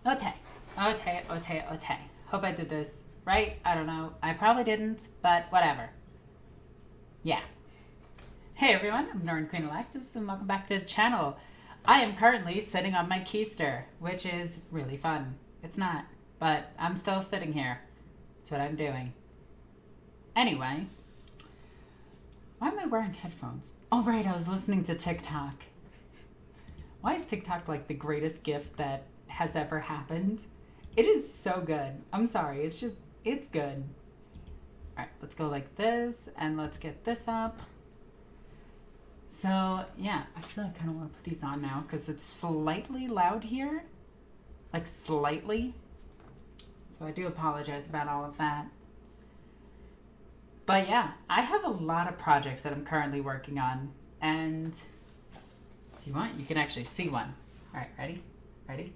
Okay. Hope I did this right. I don't know. I probably didn't, but whatever. Yeah. Hey everyone, I'm NornQueenAlexis and welcome back to the channel. I am currently sitting on my keister, which is really fun. It's not, but I'm still sitting here. That's what I'm doing. Anyway, why am I wearing headphones? Oh right, I was listening to TikTok. Why is TikTok like the greatest gift that has ever happened? It is so good. I'm sorry, it's good. Alright, let's go like this, and let's get this up. So, yeah, actually I kind of want to put these on now, because it's slightly loud here. Like, slightly. So I do apologize about all of that. But yeah, I have a lot of projects that I'm currently working on, and if you want, you can actually see one. Alright, ready? Ready?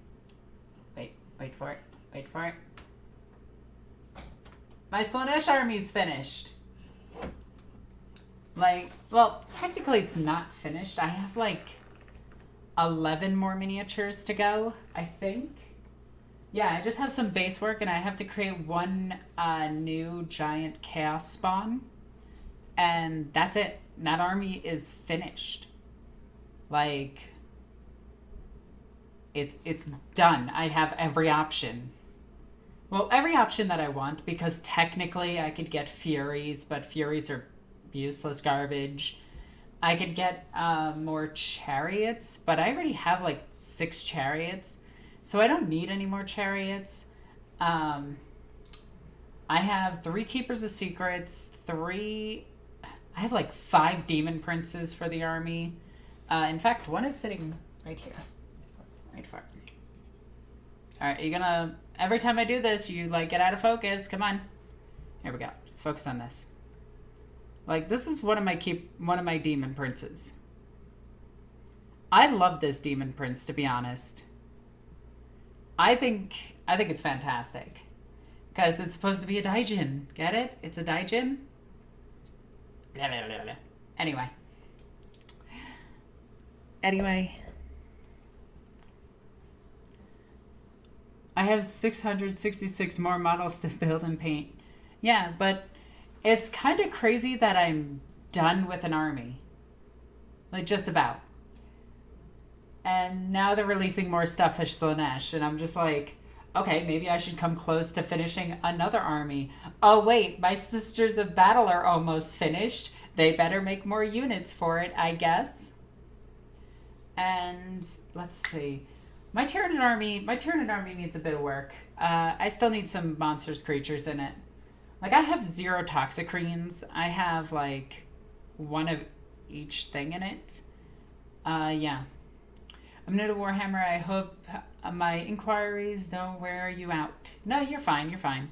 Wait for it. Wait for it. My Slaanesh army's finished. Like, well, technically it's not finished. I have like 11 more miniatures to go, I think. Yeah, I just have some base work and I have to create one new giant chaos spawn. And that's it. That army is finished. Like, it's done. I have every option. Well, every option that I want, because technically I could get Furies, but Furies are useless garbage. I could get more chariots, but I already have like 6 chariots, so I don't need any more chariots. I have 3 Keepers of Secrets, I have like 5 Demon Princes for the army. In fact, one is sitting right here. Right for it. Alright, you're gonna... Every time I do this, you, like, get out of focus. Come on. Here we go. Just focus on this. Like, this is one of my Demon Princes. I love this Demon Prince, to be honest. I think it's fantastic. Because it's supposed to be a Daijin. Get it? It's a Daijin? Blah, blah, blah, blah. Anyway. I have 666 more models to build and paint. Yeah, but it's kind of crazy that I'm done with an army. Like, just about. And now they're releasing more stuff for Slaanesh, and I'm just like, okay, maybe I should come close to finishing another army. Oh wait, my Sisters of Battle are almost finished. They better make more units for it, I guess. And let's see. My Tyranid army needs a bit of work. I still need some monsters, creatures in it. Like, I have 0 Toxicreens. I have, like, 1 of each thing in it. Yeah. I'm new to Warhammer. I hope my inquiries don't wear you out. No, you're fine. You're fine.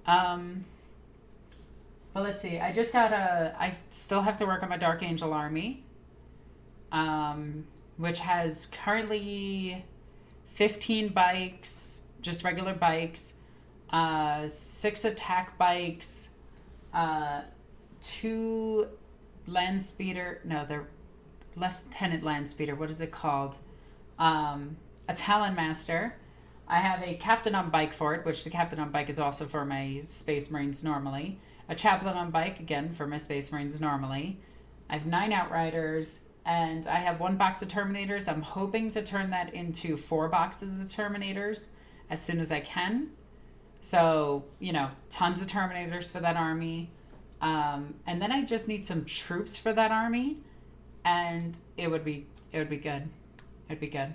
But let's see. I still have to work on my Dark Angel army. Which has currently 15 bikes, just regular bikes, 6 attack bikes, 2 land speeder, no, they're Lieutenant Land Speeder, what is it called? A Talon Master. I have a Captain on Bike for it, which the Captain on Bike is also for my Space Marines normally. A Chaplain on Bike, again, for my Space Marines normally. I have 9 Outriders. And I have 1 box of Terminators. I'm hoping to turn that into 4 boxes of Terminators as soon as I can. So, you know, tons of Terminators for that army. And then I just need some troops for that army. And it would be good. It'd be good. And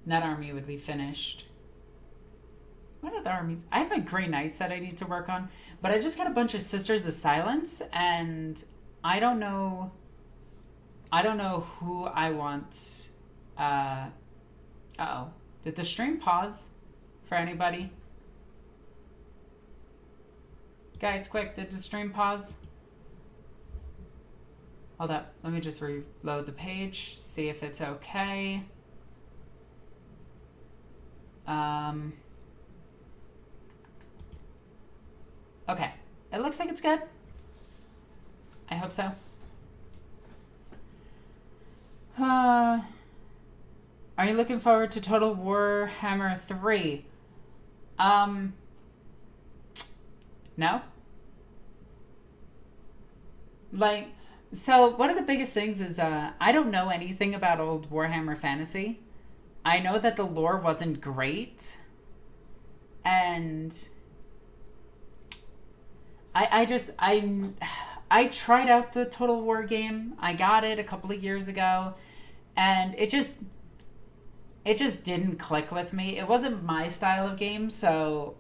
that army would be finished. What other armies? I have my Grey Knights that I need to work on. But I just got a bunch of Sisters of Silence. And I don't know who I want. Uh-oh. Did the stream pause for anybody? Guys, quick, did the stream pause? Hold up. Let me just reload the page, see if it's okay. Okay. It looks like it's good. I hope so. Are you looking forward to Total Warhammer 3? No? Like, so one of the biggest things is I don't know anything about old Warhammer Fantasy. I know that the lore wasn't great. And I tried out the Total War game. I got it a couple of years ago, and it just didn't click with me. It wasn't my style of game, so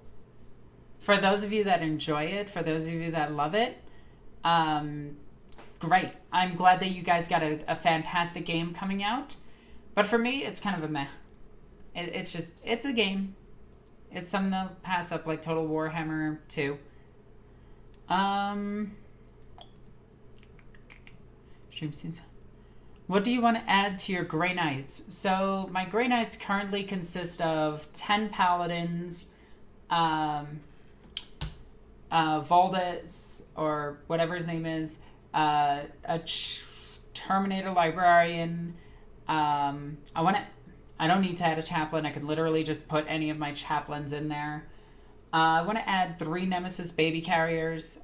for those of you that enjoy it, for those of you that love it, great. I'm glad that you guys got a fantastic game coming out. But for me, it's kind of a meh. It's a game. It's something that'll pass up like Total Warhammer 2. Stream seems... What do you want to add to your Grey Knights? So my Grey Knights currently consist of 10 Paladins, Voldus, or whatever his name is, a Terminator Librarian. I don't need to add a Chaplain. I can literally just put any of my Chaplains in there. I want to add 3 Nemesis Baby Carriers.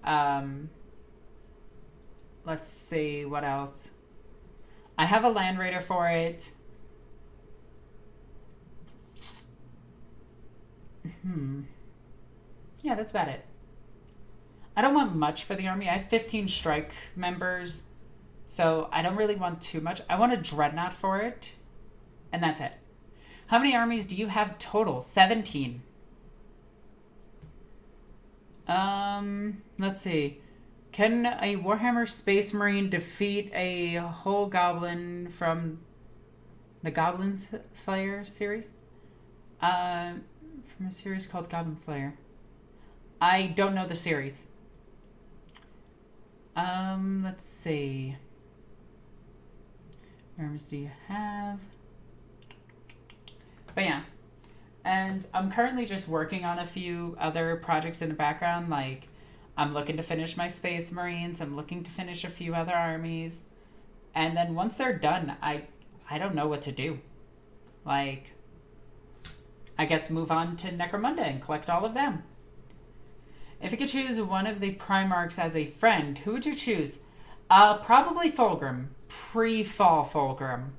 Let's see, what else? I have a Land Raider for it. Yeah, that's about it. I don't want much for the army. I have 15 strike members, so I don't really want too much. I want a Dreadnought for it, and that's it. How many armies do you have total? 17. Let's see. Can a Warhammer Space Marine defeat a whole goblin from the Goblin Slayer series? From a series called Goblin Slayer. I don't know the series. Let's see. What arms do you have? But yeah. And I'm currently just working on a few other projects in the background. Like, I'm looking to finish my Space Marines. I'm looking to finish a few other armies. And then once they're done, I don't know what to do. Like, I guess move on to Necromunda and collect all of them. If you could choose one of the Primarchs as a friend, who would you choose? Probably Fulgrim. Pre-fall Fulgrim.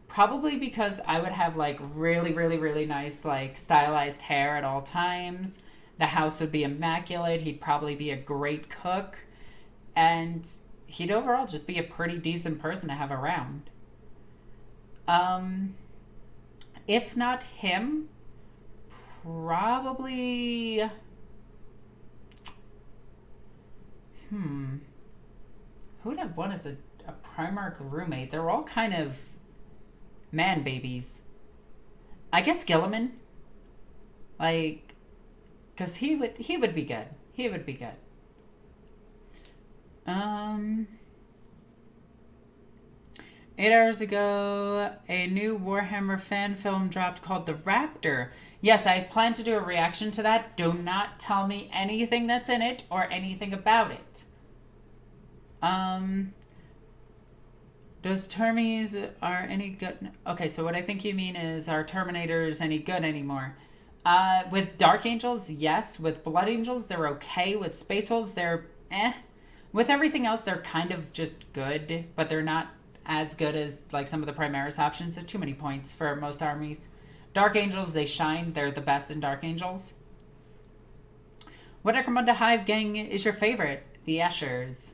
Probably because I would have like really, really, really nice like stylized hair at all times. The house would be immaculate. He'd probably be a great cook. And he'd overall just be a pretty decent person to have around. If not him, probably... Who would I want as a Primarch roommate? They're all kind of man babies. I guess Gilliman. Like, because he would be good. He would be good. 8 hours ago, a new Warhammer fan film dropped called The Raptor. Yes, I plan to do a reaction to that. Do not tell me anything that's in it or anything about it. Does Termies are any good? Okay, so what I think you mean is, are Terminators any good anymore? With Dark Angels, yes. With Blood Angels, they're okay. With Space Wolves, they're eh. With everything else, they're kind of just good, but they're not as good as like some of the Primaris options. They're too many points for most armies. Dark Angels, they shine. They're the best in Dark Angels. What Necromunda Hive gang is your favorite? The Eschers.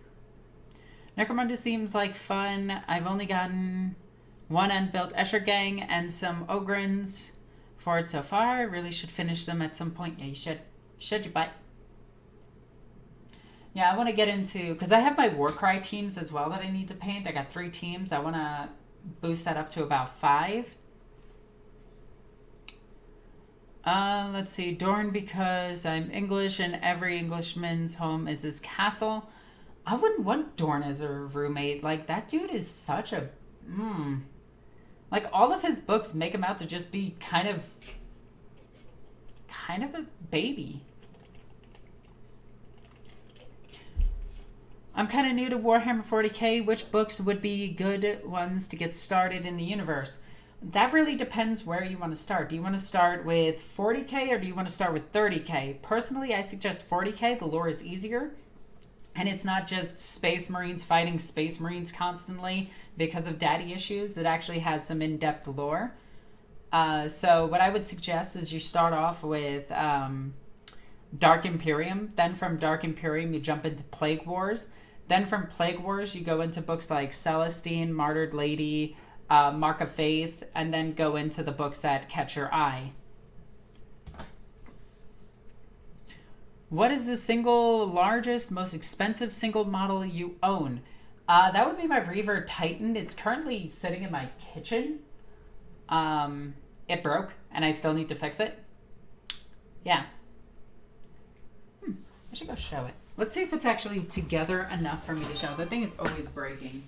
Necromunda seems like fun. I've only gotten one unbuilt Escher gang and some Ogrins for it so far. I really should finish them at some point. Yeah, you should. Should you, butt? Yeah, I want to get into... Because I have my Warcry teams as well that I need to paint. I got 3 teams. I want to boost that up to about 5. Let's see. Dorn, because I'm English and every Englishman's home is his castle. I wouldn't want Dorn as a roommate. Like, that dude is such a... Like, all of his books make him out to just be kind of a baby. I'm kind of new to Warhammer 40k. Which books would be good ones to get started in the universe? That really depends where you want to start. Do you want to start with 40k or do you want to start with 30k? Personally, I suggest 40k. The lore is easier. And it's not just Space Marines fighting Space Marines constantly because of daddy issues. It actually has some in-depth lore. So what I would suggest is you start off with Dark Imperium. Then from Dark Imperium, you jump into Plague Wars. Then from Plague Wars, you go into books like Celestine, Martyred Lady, Mark of Faith, and then go into the books that catch your eye. What is the single largest, most expensive single model you own? That would be my Reaver Titan. It's currently sitting in my kitchen. It broke, and I still need to fix it. Yeah. I should go show it. Let's see if it's actually together enough for me to show. That thing is always breaking.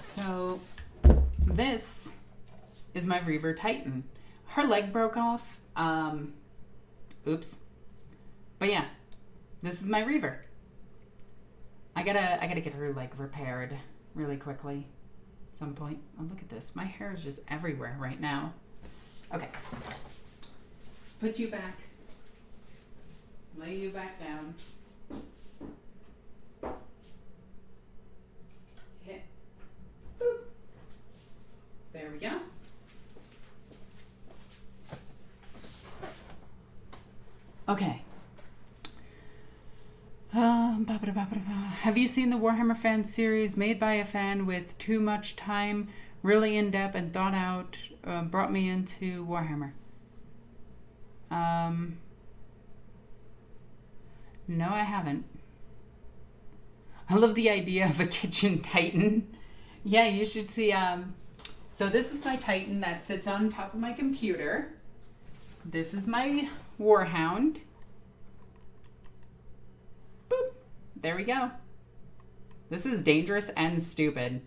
So, this is my Reaver Titan. Her leg broke off. Oops. But yeah, this is my Reaver. I gotta get her leg repaired really quickly at some point. Oh, look at this. My hair is just everywhere right now. Okay. Put you back. Lay you back down. Hit. Boop. There we go. Okay. Have you seen the Warhammer fan series made by a fan with too much time, really in-depth and thought out, brought me into Warhammer? No, I haven't. I love the idea of a kitchen Titan. Yeah, you should see. So this is my Titan that sits on top of my computer. This is my Warhound. Boop. There we go. This is dangerous and stupid.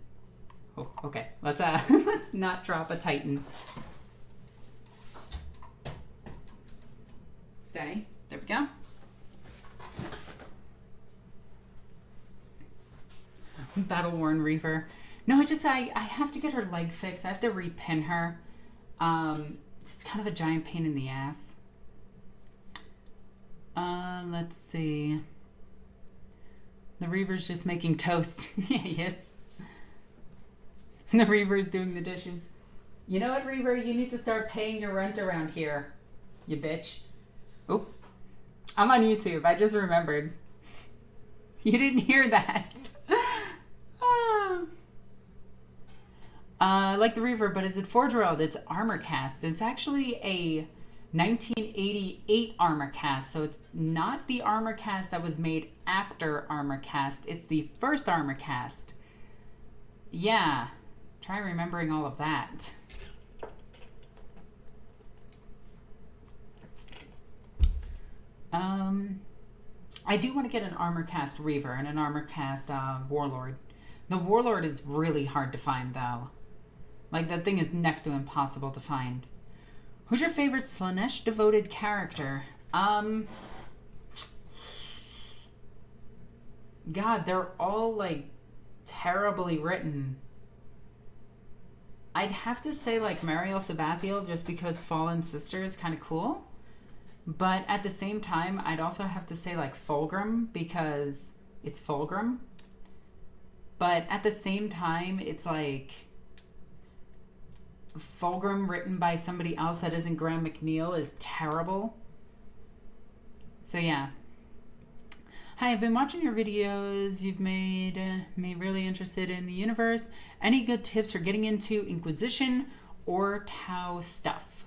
Oh, okay. Let's let's not drop a Titan. Stay. There we go. Battle-worn Reaver. No, I have to get her leg fixed. I have to repin her. It's kind of a giant pain in the ass. Let's see. The Reaver's just making toast. Yes. The Reaver's doing the dishes. You know what, Reaver? You need to start paying your rent around here, you bitch. Oh, I'm on YouTube. I just remembered. You didn't hear that. Like the Reaver, but is it Forge World? It's armor cast. It's actually a 1988 armor cast, so it's not the armor cast that was made after armor cast. It's the first armor cast. Yeah, try remembering all of that. I do want to get an armor cast Reaver and an armor cast Warlord. The Warlord is really hard to find, though. Like, that thing is next to impossible to find. Who's your favorite Slaanesh devoted character? God, they're all, like, terribly written. I'd have to say, like, Mariel Sabathiel, just because Fallen Sister is kind of cool. But at the same time, I'd also have to say, like, Fulgrim, because it's Fulgrim. But at the same time, it's like Fulgrim written by somebody else that isn't Graham McNeil is terrible. So yeah. Hi, I've been watching your videos. You've made me really interested in the universe. Any good tips for getting into Inquisition or Tau stuff?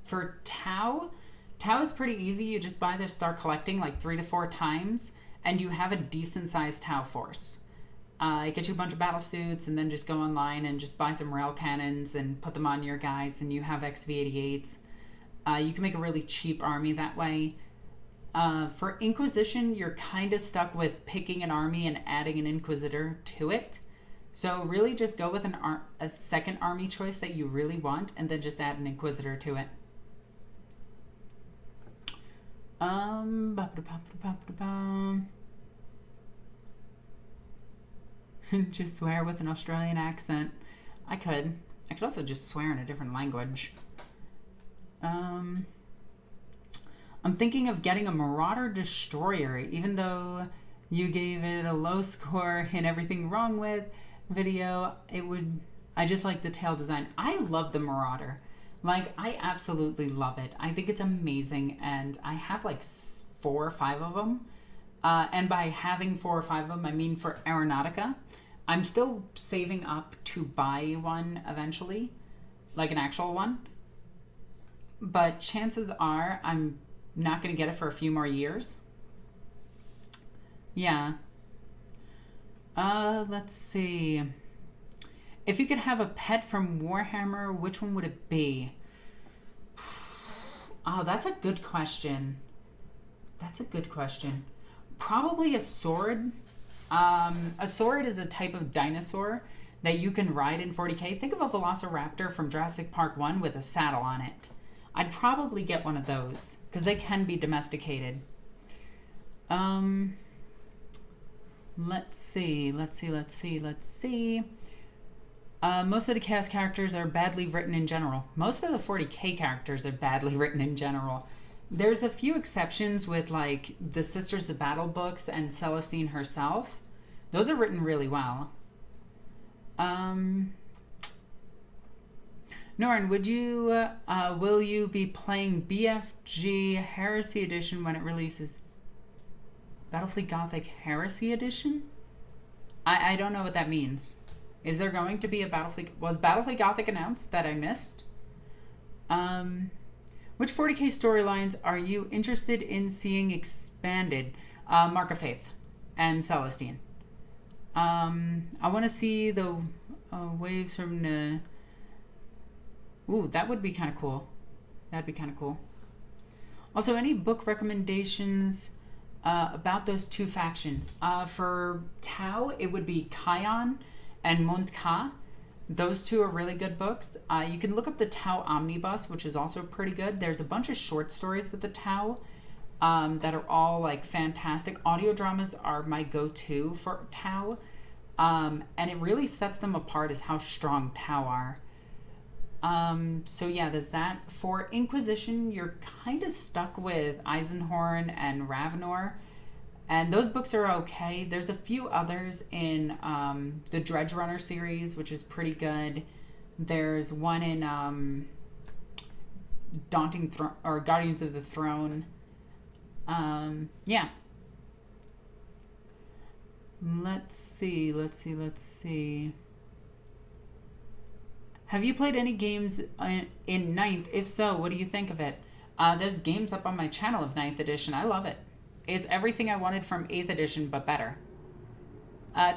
For Tau is pretty easy. You just buy this, start collecting like 3 to 4 times, and you have a decent sized Tau force. Get you a bunch of battle suits and then just go online and just buy some rail cannons and put them on your guys, and you have XV88s. You can make a really cheap army that way. For Inquisition, you're kind of stuck with picking an army and adding an Inquisitor to it. So really just go with a second army choice that you really want, and then just add an Inquisitor to it. Just swear with an Australian accent. I could also just swear in a different language. I'm thinking of getting a Marauder Destroyer, even though you gave it a low score in everything wrong with video. I just like the tail design. I love the Marauder. Like, I absolutely love it. I think it's amazing, and I have like 4 or 5 of them. And by having 4 or 5 of them, I mean for Aeronautica. I'm still saving up to buy one eventually, like an actual one. But chances are I'm not going to get it for a few more years. Yeah. Let's see. If you could have a pet from Warhammer, which one would it be? Oh, that's a good question. That's a good question. Probably a sword. A sword is a type of dinosaur that you can ride in 40k. Think of a Velociraptor from Jurassic Park 1 with a saddle on it. I'd probably get one of those because they can be domesticated. Let's see. Most of the cast characters are badly written in general. Most of the 40k characters are badly written in general. There's a few exceptions with like the Sisters of Battle books and Celestine herself. Those are written really well. Norn, will you be playing BFG Heresy Edition when it releases? Battlefleet Gothic Heresy Edition? I don't know what that means. Is there going to be a Battlefleet? Was Battlefleet Gothic announced that I missed? Which 40k storylines are you interested in seeing expanded? Mark of Faith and Celestine. I want to see the waves from the... Ooh, that would be kind of cool. That'd be kind of cool. Also, any book recommendations about those 2 factions? For Tau, it would be Kion and Montka. Those 2 are really good books. You can look up the Tau Omnibus, which is also pretty good. There's a bunch of short stories with the Tau that are all like fantastic. Audio dramas are my go-to for Tau. And it really sets them apart as how strong Tau are. So yeah, there's that. For Inquisition, you're kind of stuck with Eisenhorn and Ravenor, and those books are okay. There's a few others in the Dredge Runner series, which is pretty good. There's one in Guardians of the Throne. Yeah. Let's see. Have you played any games in 9th? If so, what do you think of it? There's games up on my channel of 9th edition. I love it. It's everything I wanted from 8th edition, but better.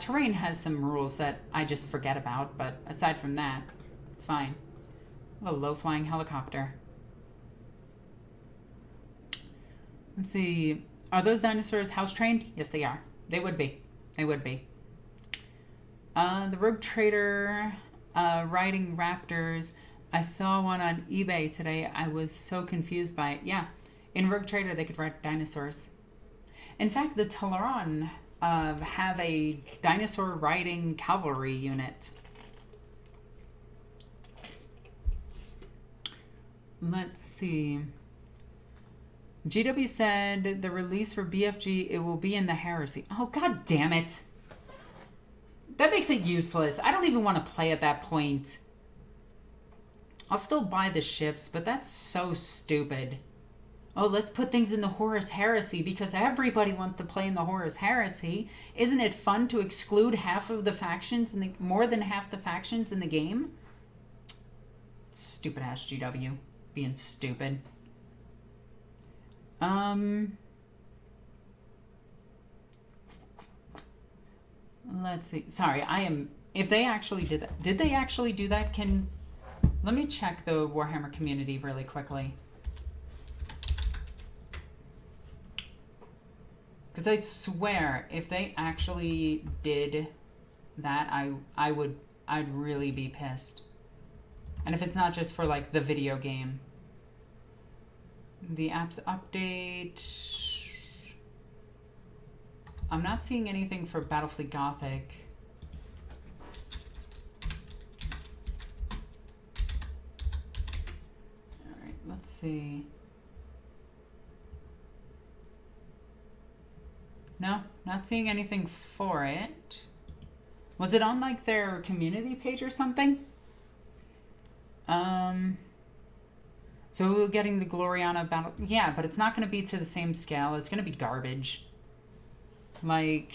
Terrain has some rules that I just forget about, but aside from that, it's fine. I have a low-flying helicopter. Let's see. Are those dinosaurs house-trained? Yes, they are. They would be. They would be. The Rogue Trader... riding raptors. I saw one on eBay today. I was so confused by it. Yeah, in Rogue Trader they could ride dinosaurs. In fact, the Teleron have a dinosaur riding cavalry unit. Let's see. GW said the release for BFG, it will be in the Heresy. Oh, god damn it. That makes it useless. I don't even want to play at that point. I'll still buy the ships, but that's so stupid. Oh, let's put things in the Horus Heresy because everybody wants to play in the Horus Heresy. Isn't it fun to exclude half of the factions, more than half the factions in the game? Stupid ass GW. Being stupid. Let's see. Sorry, if they actually did that. Did they actually do that? Let me check the Warhammer community really quickly. Because I swear, if they actually did that, I'd really be pissed. And if it's not just for, like, the video game. The apps update... I'm not seeing anything for Battlefleet Gothic. Alright, let's see. No, not seeing anything for it. Was it on, like, their community page or something? So we're getting the Gloriana battle. Yeah, but it's not going to be to the same scale. It's going to be garbage. Like,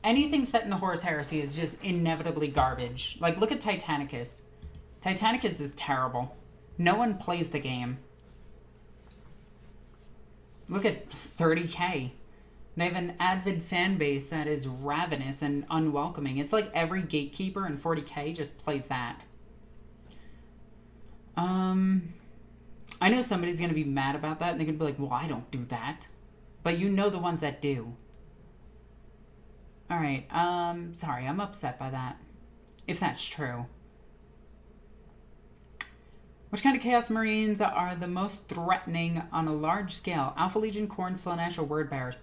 anything set in the Horus Heresy is just inevitably garbage. Like, look at Titanicus. Titanicus is terrible. No one plays the game. Look at 30K. They have an avid fan base that is ravenous and unwelcoming. It's like every gatekeeper in 40K just plays that. I know somebody's going to be mad about that, and they're going to be like, well, I don't do that. But you know the ones that do. Alright, sorry, I'm upset by that. If that's true. Which kind of Chaos Marines are the most threatening on a large scale? Alpha Legion, Khorne, Slaanesh, or Word Bearers?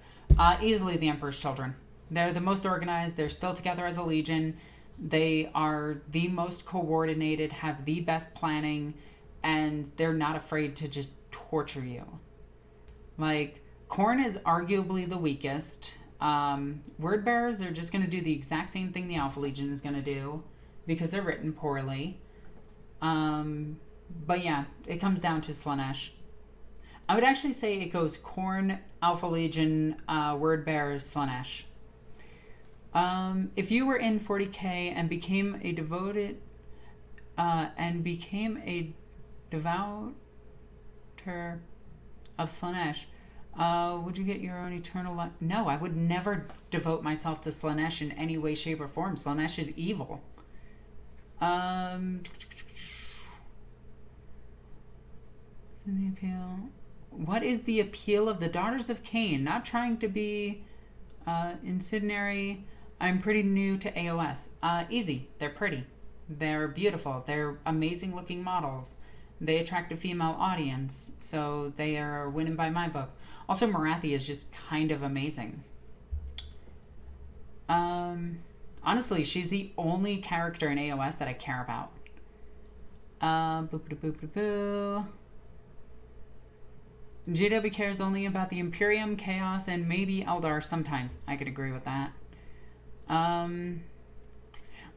Easily the Emperor's Children. They're the most organized, they're still together as a Legion. They are the most coordinated, have the best planning, and they're not afraid to just torture you. Like, Khorne is arguably the weakest. Word Bearers are just going to do the exact same thing the Alpha Legion is going to do because they're written poorly. But yeah, it comes down to Slaanesh. I would actually say it goes Khorne, Alpha Legion, Word Bearers, Slaanesh. If you were in 40K and became a devouter of Slaanesh, would you get your own eternal life? No, I would never devote myself to Slaanesh in any way, shape, or form. Slaanesh is evil. What's in the appeal? What is the appeal of the Daughters of Cain? Not trying to be incendiary. I'm pretty new to AOS. Easy. They're pretty. They're beautiful. They're amazing looking models. They attract a female audience, so they are winning by my book. Also, Marathi is just kind of amazing. Honestly, she's the only character in AOS that I care about. GW cares only about the Imperium, Chaos, and maybe Eldar sometimes. I could agree with that.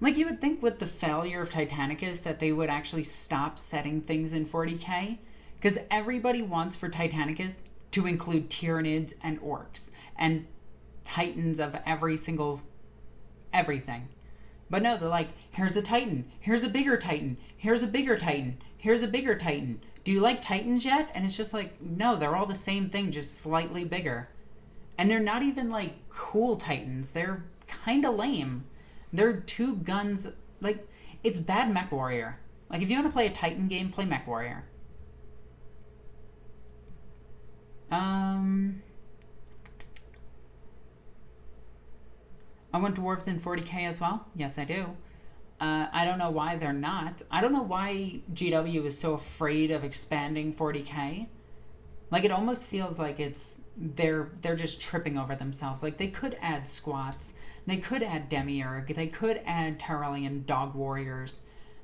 Like, you would think with the failure of Titanicus that they would actually stop setting things in 40K. Because everybody wants for Titanicus to include Tyranids and Orks. And Titans of every single... everything. But no, they're like, here's a Titan. Here's a bigger Titan. Here's a bigger Titan. Here's a bigger Titan. Do you like Titans yet? And it's just like, no, they're all the same thing, just slightly bigger. And they're not even, like, cool Titans. They're kind of lame. They're two guns. Like, it's bad Mech Warrior. Like, if you want to play a Titan game, play Mech Warrior. I want dwarves in 40K as well. Yes, I do. I don't know why they're not. I don't know why GW is so afraid of expanding 40K. Like, it almost feels like they're just tripping over themselves. Like, they could add squats. They could add Demiurge. They could add Terrellian Dog Warriors.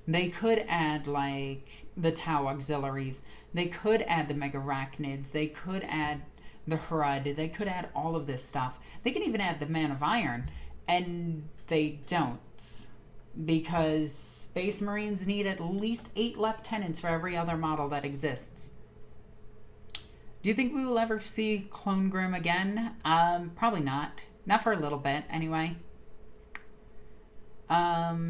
They could add, like, the Tau Auxiliaries. They could add the Megarachnids. They could add the Hrud. They could add all of this stuff. They can even add the Man of Iron. And they don't. Because Space Marines need at least 8 lieutenants for every other model that exists. Do you think we will ever see Clone Grim again? Probably not. Not for a little bit, anyway. I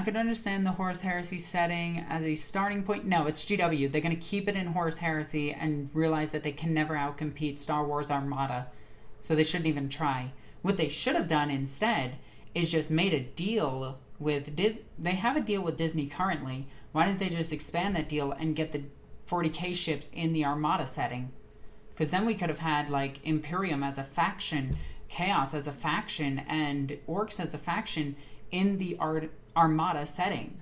could understand the Horus Heresy setting as a starting point. No, it's GW. They're going to keep it in Horus Heresy and realize that they can never outcompete Star Wars Armada. So they shouldn't even try. What they should have done instead is just made a deal with Disney. They have a deal with Disney currently. Why didn't they just expand that deal and get the 40K ships in the Armada setting? Because then we could have had, like, Imperium as a faction, Chaos as a faction, and Orks as a faction in the Armada setting.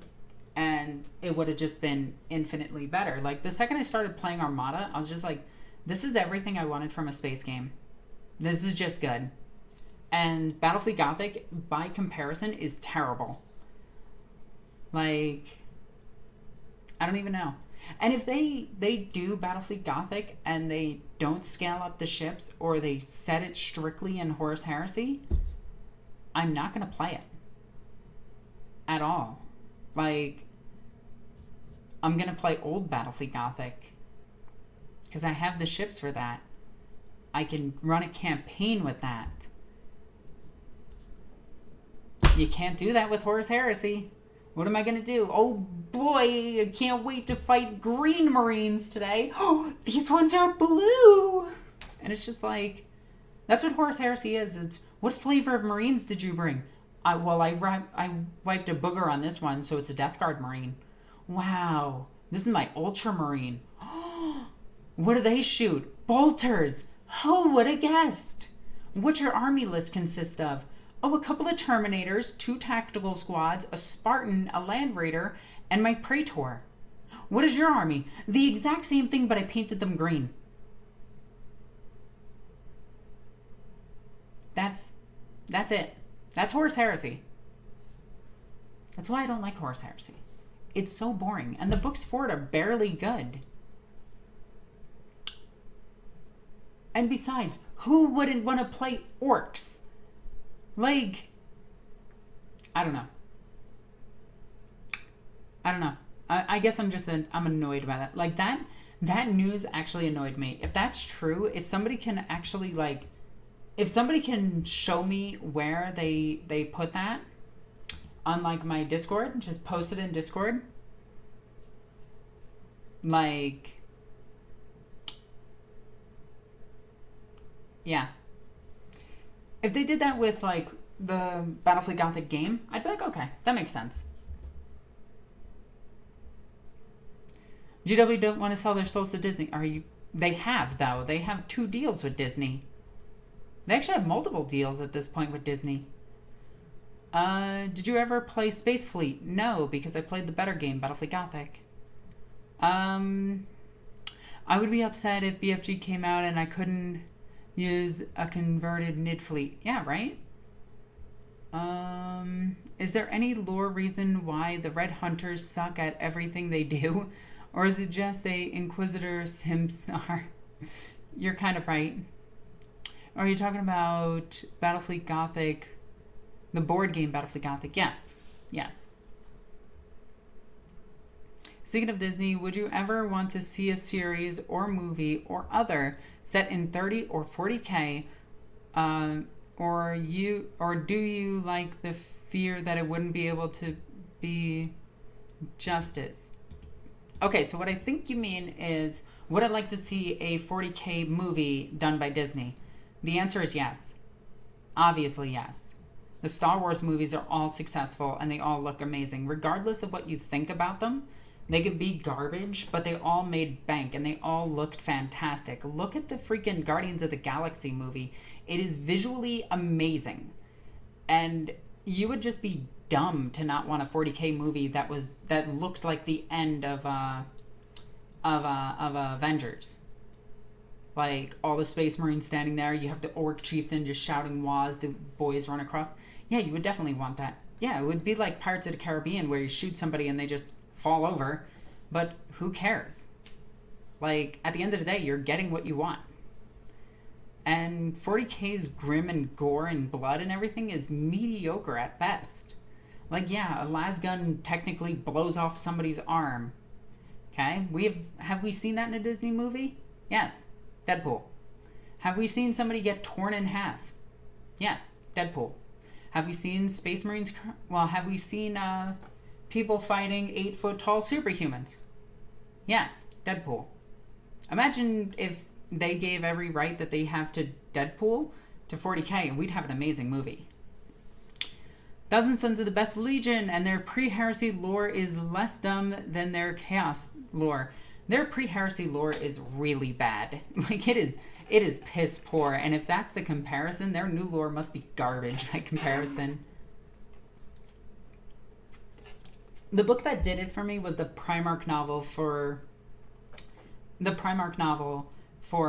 And it would have just been infinitely better. Like, the second I started playing Armada, I was just like, this is everything I wanted from a space game. This is just good. And Battlefleet Gothic, by comparison, is terrible. Like, I don't even know. And if they do Battlefleet Gothic and they don't scale up the ships, or they set it strictly in Horus Heresy, I'm not going to play it. At all. Like, I'm going to play old Battlefleet Gothic. Because I have the ships for that. I can run a campaign with that. You can't do that with Horus Heresy. What am I going to do? Oh boy, I can't wait to fight green Marines today. Oh, these ones are blue. And it's just like, that's what Horus Heresy is. It's, what flavor of Marines did you bring? I wiped a booger on this one, so it's a Death Guard Marine. Wow, this is my Ultramarine. What do they shoot? Bolters. Who would have guessed? What's your army list consist of? Oh, a couple of Terminators, 2 tactical squads, a Spartan, a Land Raider, and my Praetor. What is your army? The exact same thing, but I painted them green. That's it. That's Horus Heresy. That's why I don't like Horus Heresy. It's so boring, and the books for it are barely good. And besides, who wouldn't want to play Orks? Like, I don't know. I guess I'm annoyed by that. Like, that news actually annoyed me. If that's true, if somebody can actually, like, if somebody can show me where they put that on, like, my Discord, just post it in Discord. Like, yeah. If they did that with, like, the Battlefleet Gothic game, I'd be like, okay, that makes sense. GW don't want to sell their souls to Disney. They have, though. They have 2 deals with Disney. They actually have multiple deals at this point with Disney. Did you ever play Space Fleet? No, because I played the better game, Battlefleet Gothic. I would be upset if BFG came out and I couldn't use a converted Nid fleet. Yeah, right? Is there any lore reason why the Red Hunters suck at everything they do? Or is it just a Inquisitor simps are? You're kind of right. Are you talking about Battlefleet Gothic, the board game Battlefleet Gothic? Yes. Yes. Speaking of Disney, would you ever want to see a series or movie or other set in 30 or 40K, or do you like the fear that it wouldn't be able to be justice? Okay, so what I think you mean is, would I like to see a 40K movie done by Disney? The answer is yes. Obviously, yes. The Star Wars movies are all successful and they all look amazing. Regardless of what you think about them, they could be garbage, but they all made bank and they all looked fantastic. Look at the freaking Guardians of the Galaxy movie. It is visually amazing. And you would just be dumb to not want a 40K movie that looked like the end of Avengers. Like, all the Space Marines standing there, you have the Orc Chieftain just shouting "Waz," the boys run across. Yeah, you would definitely want that. Yeah, it would be like Pirates of the Caribbean, where you shoot somebody and they just fall over, but who cares? Like, at the end of the day, you're getting what you want. And 40K's grim and gore and blood and everything is mediocre at best. Like, yeah, a lasgun technically blows off somebody's arm. Okay? Have we seen that in a Disney movie? Yes. Deadpool. Have we seen somebody get torn in half? Yes. Deadpool. Have we seen Space Marines? Well, have we seen people fighting 8-foot-tall superhumans? Yes. Deadpool. Imagine if they gave every right that they have to Deadpool to 40K, and we'd have an amazing movie. Thousand Sons of the Best Legion, and their pre-heresy lore is less dumb than their chaos lore. Their pre-heresy lore is really bad. Like, it is piss poor, and if that's the comparison, their new lore must be garbage by comparison. The book that did it for me was the Primarch novel for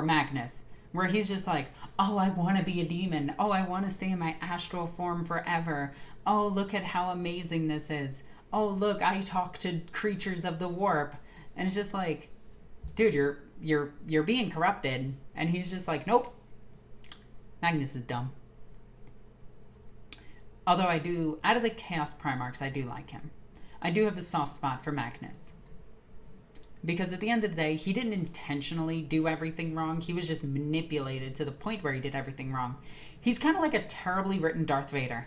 Magnus, where he's just like, oh, I want to be a demon. Oh, I want to stay in my astral form forever. Oh, look at how amazing this is. Oh, look, I talk to creatures of the warp. And it's just like, dude, you're being corrupted. And he's just like, nope. Magnus is dumb. Although I do, out of the Chaos Primarchs, I do like him. I do have a soft spot for Magnus. Because at the end of the day, he didn't intentionally do everything wrong. He was just manipulated to the point where he did everything wrong. He's kind of like a terribly written Darth Vader.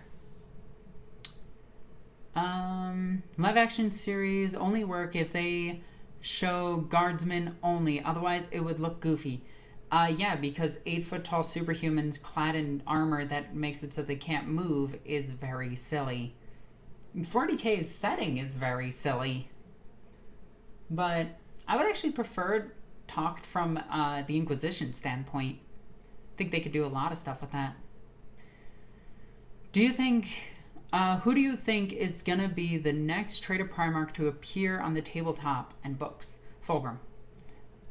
Live action series only work if they show guardsmen only. Otherwise, it would look goofy. Yeah, because 8-foot tall superhumans clad in armor that makes it so they can't move is very silly. 40K's setting is very silly. But I would actually prefer talked from the Inquisition standpoint. I think they could do a lot of stuff with that. Do you think... who do you think is going to be the next Traitor Primarch to appear on the tabletop and books? Fulgrim.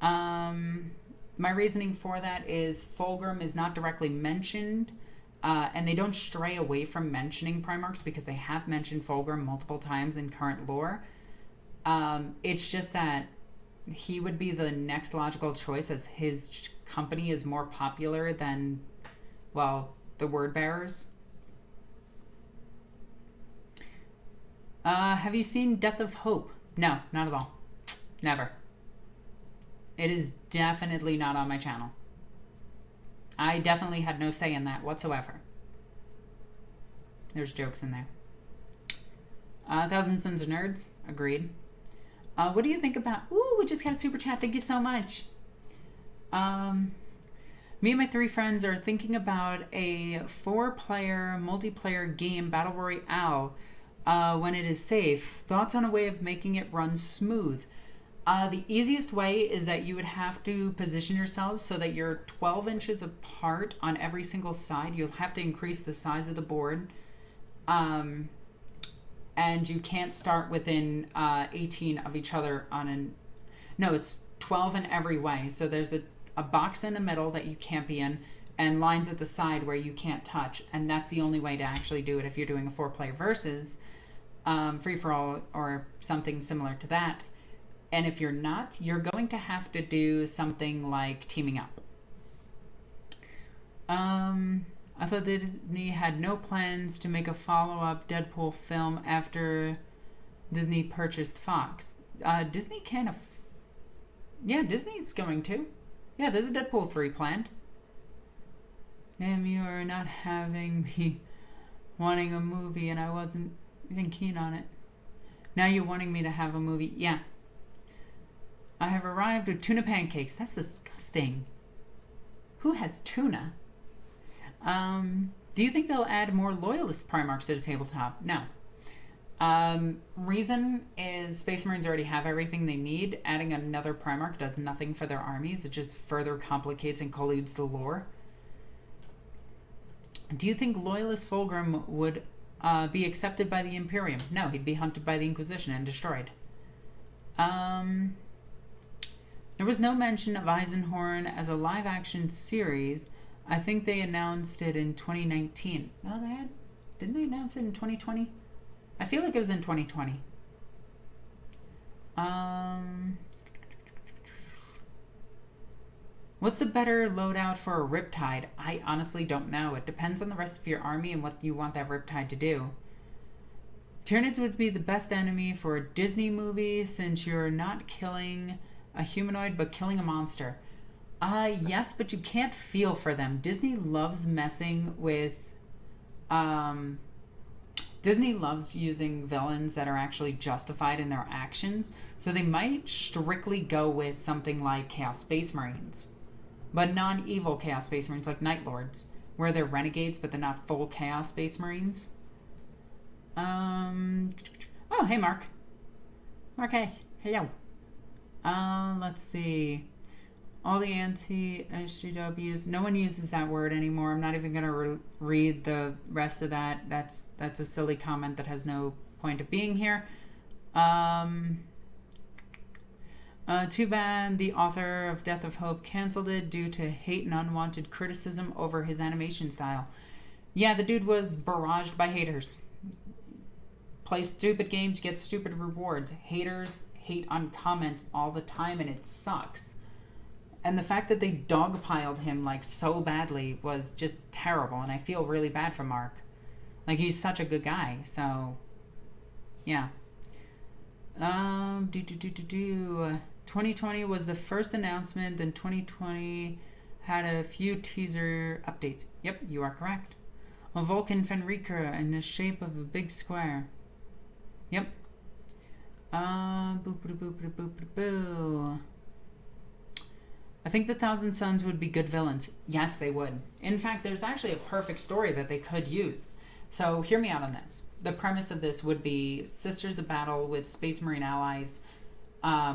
My reasoning for that is Fulgrim is not directly mentioned, and they don't stray away from mentioning Primarchs because they have mentioned Fulgrim multiple times in current lore. It's just that he would be the next logical choice as his company is more popular than, well, the Word Bearers. Have you seen Death of Hope? No, not at all. Never. It is definitely not on my channel. I definitely had no say in that whatsoever. There's jokes in there. Thousand Sons of Nerds. Agreed. What do you think about... Ooh, we just got a super chat. Thank you so much. Me and my 3 friends are thinking about a 4-player multiplayer game, Battle Royale, when it is safe. Thoughts on a way of making it run smooth? The easiest way is that you would have to position yourselves so that you're 12 inches apart on every single side. You'll have to increase the size of the board. And you can't start within 18 of each other on an... No, it's 12 in every way. So there's a box in the middle that you can't be in, and lines at the side where you can't touch. And that's the only way to actually do it if you're doing a 4-player versus free-for-all or something similar to that. And if you're not, you're going to have to do something like teaming up. I thought Disney had no plans to make a follow-up Deadpool film after Disney purchased Fox. Disney kind of... Yeah, Disney's going to. Yeah, there's a Deadpool 3 planned. Damn, you are not having me wanting a movie and I wasn't even keen on it. Now you're wanting me to have a movie. Yeah. I have arrived with tuna pancakes. That's disgusting. Who has tuna? Do you think they'll add more loyalist Primarchs to the tabletop? No. Reason is Space Marines already have everything they need. Adding another Primarch does nothing for their armies. It just further complicates and colludes the lore. Do you think loyalist Fulgrim would be accepted by the Imperium? No, he'd be hunted by the Inquisition and destroyed. There was no mention of Eisenhorn as a live-action series. I think they announced it in 2019. No, didn't they announce it in 2020? I feel like it was in 2020. What's the better loadout for a Riptide? I honestly don't know. It depends on the rest of your army and what you want that Riptide to do. Tyranids would be the best enemy for a Disney movie since you're not killing a humanoid but killing a monster. Yes, but you can't feel for them. Disney loves messing with... Disney loves using villains that are actually justified in their actions, so they might strictly go with something like Chaos Space Marines. But non-evil Chaos Space Marines, like Night Lords, where they're renegades, but they're not full Chaos Space Marines. Oh, hey, Mark. Marcus, hello. Let's see. All the anti-SGWs. No one uses that word anymore. I'm not even going to read the rest of that. That's a silly comment that has no point of being here. Too bad the author of Death of Hope canceled it due to hate and unwanted criticism over his animation style. Yeah, the dude was barraged by haters. Play stupid games, get stupid rewards. Haters hate on comments all the time, and it sucks. And the fact that they dogpiled him like so badly was just terrible, and I feel really bad for Mark. Like, he's such a good guy, so yeah. 2020 was the first announcement, and 2020 had a few teaser updates. Yep, you are correct. A Vulcan Fenrika in the shape of a big square. Yep. Boo. I think the Thousand Sons would be good villains. Yes, they would. In fact, there's actually a perfect story that they could use. So hear me out on this. The premise of this would be Sisters of Battle with Space Marine allies,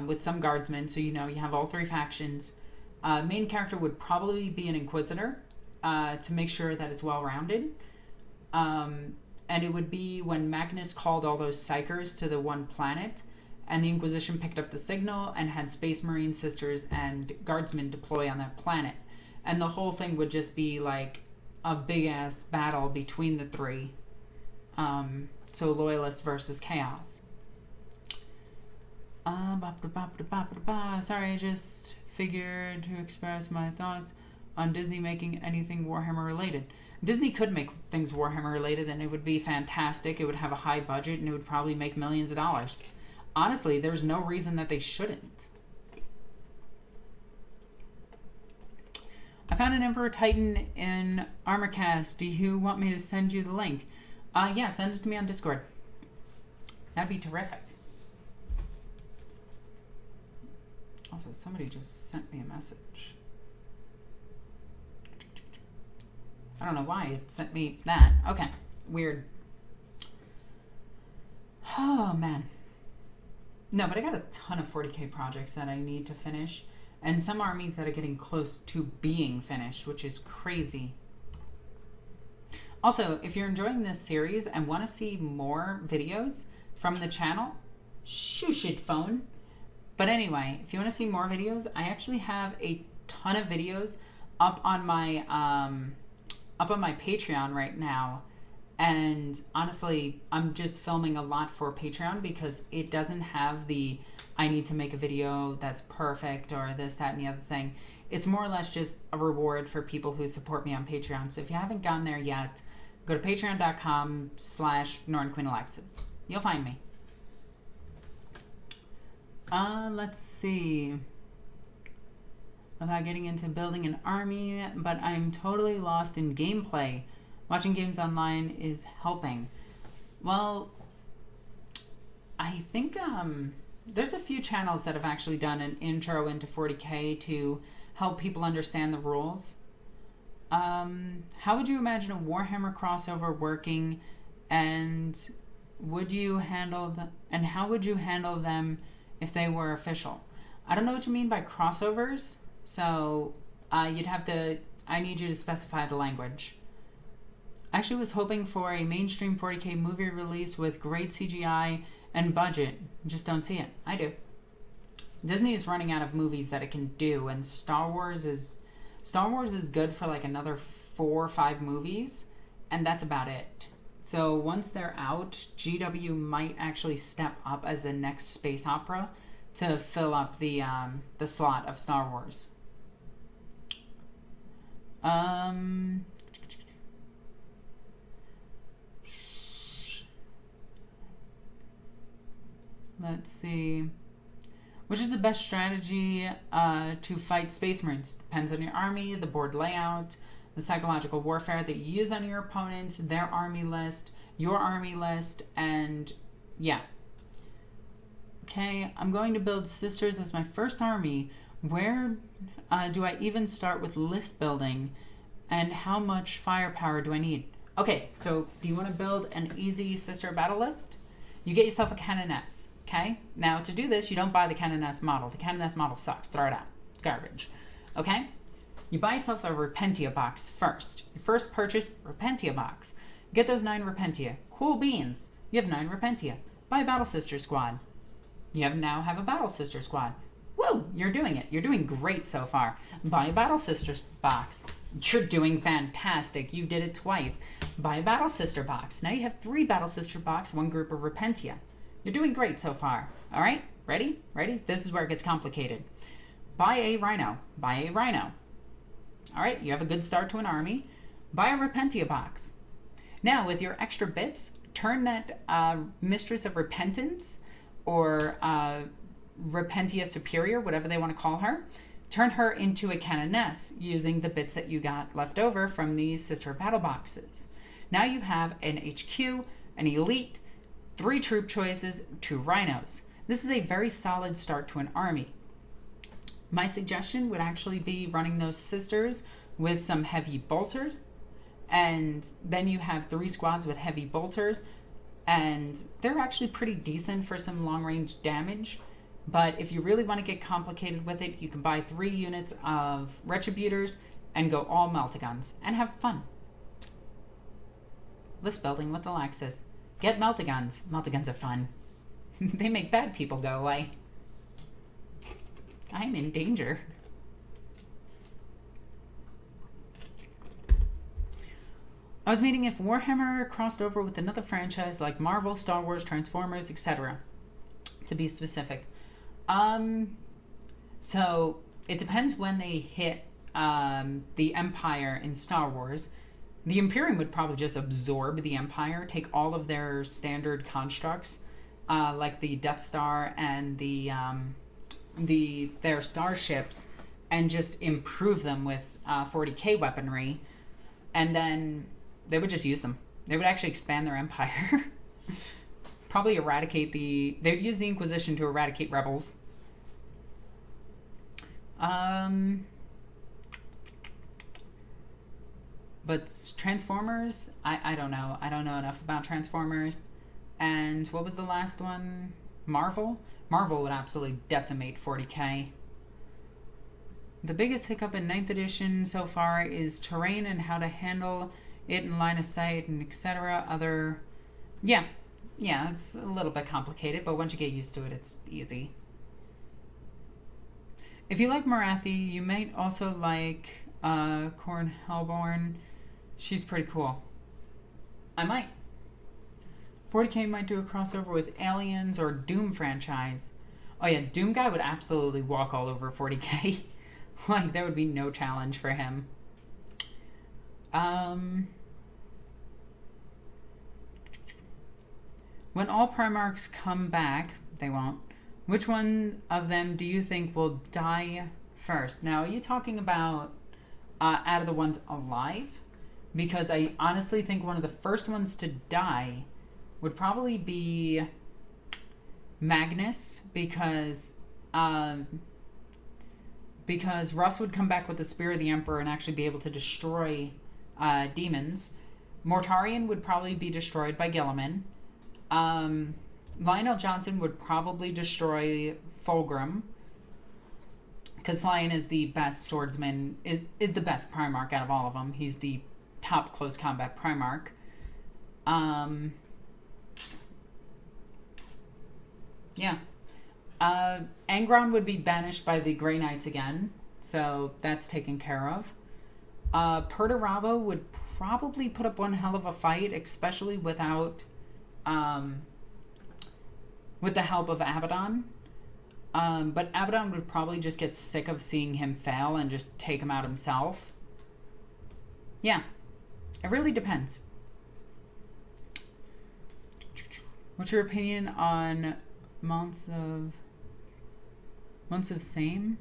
with some guardsmen. So, you know, you have all three factions. Main character would probably be an Inquisitor to make sure that it's well-rounded. And it would be when Magnus called all those Psychers to the one planet, and the Inquisition picked up the signal and had Space Marine Sisters and Guardsmen deploy on that planet. And the whole thing would just be like a big-ass battle between the three. So Loyalists versus Chaos. Sorry, I just figured to express my thoughts on Disney making anything Warhammer related. Disney could make things Warhammer related, and it would be fantastic. It would have a high budget, and it would probably make millions of dollars. Honestly, there's no reason that they shouldn't. I found an Emperor Titan in Armorcast. Do you want me to send you the link? Yeah, send it to me on Discord. That'd be terrific. Also, somebody just sent me a message. I don't know why it sent me that. Okay, weird. Oh, man. No, but I got a ton of 40k projects that I need to finish, and some armies that are getting close to being finished, which is crazy. Also, if you're enjoying this series and want to see more videos from the channel, shoosh it, phone. But anyway, if you want to see more videos, I actually have a ton of videos up on my Patreon right now. And honestly, I'm just filming a lot for Patreon because it doesn't have the I need to make a video that's perfect or this, that, and the other thing. It's more or less just a reward for people who support me on Patreon. So if you haven't gotten there yet, go to patreon.com/NornQueenAlexis. You'll find me. Let's see. About getting into building an army, but I'm totally lost in gameplay. Watching games online is helping. Well, I think there's a few channels that have actually done an intro into 40k to help people understand the rules. How would you imagine a Warhammer crossover working, and would you handle and how would you handle them if they were official? I don't know what you mean by crossovers, so you'd have to. I need you to specify the language. I actually was hoping for a mainstream 40k movie release with great CGI and budget. Just don't see it. I do. Disney is running out of movies that it can do, and Star Wars is good for like another 4 or 5 movies, and that's about it. So once they're out, GW might actually step up as the next space opera to fill up the slot of Star Wars. Let's see. Which is the best strategy to fight Space Marines? Depends on your army, the board layout, the psychological warfare that you use on your opponents, their army list, your army list, and yeah. Okay, I'm going to build Sisters as my first army. Where do I even start with list building? And how much firepower do I need? Okay, so do you want to build an easy Sister battle list? You get yourself a Cannoness. Okay? Now, to do this, you don't buy the Canoness model. The Canoness model sucks. Throw it out. It's garbage. Okay? You buy yourself a Repentia box first. You first purchase Repentia box. Get those 9 Repentia. Cool beans. You have 9 Repentia. Buy a Battle Sister squad. You now have a Battle Sister squad. Woo! You're doing it. You're doing great so far. Buy a Battle Sister box. You're doing fantastic. You did it twice. Buy a Battle Sister box. Now you have 3 Battle Sister box, 1 group of Repentia. You're doing great so far. All right? Ready? Ready? This is where it gets complicated. Buy a Rhino. Buy a Rhino. All right? You have a good start to an army. Buy a Repentia box. Now, with your extra bits, turn that Mistress of Repentance or Repentia Superior, whatever they want to call her, turn her into a Canoness using the bits that you got left over from these sister battle boxes. Now you have an HQ, an Elite, 3 troop choices, 2 Rhinos. This is a very solid start to an army. My suggestion would actually be running those sisters with some heavy bolters, and then you have 3 squads with heavy bolters, and they're actually pretty decent for some long-range damage. But if you really want to get complicated with it, you can buy 3 units of Retributors and go all Meltagons and have fun. List building with Alexis. Get Meltagons. Meltagons are fun. They make bad people go away. I'm in danger. I was meaning if Warhammer crossed over with another franchise like Marvel, Star Wars, Transformers, etc. To be specific. So it depends when they hit the Empire in Star Wars. The Imperium would probably just absorb the Empire, take all of their standard constructs, like the Death Star and their starships, and just improve them with 40k weaponry, and then they would just use them. They would actually expand their empire. Probably eradicate they'd use the Inquisition to eradicate rebels. But Transformers, I don't know. I don't know enough about Transformers. And what was the last one? Marvel? Marvel would absolutely decimate 40k. The biggest hiccup in 9th edition so far is terrain and how to handle it in line of sight and etc. Yeah, it's a little bit complicated, but once you get used to it, it's easy. If you like Morathi, you might also like Corn Hellborn. She's pretty cool. I might. 40k might do a crossover with Aliens or Doom franchise. Oh yeah, Doom guy would absolutely walk all over 40k. Like, there would be no challenge for him. When all Primarchs come back, they won't. Which one of them do you think will die first? Now, are you talking about out of the ones alive? Because I honestly think one of the first ones to die would probably be Magnus, because Russ would come back with the Spear of the Emperor and actually be able to destroy demons. Mortarion would probably be destroyed by Gilliman. Lionel Johnson would probably destroy Fulgrim, because Lion is the best swordsman, is the best Primarch out of all of them. He's the top close combat Primarch. Yeah. Angron would be banished by the Grey Knights again, so that's taken care of. Perturabo would probably put up one hell of a fight, especially without with the help of Abaddon. But Abaddon would probably just get sick of seeing him fail and just take him out himself. Yeah, it really depends. What's your opinion on Months of Same?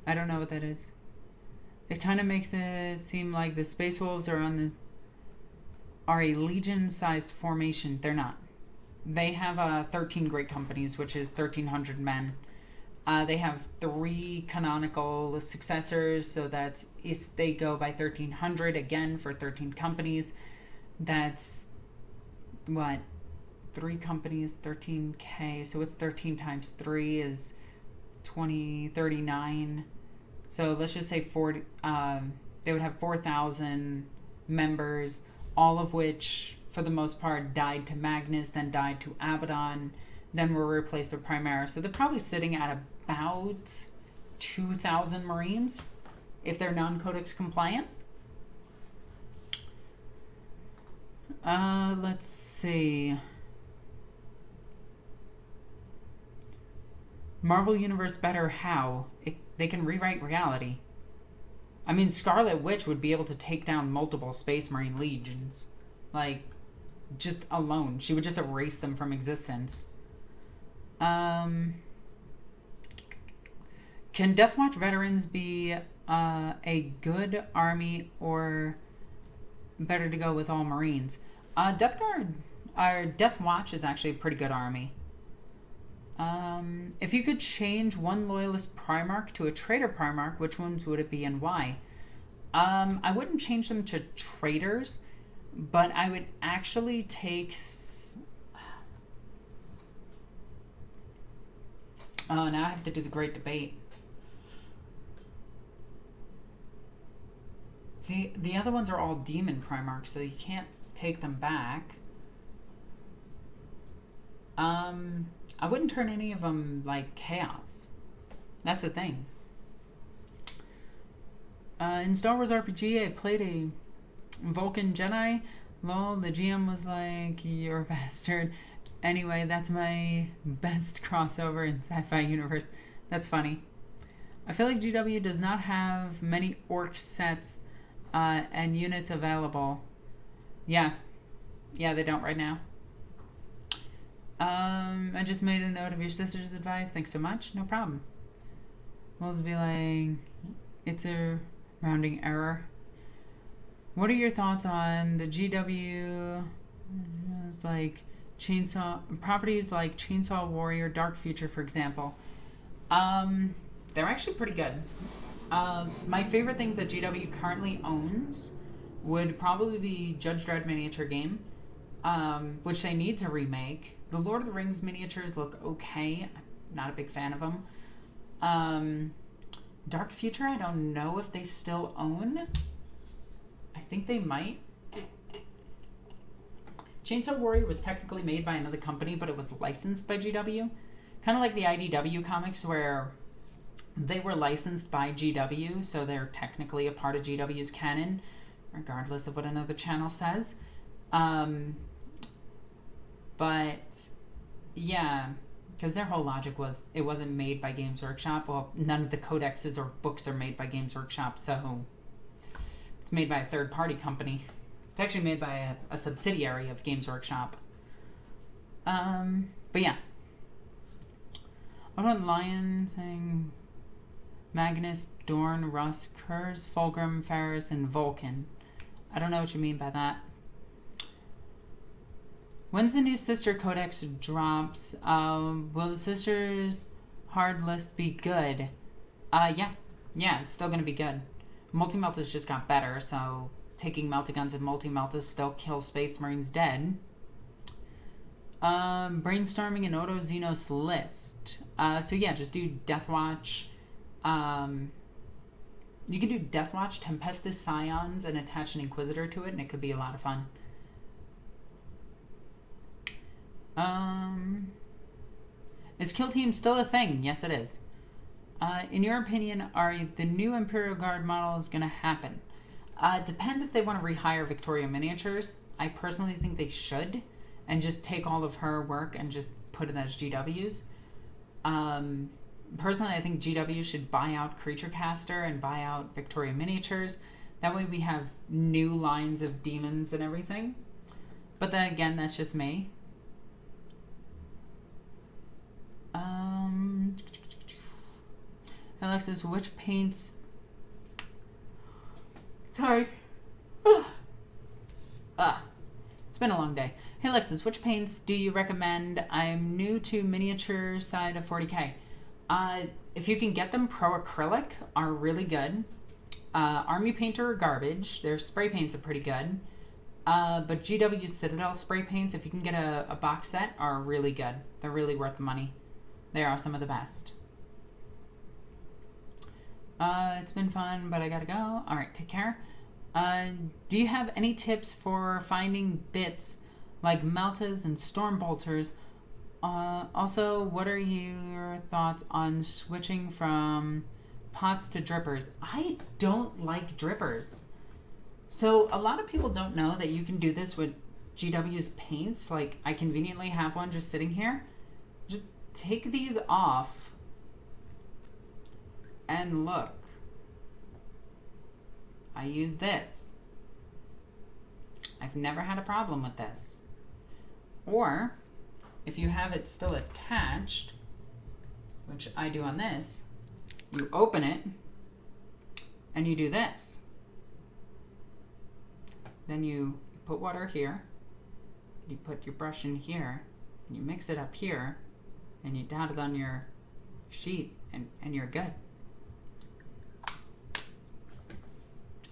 I don't know what that is. It kind of makes it seem like the Space Wolves are a Legion-sized formation. They're not. They have 13 great companies, which is 1,300 men. They have 3 canonical successors, so that's, if they go by 1,300, again, for 13 companies, that's, what, 3 companies, 13K. So it's 13 times 3 is 20, 39. So let's just say 40. They would have 4,000 members, all of which, for the most part, died to Magnus, then died to Abaddon, then were replaced with Primaris. So they're probably sitting at about 2,000 Marines if they're non-Codex compliant. Let's see. Marvel Universe better how? They can rewrite reality. I mean, Scarlet Witch would be able to take down multiple Space Marine legions. Like, just alone. She would just erase them from existence. Can Deathwatch veterans be a good army, or better to go with all Marines? Death Guard, or Deathwatch is actually a pretty good army. If you could change one Loyalist Primarch to a Traitor Primarch, which ones would it be and why? I wouldn't change them to traitors, but I would actually take... Oh, now I have to do the Great Debate. See, the other ones are all Demon Primarchs, so you can't take them back. I wouldn't turn any of them, like, Chaos. That's the thing. In Star Wars RPG, I played a Vulcan Jedi. Lol, the GM was like, you're a bastard. Anyway, that's my best crossover in sci-fi universe. That's funny. I feel like GW does not have many orc sets and units available. Yeah, they don't right now. I just made a note of your sister's advice. Thanks so much. No problem. We'll just be like, it's a rounding error. What are your thoughts on the GW? It's like Chainsaw properties like Chainsaw Warrior, Dark Future, for example. They're actually pretty good. My favorite things that GW currently owns would probably be Judge Dredd miniature game, which they need to remake. The Lord of the Rings miniatures look okay. I'm not a big fan of them. Dark Future, I don't know if they still own. I think they might. Chainsaw Warrior was technically made by another company, but it was licensed by GW. Kind of like the IDW comics, where they were licensed by GW, so they're technically a part of GW's canon, regardless of what another channel says. But yeah, because their whole logic was it wasn't made by Games Workshop. Well, none of the codexes or books are made by Games Workshop, so it's made by a third-party company. It's actually made by a subsidiary of Games Workshop. But yeah. What about Lion saying Magnus, Dorn, Russ, Kurz, Fulgrim, Ferris, and Vulcan? I don't know what you mean by that. When's the new Sister Codex drops? Will the Sisters hard list be good? Yeah, it's still gonna be good. Multi-Meltas just got better, so taking Meltaguns and Multi-Meltas still kill Space Marines dead. Brainstorming an Auto Xenos list. So yeah, just do Deathwatch. You can do Deathwatch, Tempestus Scions, and attach an Inquisitor to it, and it could be a lot of fun. Is Kill Team still a thing? Yes, it is. In your opinion, are the new Imperial Guard models going to happen? It depends if they want to rehire Victoria Miniatures. I personally think they should, and just take all of her work and just put it as GW's. Personally, I think GW should buy out Creature Caster and buy out Victoria Miniatures. That way we have new lines of demons and everything. But then again, that's just me. Alexis, which paints... Sorry. It's been a long day. Hey Alexis, which paints do you recommend? I'm new to miniature side of 40k. If you can get them, Pro Acrylic are really good. Army Painter are garbage. Their spray paints are pretty good. But GW Citadel spray paints, if you can get a box set, are really good. They're really worth the money. They are some of the best. It's been fun, but I gotta go. Alright, take care. Do you have any tips for finding bits like Maltas and Stormbolters? Also, what are your thoughts on switching from pots to drippers? I don't like drippers. So a lot of people don't know that you can do this with GW's paints. Like, I conveniently have one just sitting here. Just take these off and look. I use this. I've never had a problem with this. Or if you have it still attached, which I do on this, you open it and you do this. Then you put water here, you put your brush in here, and you mix it up here, and you dot it on your sheet, and you're good.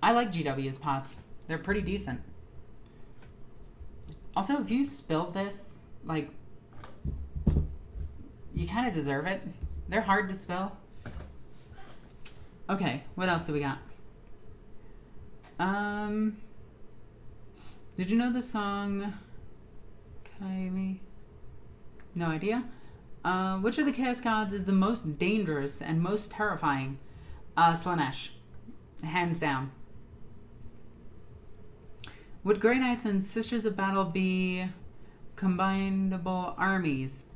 I like GW's pots. They're pretty decent. Also, if you spill this, like, you kind of deserve it. They're hard to spill. Okay, what else do we got? Did you know the song Kaimi? No idea. Which of the Chaos Gods is the most dangerous and most terrifying? Slanesh. Hands down. Would Grey Knights and Sisters of Battle be combinable armies?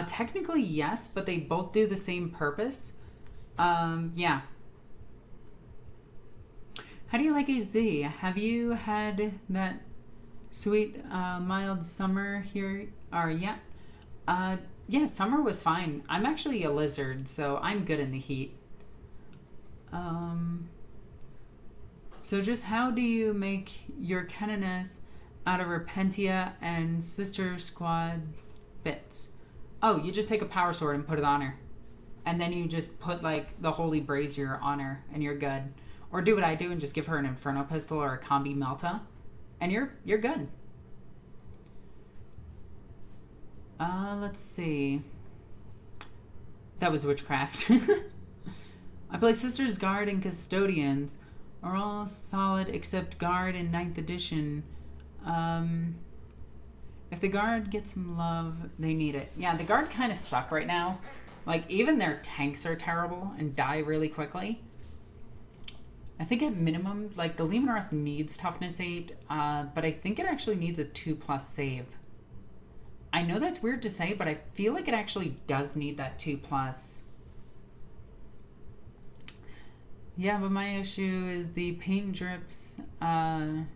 Technically, yes, but they both do the same purpose. Yeah. How do you like AZ? Have you had that sweet, mild summer here or yet? Yeah, summer was fine. I'm actually a lizard, so I'm good in the heat. So just how do you make your Canoness out of Repentia and Sister Squad bits? Oh, you just take a power sword and put it on her. And then you just put, like, the Holy Brazier on her, and you're good. Or do what I do and just give her an Inferno Pistol or a Combi Melta, and you're good. Let's see. That was Witchcraft. I play Sisters, Guard, and Custodians. Are all solid except Guard in 9th edition. If the Guard gets some love, they need it. Yeah, the Guard kind of suck right now. Like, even their tanks are terrible and die really quickly. I think at minimum, like, the Leman Russ needs Toughness 8, but I think it actually needs a 2+ save. I know that's weird to say, but I feel like it actually does need that 2+. Yeah, but my issue is the paint drips in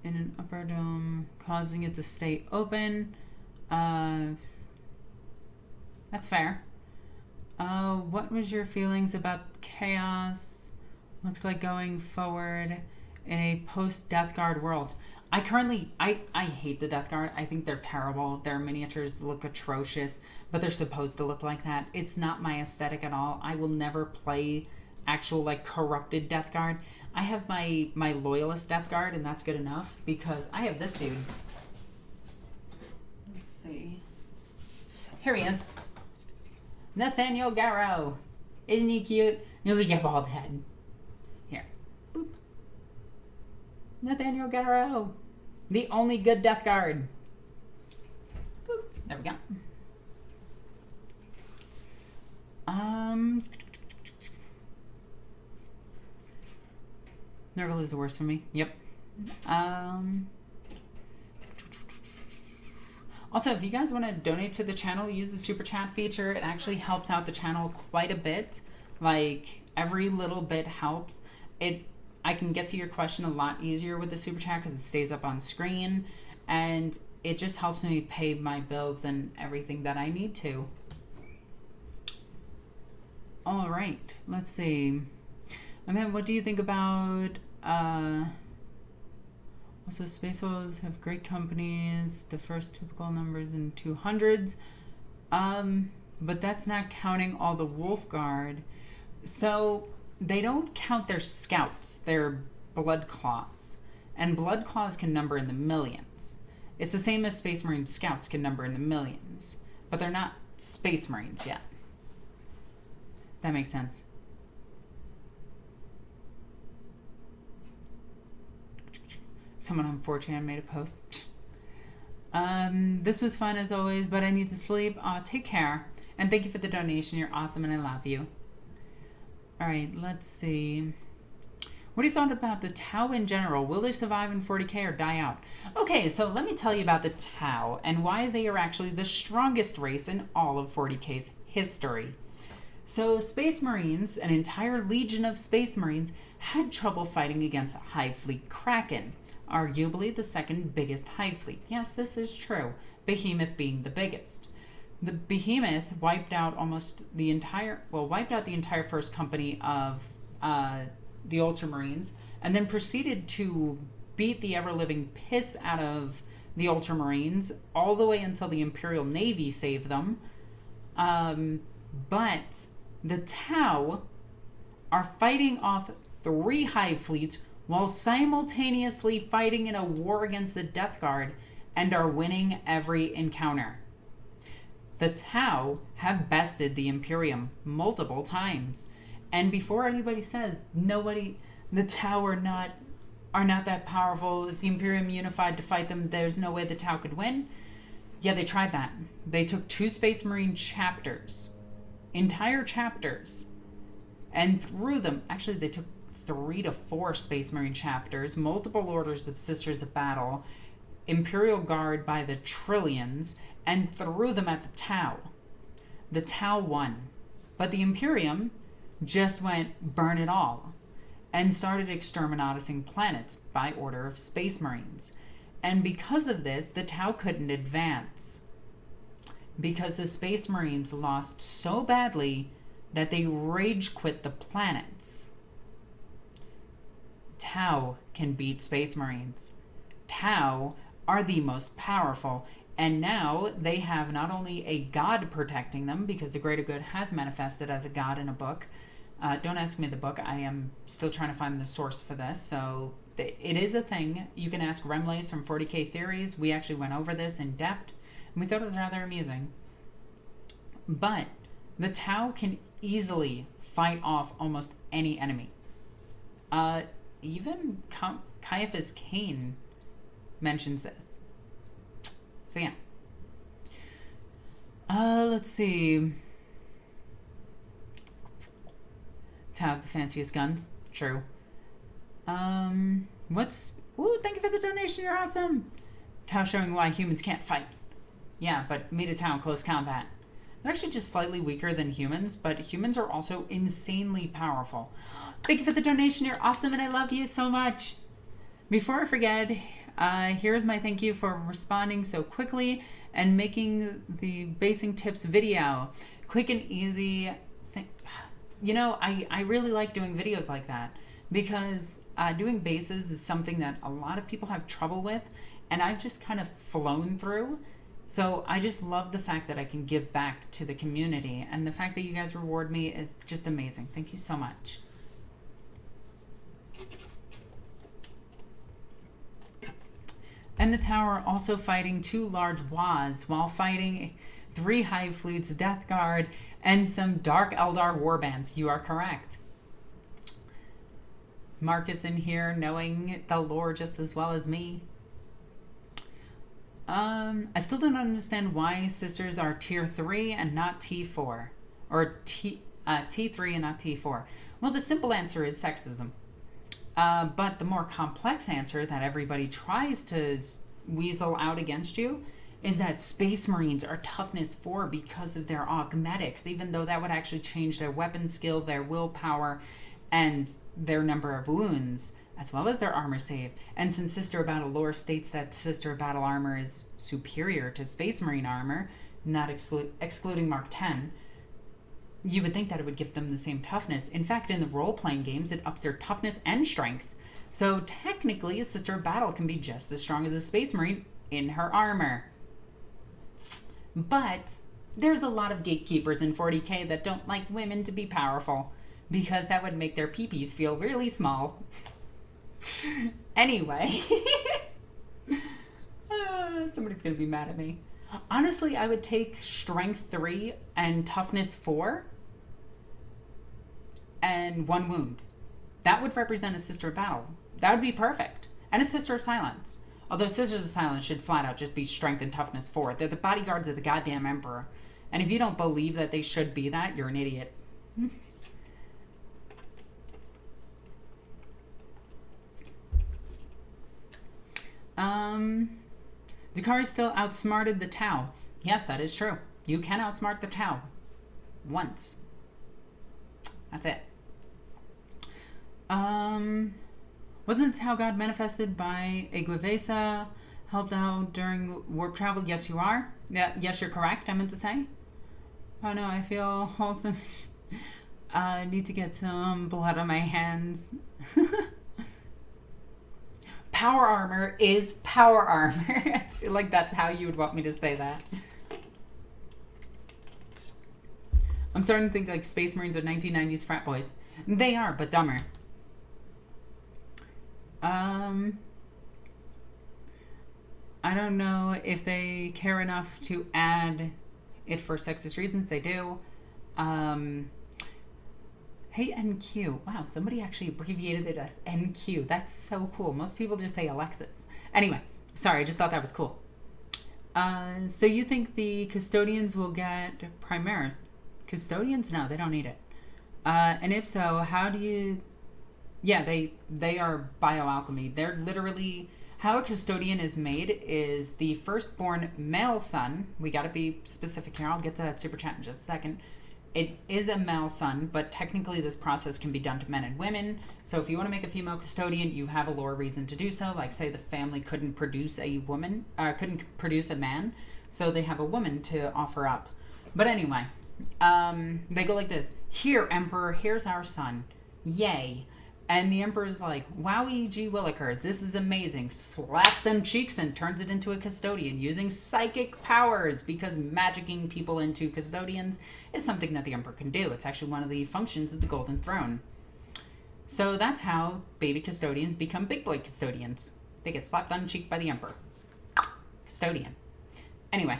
an upper dome, causing it to stay open. That's fair. What was your feelings about Chaos? Looks like going forward in a post-Death Guard world. I hate the Death Guard. I think they're terrible. Their miniatures look atrocious, but they're supposed to look like that. It's not my aesthetic at all. I will never play actual, like, corrupted Death Guard. I have my Loyalist Death Guard, and that's good enough, because I have this dude. Let's see. Here he is. Nathaniel Garrow. Isn't he cute? Look at your bald head. Here. Boop. Nathaniel Garrow. The only good Death Guard. Boop. There we go. Nurgle is the worst for me. Yep. Also, if you guys want to donate to the channel, use the super chat feature. It actually helps out the channel quite a bit. Like, every little bit helps. I can get to your question a lot easier with the super chat because it stays up on screen, and it just helps me pay my bills and everything that I need to. All right, let's see. I mean, what do you think about also, Space Wolves have great companies, the first typical numbers in 200s, but that's not counting all the Wolf Guard. So they don't count their scouts, their blood clots, and Blood Claws can number in the millions. It's the same as Space Marine Scouts can number in the millions, but they're not Space Marines yet. That makes sense. Someone on 4chan made a post. This was fun as always, but I need to sleep. Take care. And thank you for the donation. You're awesome and I love you. Alright, let's see. What do you thought about the Tau in general? Will they survive in 40k or die out? Okay, so let me tell you about the Tau and why they are actually the strongest race in all of 40k's history. So Space Marines, an entire legion of Space Marines, had trouble fighting against Hive Fleet Kraken, arguably the second biggest Hive Fleet. Yes, this is true, Behemoth being the biggest. The Behemoth wiped out the entire first company of the Ultramarines, and then proceeded to beat the ever-living piss out of the Ultramarines all the way until the Imperial Navy saved them. But the Tau are fighting off 3 Hive Fleets while simultaneously fighting in a war against the Death Guard and are winning every encounter. The Tau have bested the Imperium multiple times. And before anybody says, the Tau are not that powerful, if the Imperium unified to fight them, there's no way the Tau could win. Yeah, they tried that. They took 2 Space Marine chapters, entire chapters, and threw them. Actually, they took 3 to 4 Space Marine chapters, multiple orders of Sisters of Battle, Imperial Guard by the trillions, and threw them at the Tau. The Tau won. But the Imperium just went burn it all and started exterminating planets by order of Space Marines. And because of this, the Tau couldn't advance, because the Space Marines lost so badly that they rage quit the planets. Tau can beat Space Marines. Tau are the most powerful, and now they have not only a god protecting them, because the greater good has manifested as a god in a book. Don't ask me the book. I am still trying to find the source for this. So it is a thing. You can ask Remlace from 40k Theories. We actually went over this in depth, and we thought it was rather amusing. But the Tau can easily fight off almost any enemy. Even Caiaphas Cain mentions this. So yeah. Let's see. Tau have the fanciest guns. True. Ooh, thank you for the donation. You're awesome. Tau showing why humans can't fight. Yeah, but meet a Tau in close combat. They're actually just slightly weaker than humans, but humans are also insanely powerful. Thank you for the donation. You're awesome, and I love you so much. Before I forget, here's my thank you for responding so quickly and making the basing tips video quick and easy. You know, I really like doing videos like that, because doing bases is something that a lot of people have trouble with, and I've just kind of flown through. So I just love the fact that I can give back to the community, and the fact that you guys reward me is just amazing. Thank you so much. And the Tau are also fighting 2 large WAs while fighting 3 Hive Fleets, Death Guard, and some Dark Eldar warbands. You are correct. Marcus in here knowing the lore just as well as me. I still don't understand why sisters are tier 3 and not T4. Or T3 and not T4. Well, the simple answer is sexism. But the more complex answer that everybody tries to weasel out against you is that Space Marines are toughness 4 because of their augmetics, even though that would actually change their weapon skill, their willpower, and their number of wounds, as well as their armor save. And since Sister of Battle lore states that Sister of Battle armor is superior to Space Marine armor, not excluding Mark 10, you would think that it would give them the same toughness. In fact, in the role-playing games, it ups their toughness and strength. So technically, a Sister of Battle can be just as strong as a Space Marine in her armor. But there's a lot of gatekeepers in 40k that don't like women to be powerful, because that would make their peepees feel really small. Anyway. Somebody's gonna be mad at me. Honestly, I would take strength 3 and toughness 4 and 1 wound. That would represent a Sister of Battle. That would be perfect. And a Sister of Silence. Although Sisters of Silence should flat out just be strength and toughness 4. They're the bodyguards of the goddamn Emperor. And if you don't believe that they should be that, you're an idiot. Dakari still outsmarted the Tau. Yes, that is true. You can outsmart the Tau. Once. That's it. Wasn't the Tau God manifested by Eguivesa? Helped out during warp travel? Yes, you are. Yeah, yes, you're correct, I meant to say. Oh no, I feel wholesome. I need to get some blood on my hands. Power armor is power armor. I feel like that's how you would want me to say that. I'm starting to think like Space Marines are 1990s frat boys. They are, but dumber. I don't know if they care enough to add it for sexist reasons. They do. Hey, NQ. Wow, somebody actually abbreviated it as NQ. That's so cool. Most people just say Alexis. Anyway, sorry, I just thought that was cool. So you think the custodians will get Primaris? Custodians? No, they don't need it. And if so, how do you... Yeah, they are bioalchemy. They're literally... How a custodian is made is the firstborn male son. We gotta be specific here. I'll get to that super chat in just a second. It is a male son, but technically this process can be done to men and women. So if you want to make a female custodian, you have a lore reason to do so. Like, say the family couldn't produce a woman, couldn't produce a man, so they have a woman to offer up. But anyway, they go like this. Here, Emperor, here's our son. Yay. And the Emperor's like, wowie gee willikers, this is amazing. Slaps them cheeks and turns it into a custodian using psychic powers, because magicking people into custodians is something that the Emperor can do. It's actually one of the functions of the Golden Throne. So that's how baby custodians become big boy custodians. They get slapped on the cheek by the Emperor. Custodian. Anyway.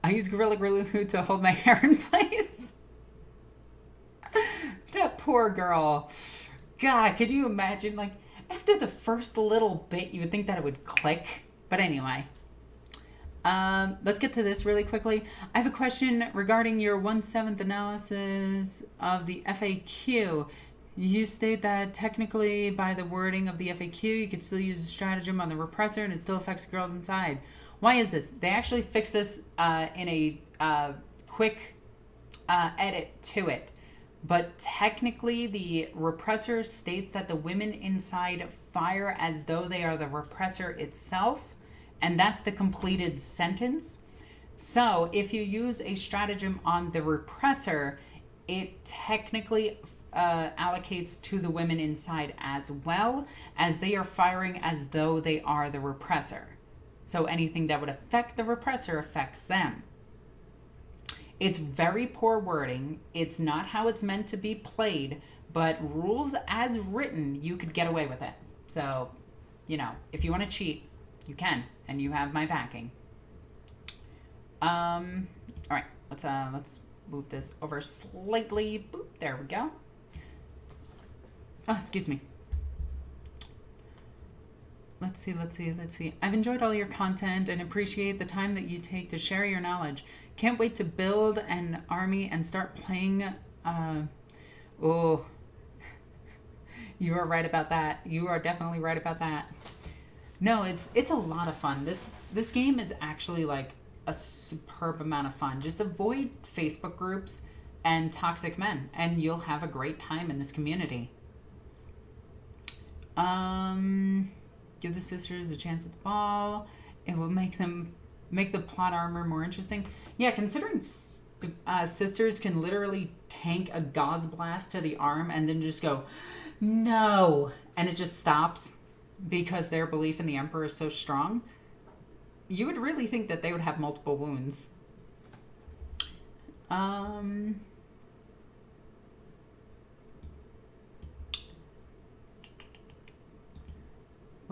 I use Gorilla Glue to hold my hair in place. That poor girl. God, could you imagine? Like, after the first little bit, you would think that it would click. But anyway. Let's get to this really quickly. I have a question regarding your 1/7 analysis of the FAQ. You state that technically, by the wording of the FAQ, you could still use a stratagem on the repressor and it still affects girls inside. Why is this? They actually fixed this in a quick edit to it. But technically, the repressor states that the women inside fire as though they are the repressor itself, and that's the completed sentence. So if you use a stratagem on the repressor, it technically allocates to the women inside as well, as they are firing as though they are the repressor. So anything that would affect the repressor affects them. It's very poor wording. It's not how it's meant to be played, but rules as written, you could get away with it. So, you know, if you want to cheat, you can, and you have my backing. All right, let's move this over slightly. Boop, there we go. Oh, excuse me. Let's see. I've enjoyed all your content and appreciate the time that you take to share your knowledge. Can't wait to build an army and start playing. Oh, you are right about that. You are definitely right about that. No, it's a lot of fun. This game is actually like a superb amount of fun. Just avoid Facebook groups and toxic men, and you'll have a great time in this community. Give the sisters a chance at the ball. It will make the plot armor more interesting. Yeah, considering sisters can literally tank a gauze blast to the arm and then just go, no, and it just stops because their belief in the Emperor is so strong, you would really think that they would have multiple wounds.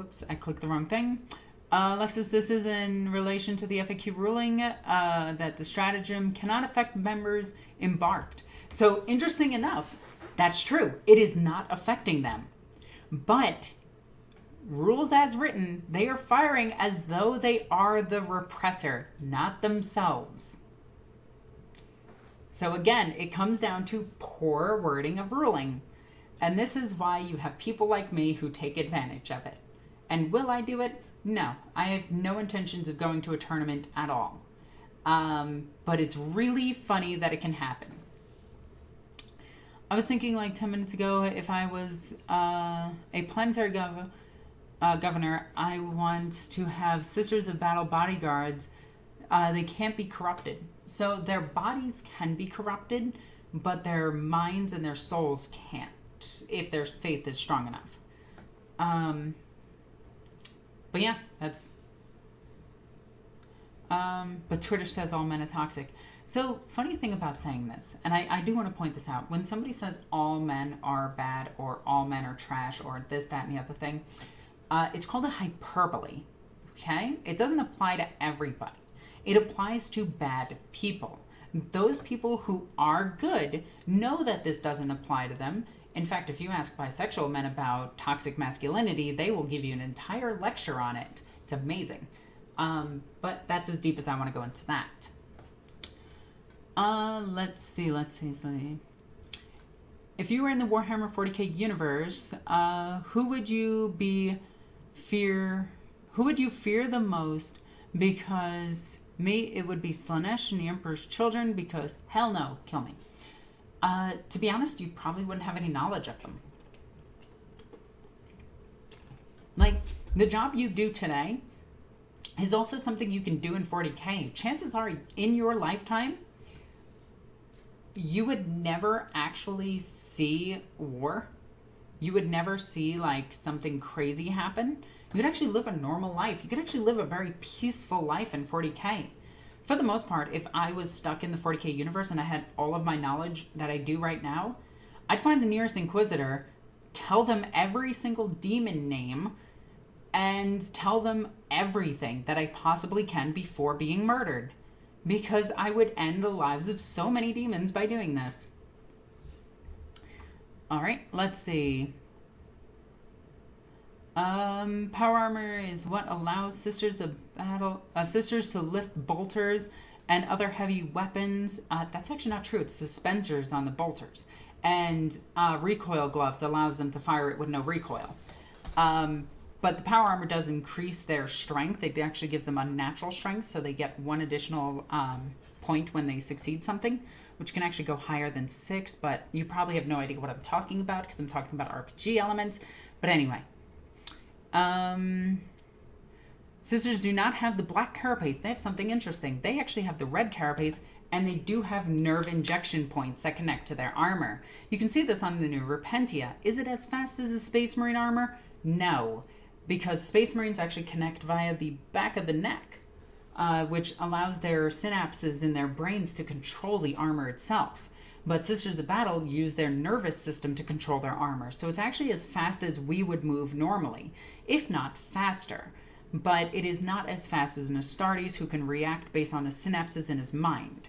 whoops, I clicked the wrong thing. Alexis, this is in relation to the FAQ ruling that the stratagem cannot affect members embarked. So, interesting enough, that's true. It is not affecting them. But, rules as written, they are firing as though they are the repressor, not themselves. So again, it comes down to poor wording of ruling. And this is why you have people like me who take advantage of it. And will I do it? No. I have no intentions of going to a tournament at all. But it's really funny that it can happen. I was thinking like 10 minutes ago, if I was a planetary governor, I want to have Sisters of Battle bodyguards. They can't be corrupted. So their bodies can be corrupted, but their minds and their souls can't, if their faith is strong enough. But yeah, that's... but Twitter says all men are toxic. So, funny thing about saying this, and I do want to point this out. When somebody says all men are bad, or all men are trash, or this, that, and the other thing, it's called a hyperbole, okay? It doesn't apply to everybody. It applies to bad people. Those people who are good know that this doesn't apply to them. In fact, if you ask bisexual men about toxic masculinity, they will give you an entire lecture on it. It's amazing. But that's as deep as I want to go into that. Let's see. If you were in the Warhammer 40k universe, who would you fear the most? Because me, it would be Slaanesh and the Emperor's Children, because hell no, kill me. To be honest, you probably wouldn't have any knowledge of them. Like, the job you do today is also something you can do in 40k. Chances are, in your lifetime, you would never actually see war. You would never see, like, something crazy happen. You could actually live a normal life. You could actually live a very peaceful life in 40k. For the most part, if I was stuck in the 40k universe and I had all of my knowledge that I do right now, I'd find the nearest Inquisitor, tell them every single demon name, and tell them everything that I possibly can before being murdered. Because I would end the lives of so many demons by doing this. Alright, let's see. Power armor is what allows sisters to lift bolters and other heavy weapons. That's actually not true. It's suspensors on the bolters. And recoil gloves allows them to fire it with no recoil. But the power armor does increase their strength. It actually gives them unnatural strength, so they get one additional point when they succeed something, which can actually go higher than 6, but you probably have no idea what I'm talking about because I'm talking about RPG elements. But anyway. Sisters do not have the black carapace. They have something interesting. They actually have the red carapace, and they do have nerve injection points that connect to their armor. You can see this on the new Repentia. Is it as fast as the Space Marine armor? No, because Space Marines actually connect via the back of the neck, which allows their synapses in their brains to control the armor itself. But Sisters of Battle use their nervous system to control their armor. So it's actually as fast as we would move normally, if not faster. But it is not as fast as an Astartes, who can react based on the synapses in his mind.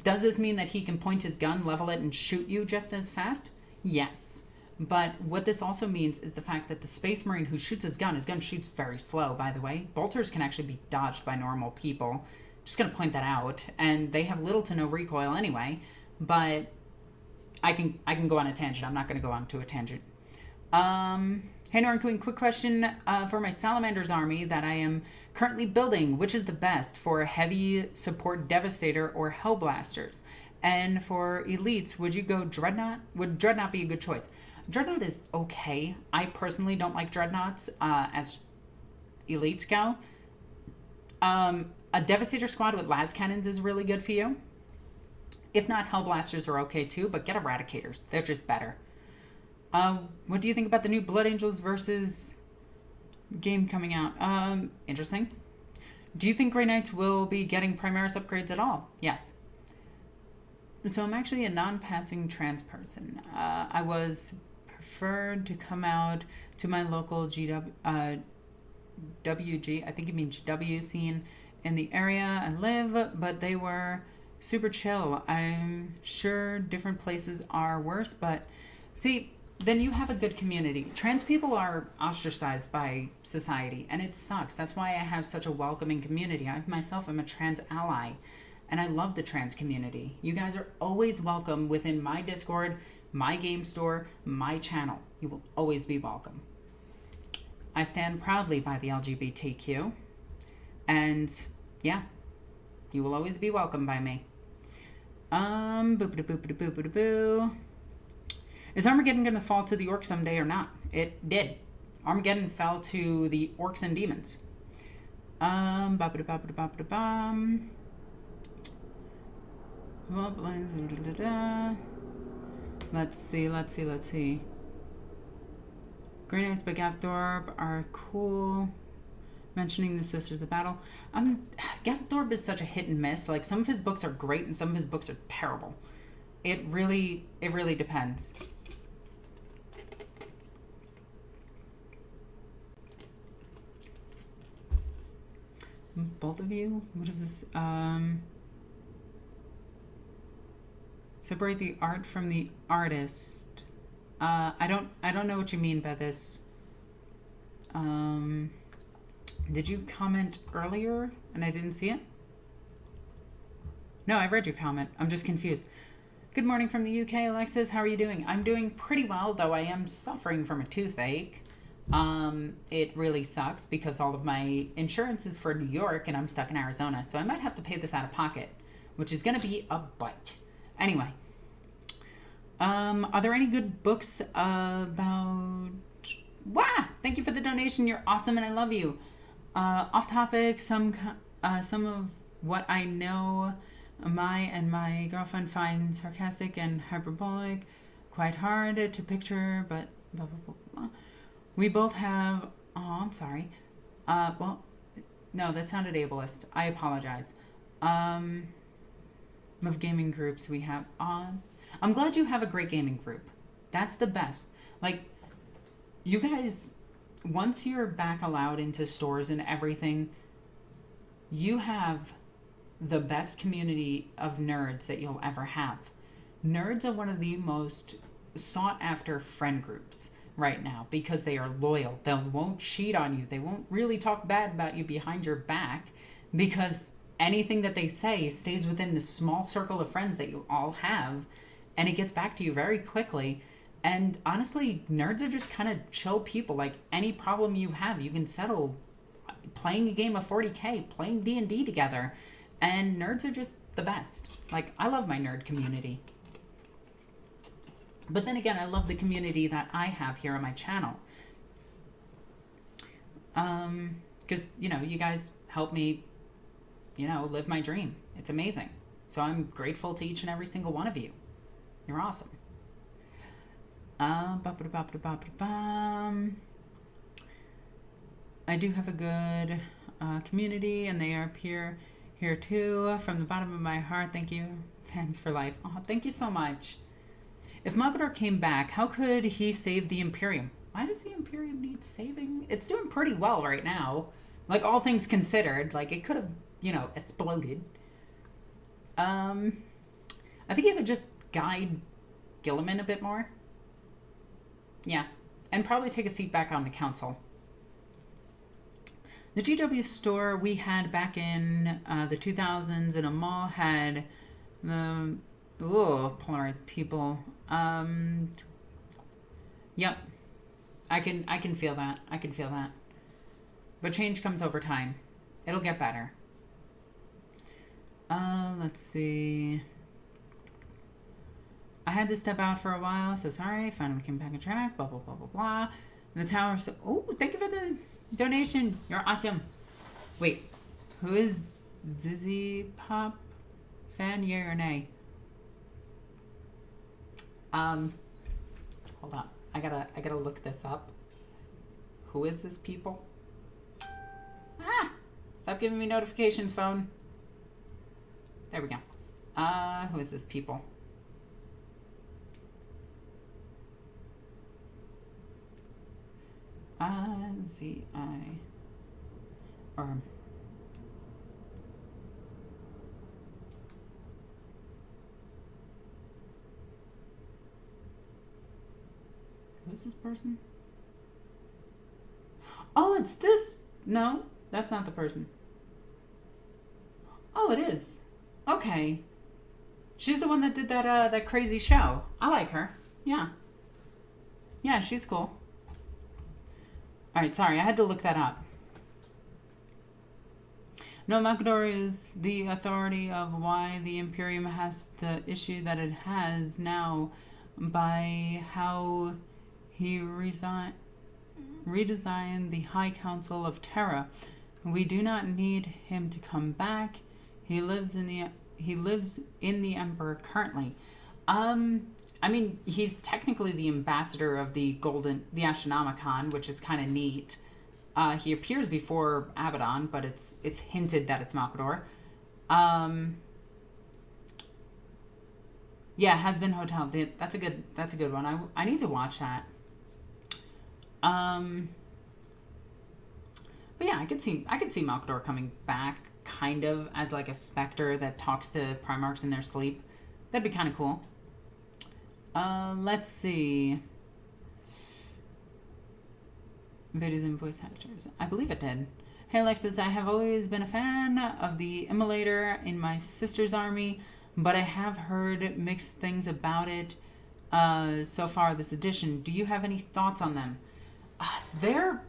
Does this mean that he can point his gun, level it, and shoot you just as fast? Yes. But what this also means is the fact that the Space Marine who shoots his gun shoots very slow, by the way. Bolters can actually be dodged by normal people. Just going to point that out. And they have little to no recoil anyway. But I can go on a tangent. I'm not going to go on to a tangent. Hey, Norn Queen, quick question for my Salamander's army that I am currently building. Which is the best for heavy support Devastator or Hellblasters? And for elites, would you go Dreadnought? Would Dreadnought be a good choice? Dreadnought is okay. I personally don't like Dreadnoughts as elites go. A Devastator squad with las cannons is really good for you. If not, Hellblasters are okay too, but get Eradicators. They're just better. What do you think about the new Blood Angels versus game coming out? Interesting. Do you think Grey Knights will be getting Primaris upgrades at all? Yes. So I'm actually a non-passing trans person. I was preferred to come out to my local WG, I think it means W scene in the area I live, but they were super chill. I'm sure different places are worse, but see, then you have a good community. Trans people are ostracized by society, and it sucks. That's why I have such a welcoming community. I myself am a trans ally, and I love the trans community. You guys are always welcome within my Discord, my game store, my channel. You will always be welcome. I stand proudly by the LGBTQ, and yeah, you will always be welcome by me. Boop-a-da-boop-a-da-boop-a-da-boo. Is Armageddon going to fall to the Orcs someday or not? It did. Armageddon fell to the Orcs and Demons. Ba-ba-da-ba-ba-da-ba-ba-da-bum. Let's see. Grey Knights by Gathorb are cool. Mentioning the Sisters of Battle. Gathorb is such a hit and miss. Like, some of his books are great and some of his books are terrible. It really depends. Both of you? What is this? Separate the art from the artist. I don't know what you mean by this. Did you comment earlier and I didn't see it? No, I've read your comment. I'm just confused. Good morning from the UK, Alexis. How are you doing? I'm doing pretty well, though I am suffering from a toothache. It really sucks because all of my insurance is for New York and I'm stuck in Arizona, so I might have to pay this out of pocket, which is going to be a bite. Anyway, are there any good books about... Wow! Thank you for the donation. You're awesome and I love you. Off topic, some of what I know my girlfriend finds sarcastic and hyperbolic, quite hard to picture, but blah, blah, blah, blah. We both have... Oh, I'm sorry. Well, no, that sounded ableist. I apologize. Of gaming groups we have on. I'm glad you have a great gaming group. That's the best. Like, you guys, once you're back allowed into stores and everything, you have the best community of nerds that you'll ever have. Nerds are one of the most sought after friend groups right now because they are loyal. They won't cheat on you. They won't really talk bad about you behind your back because anything that they say stays within the small circle of friends that you all have, and it gets back to you very quickly. And honestly, nerds are just kind of chill people. Like, any problem you have, you can settle playing a game of 40K, playing D&D together. And nerds are just the best. Like, I love my nerd community. But then again, I love the community that I have here on my channel. Because, you know, you guys help me, you know, live my dream. It's amazing. So I'm grateful to each and every single one of you. You're awesome. I do have a good community, and they are here too. From the bottom of my heart, thank you. Fans for life. Oh, thank you so much. If Mogador came back, how could he save the Imperium? Why does the Imperium need saving? It's doing pretty well right now. Like, all things considered, like, it could have, you know, exploded. I think it would just guide Gilliman a bit more. Yeah. And probably take a seat back on the council. The GW store we had back in the 2000s in a mall had the polarized people. Yep. I can feel that. I can feel that. But change comes over time. It'll get better. Let's see. I had to step out for a while, so sorry. Finally came back on track. Blah, blah, blah, blah, blah. The tower... So, oh, thank you for the donation. You're awesome. Wait. Who is Zizzy Pop? Fan, yay or nay? Hold on. I gotta look this up. Who is this people? Ah! Stop giving me notifications, phone. There we go. Who is this people? Z-I. Or... Who's this person? Oh, it's this. No, that's not the person. Oh, it is. Okay. She's the one that did that crazy show. I like her. Yeah. Yeah, she's cool. Alright, sorry, I had to look that up. No, Malkador is the authority of why the Imperium has the issue that it has now by how he redesigned the High Council of Terra. We do not need him to come back. He lives in the Emperor currently. I mean, he's technically the ambassador of the Astronomicon, which is kind of neat. He appears before Abaddon, but it's hinted that it's Malkador. Yeah, Has Been Hotel. That's a good one. I need to watch that. But yeah, I could see Malkador coming back, kind of as like a specter that talks to Primarchs in their sleep. That'd be kind of cool. Let's see. Videos and voice actors. I believe it did. Hey Alexis, I have always been a fan of the Immolator in my sister's army, but I have heard mixed things about it so far this edition. Do you have any thoughts on them? They're...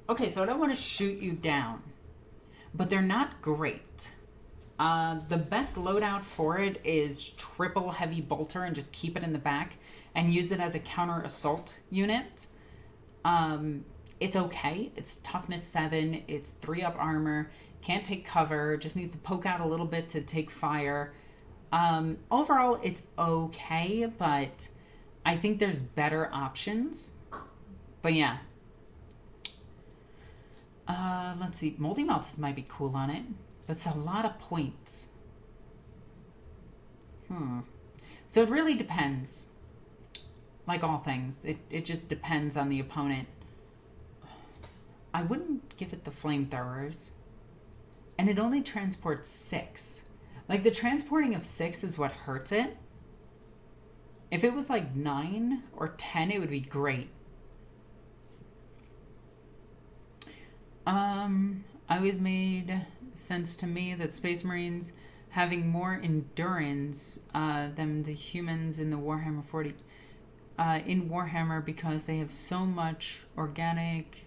Okay, so I don't want to shoot you down, but they're not great. The best loadout for it is triple heavy bolter and just keep it in the back and use it as a counter assault unit. It's okay. It's toughness 7. It's 3 up armor. Can't take cover. Just needs to poke out a little bit to take fire. Overall, it's okay, but I think there's better options. But yeah. Let's see. Moldy Malts might be cool on it. That's a lot of points. So it really depends. Like all things. It just depends on the opponent. I wouldn't give it the flamethrowers. And it only transports 6. Like, the transporting of 6 is what hurts it. If it was like 9 or 10, it would be great. Always made sense to me that Space Marines having more endurance than the humans in the Warhammer 40... in Warhammer, because they have so much organic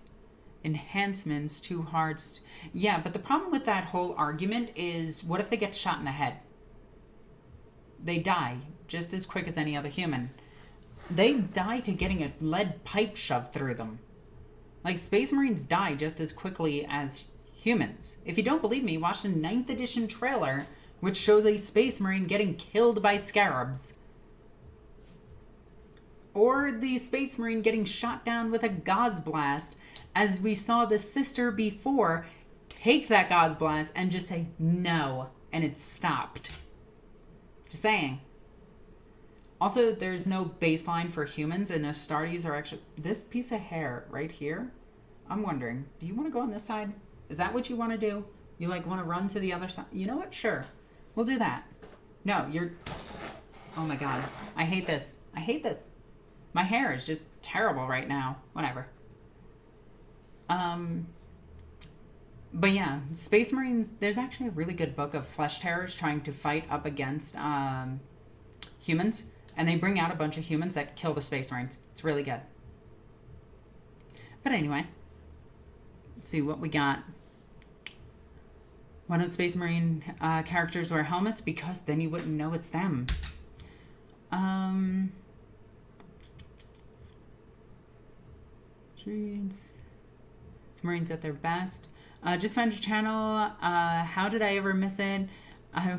enhancements to hearts. Yeah, but the problem with that whole argument is, what if they get shot in the head? They die just as quick as any other human. They die to getting a lead pipe shoved through them. Like, Space Marines die just as quickly as humans. If you don't believe me, watch the 9th edition trailer, which shows a Space Marine getting killed by scarabs. Or the Space Marine getting shot down with a gauze blast, as we saw the sister before take that gauze blast and just say no, and it stopped. Just saying. Also, there's no baseline for humans, and Astartes are actually... This piece of hair right here, I'm wondering, do you want to go on this side? Is that what you want to do? You, like, want to run to the other side? You know what? Sure. We'll do that. No, you're... Oh, my God. I hate this. I hate this. My hair is just terrible right now. Whatever. But yeah, Space Marines, there's actually a really good book of flesh terrors trying to fight up against humans. And they bring out a bunch of humans that kill the Space Marines. It's really good. But anyway, let's see what we got. Why don't Space Marine characters wear helmets? Because then you wouldn't know it's them. It's Marines at their best. Just found your channel. How did I ever miss it? I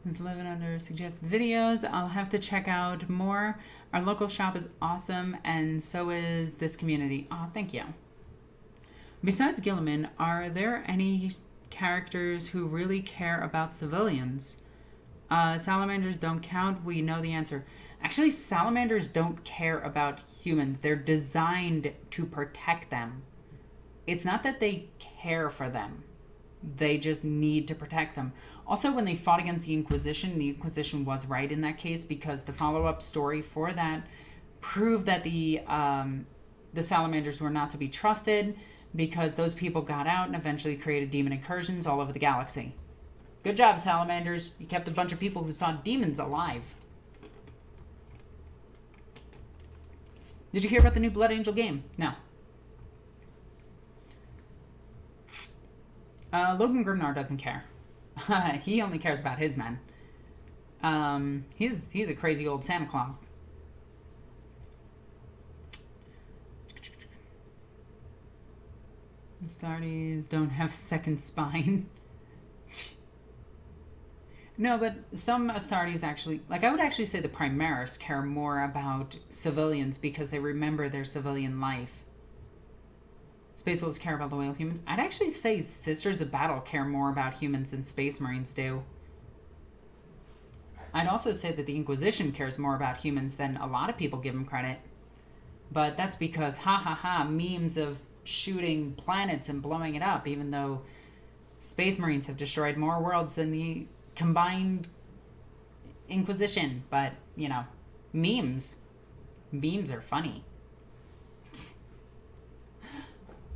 was living under suggested videos. I'll have to check out more. Our local shop is awesome, and so is this community. Oh, thank you. Besides Gilliman, are there any characters who really care about civilians? Salamanders don't count. We know the answer. Actually, salamanders don't care about humans. They're designed to protect them. It's not that they care for them. They just need to protect them. Also, when they fought against the Inquisition was right in that case, because the follow-up story for that proved that the salamanders were not to be trusted, because those people got out and eventually created demon incursions all over the galaxy. Good job, salamanders. You kept a bunch of people who saw demons alive. Did you hear about the new Blood Angel game? No. Logan Grimnar doesn't care. He only cares about his men. He's a crazy old Santa Claus. Astartes don't have second spine. No, but some Astartes actually... Like, I would actually say the Primaris care more about civilians because they remember their civilian life. Space Wolves care about loyal humans. I'd actually say Sisters of Battle care more about humans than Space Marines do. I'd also say that the Inquisition cares more about humans than a lot of people give them credit. But that's because, memes of shooting planets and blowing it up, even though Space Marines have destroyed more worlds than the combined Inquisition. But, you know, memes are funny.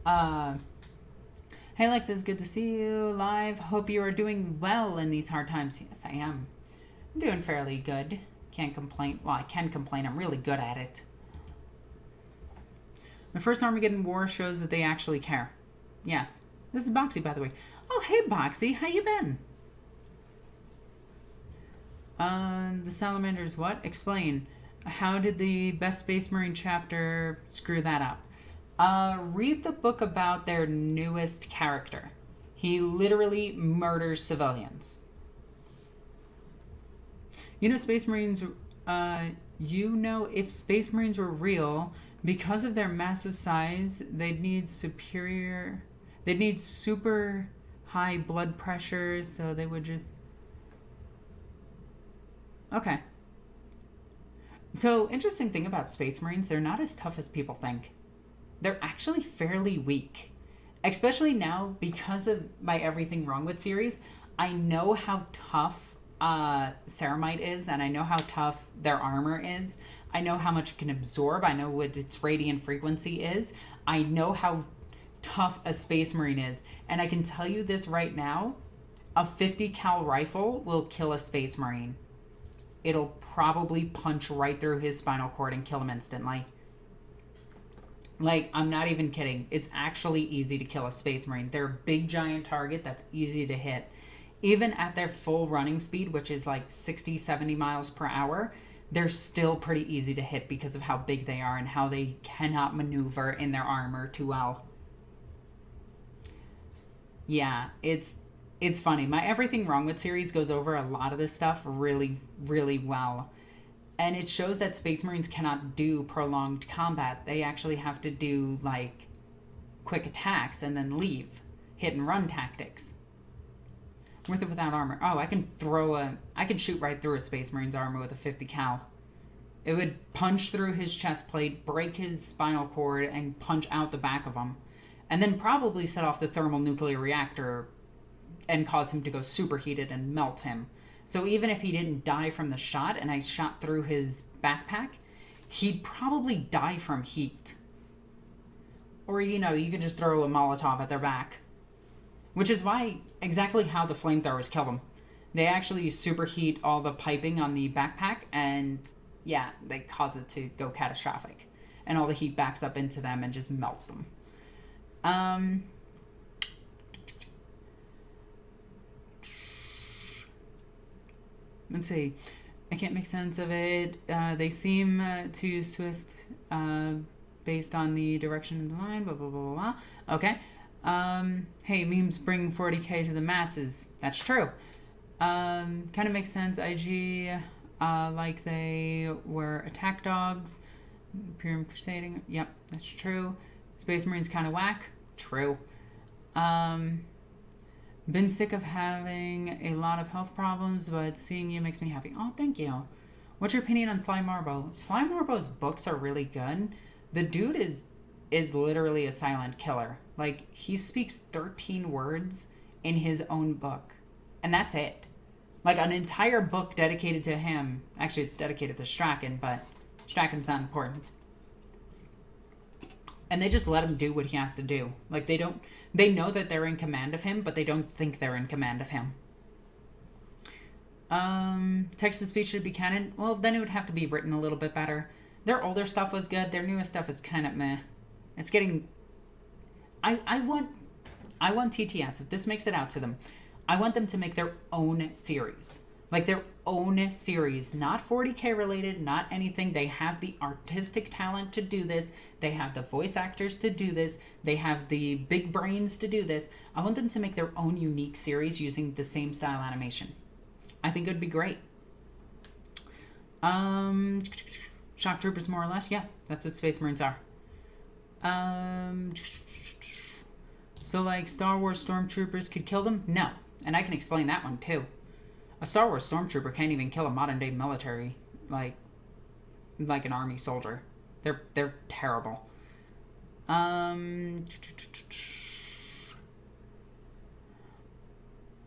Hey Alexis, good to see you live. Hope you are doing well in these hard times. Yes, I am. I'm doing fairly good. Can't complain. Well, I can complain. I'm really good at it. The first Armageddon War shows that they actually care. Yes. This is Boxy, by the way. Oh, hey Boxy, how you been? The Salamanders, what? Explain. How did the Best Space Marine chapter screw that up? Read the book about their newest character. He literally murders civilians. You know, Space Marines, if Space Marines were real, because of their massive size, they'd need super high blood pressures, so they would just... Okay. So, interesting thing about Space Marines, they're not as tough as people think. They're actually fairly weak. Especially now, because of my Everything Wrong With series, I know how tough Ceramite is, and I know how tough their armor is. I know how much it can absorb. I know what its radiant frequency is. I know how tough a Space Marine is. And I can tell you this right now, a 50 cal rifle will kill a Space Marine. It'll probably punch right through his spinal cord and kill him instantly. Like, I'm not even kidding. It's actually easy to kill a Space Marine. They're a big, giant target that's easy to hit. Even at their full running speed, which is like 60, 70 miles per hour, they're still pretty easy to hit because of how big they are and how they cannot maneuver in their armor too well. Yeah, it's funny. My Everything Wrong With series goes over a lot of this stuff really, really well. And it shows that Space Marines cannot do prolonged combat. They actually have to do, like, quick attacks and then leave. Hit and run tactics. With or without armor. Oh, I can shoot right through a Space Marine's armor with a 50 cal. It would punch through his chest plate, break his spinal cord, and punch out the back of him. And then probably set off the thermal nuclear reactor and cause him to go superheated and melt him. So even if he didn't die from the shot and I shot through his backpack, he'd probably die from heat. Or, you know, you could just throw a Molotov at their back. Which is exactly how the flamethrowers kill them. They actually superheat all the piping on the backpack and, yeah, they cause it to go catastrophic. And all the heat backs up into them and just melts them. Let's see. I can't make sense of it. They seem too swift based on the direction of the line, blah, blah, blah, blah. Okay. Hey, memes bring 40k to the masses. That's true. Kind of makes sense. IG, like they were attack dogs. Imperium Crusading. Yep, that's true. Space Marines kind of whack. True. Been sick of having a lot of health problems, but seeing you makes me happy. Oh, thank you. What's your opinion on Sly Marbo? Sly Marbo's books are really good. The dude is is literally a silent killer. Like, he speaks 13 words in his own book, and that's it. Like, an entire book dedicated to him. Actually, it's dedicated to Strachan, but Strachan's not important. And they just let him do what he has to do. Like, they know that they're in command of him, but they don't think they're in command of him. Text-to-speech should be canon. Well, then it would have to be written a little bit better. Their older stuff was good. Their newest stuff is kind of meh. It's getting... I want TTS, if this makes it out to them, I want them to make their own series. Like, their own series. Not 40K related, not anything. They have the artistic talent to do this. They have the voice actors to do this. They have the big brains to do this. I want them to make their own unique series using the same style animation. I think it would be great. Shock Troopers, more or less. Yeah, that's what Space Marines are. So, like, Star Wars Stormtroopers could kill them? No. And I can explain that one, too. A Star Wars Stormtrooper can't even kill a modern-day military, like an army soldier. They're terrible. I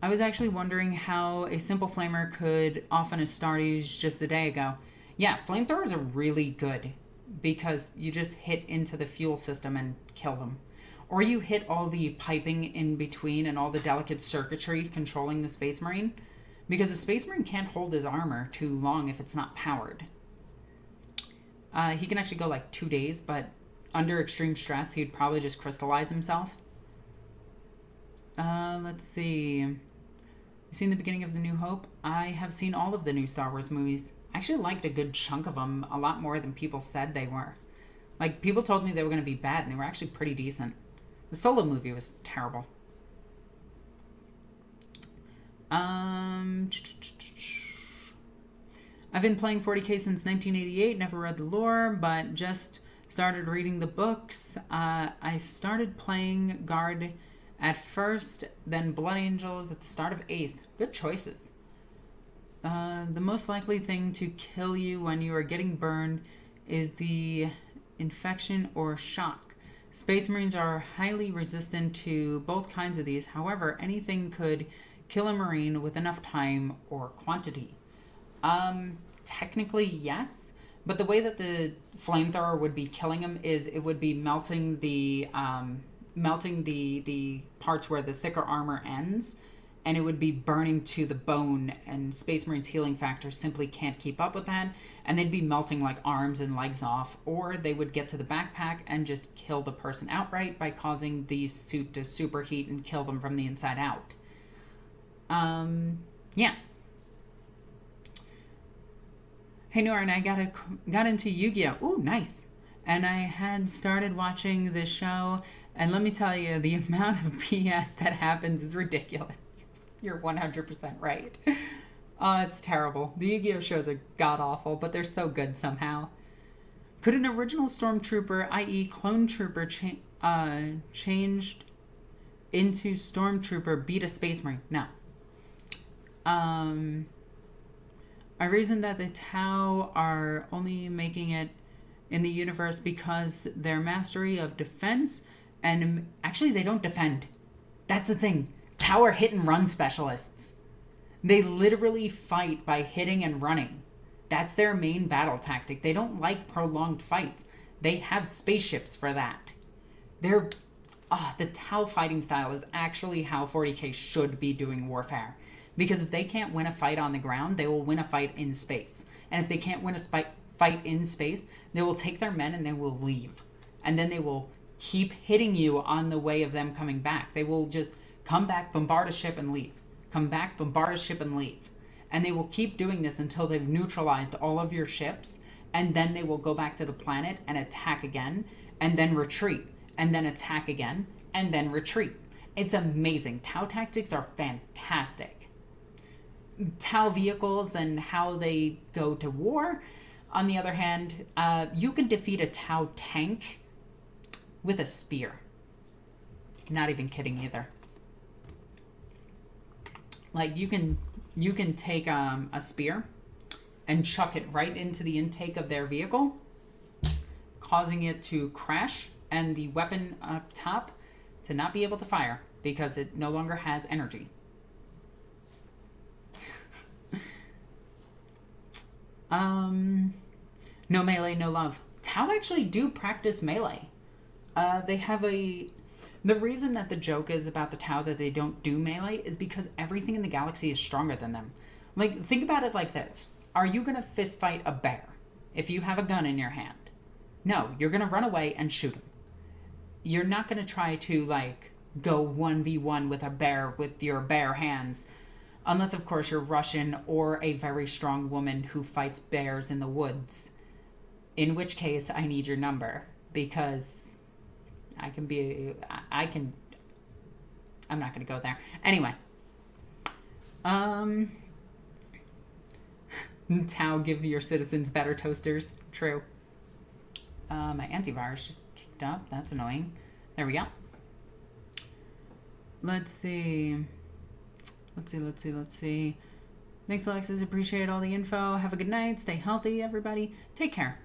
was actually wondering how a simple flamer could off an Astartes just a day ago. Yeah, flamethrowers are really good because you just hit into the fuel system and kill them. Or you hit all the piping in between and all the delicate circuitry controlling the Space Marine. Because a Space Marine can't hold his armor too long if it's not powered. He can actually go like 2 days, but under extreme stress, he'd probably just crystallize himself. Let's see. You seen the beginning of The New Hope? I have seen all of the new Star Wars movies. I actually liked a good chunk of them, a lot more than people said they were. Like, people told me they were going to be bad, and they were actually pretty decent. The Solo movie was terrible. I've been playing 40K since 1988, never read the lore, but just started reading the books. I started playing Guard at first, then Blood Angels at the start of 8th. Good choices. The most likely thing to kill you when you are getting burned is the infection or shock. Space Marines are highly resistant to both kinds of these. However, anything could kill a Marine with enough time or quantity. Technically, yes. But the way that the flamethrower would be killing him is it would be melting the parts where the thicker armor ends, and it would be burning to the bone, and Space Marine's healing factor simply can't keep up with that, and they'd be melting like arms and legs off, or they would get to the backpack and just kill the person outright by causing the suit to superheat and kill them from the inside out. Yeah. Hey Nora, and I got into Yu-Gi-Oh! Ooh, nice. And I had started watching the show, and let me tell you, the amount of BS that happens is ridiculous. You're 100% right. Oh, it's terrible. The Yu-Gi-Oh! Shows are god-awful, but they're so good somehow. Could an original Stormtrooper, i.e. Clone Trooper, changed into Stormtrooper beat a Space Marine? No. I reasoned that the Tau are only making it in the universe because their mastery of defense, and actually they don't defend. That's the thing. Tau are hit and run specialists. They literally fight by hitting and running. That's their main battle tactic. They don't like prolonged fights. They have spaceships for that. The Tau fighting style is actually how 40K should be doing warfare. Because if they can't win a fight on the ground, they will win a fight in space. And if they can't win a fight in space, they will take their men and they will leave. And then they will keep hitting you on the way of them coming back. They will just come back, bombard a ship, and leave. Come back, bombard a ship, and leave. And they will keep doing this until they've neutralized all of your ships. And then they will go back to the planet and attack again. And then retreat. And then attack again. And then retreat. It's amazing. Tau tactics are fantastic. Tau vehicles and how they go to war. On the other hand, you can defeat a Tau tank with a spear. Not even kidding either. Like, you can take a spear and chuck it right into the intake of their vehicle, causing it to crash and the weapon up top to not be able to fire because it no longer has energy. No melee, no love. Tau actually do practice melee. They have the reason that the joke is about the Tau that they don't do melee is because everything in the galaxy is stronger than them. Like, think about it like this. Are you going to fist fight a bear if you have a gun in your hand? No, you're going to run away and shoot him. You're not going to try to, like, go 1v1 with a bear with your bare hands. Unless, of course, you're Russian or a very strong woman who fights bears in the woods. In which case, I need your number. Because I'm not going to go there. Anyway. Tau, give your citizens better toasters. True. My antivirus just kicked up. That's annoying. There we go. Let's see. Thanks, Alexis. Appreciate all the info. Have a good night. Stay healthy, everybody. Take care.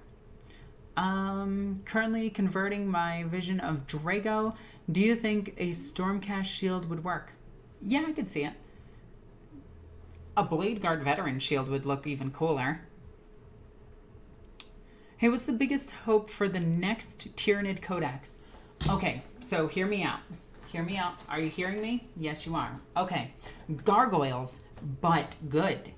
Currently converting my vision of Drago. Do you think a Stormcast shield would work? Yeah, I could see it. A Blade Guard veteran shield would look even cooler. Hey, what's the biggest hope for the next Tyranid Codex? Okay, so hear me out. Hear me out. Are you hearing me? Yes, you are. Okay. Gargoyles, but good.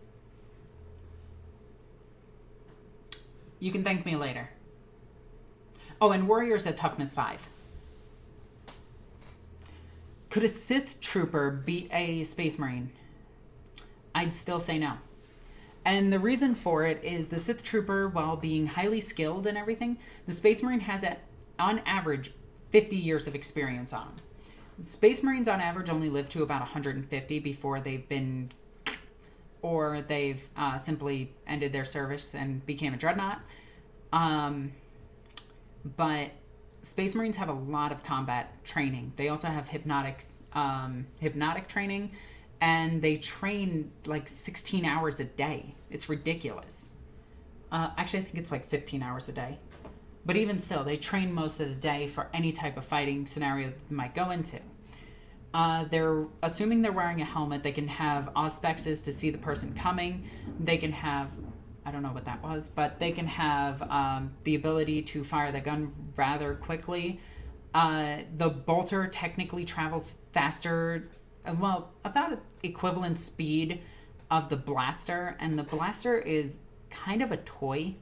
You can thank me later. Oh, and warriors at toughness 5. Could a Sith trooper beat a Space Marine? I'd still say no. And the reason for it is the Sith trooper, while being highly skilled and everything, the Space Marine has, on average, 50 years of experience on. Space Marines, on average, only live to about 150 before they've been... or they've simply ended their service and became a dreadnought. But Space Marines have a lot of combat training. They also have hypnotic training, and they train like 16 hours a day. It's ridiculous. Actually, I think it's like 15 hours a day. But even still, they train most of the day for any type of fighting scenario that they might go into. They're assuming they're wearing a helmet. They can have auspexes to see the person coming. They can have... I don't know what that was, but they can have the ability to fire the gun rather quickly. The bolter technically travels faster, well, about equivalent speed of the blaster, and the blaster is kind of a toy,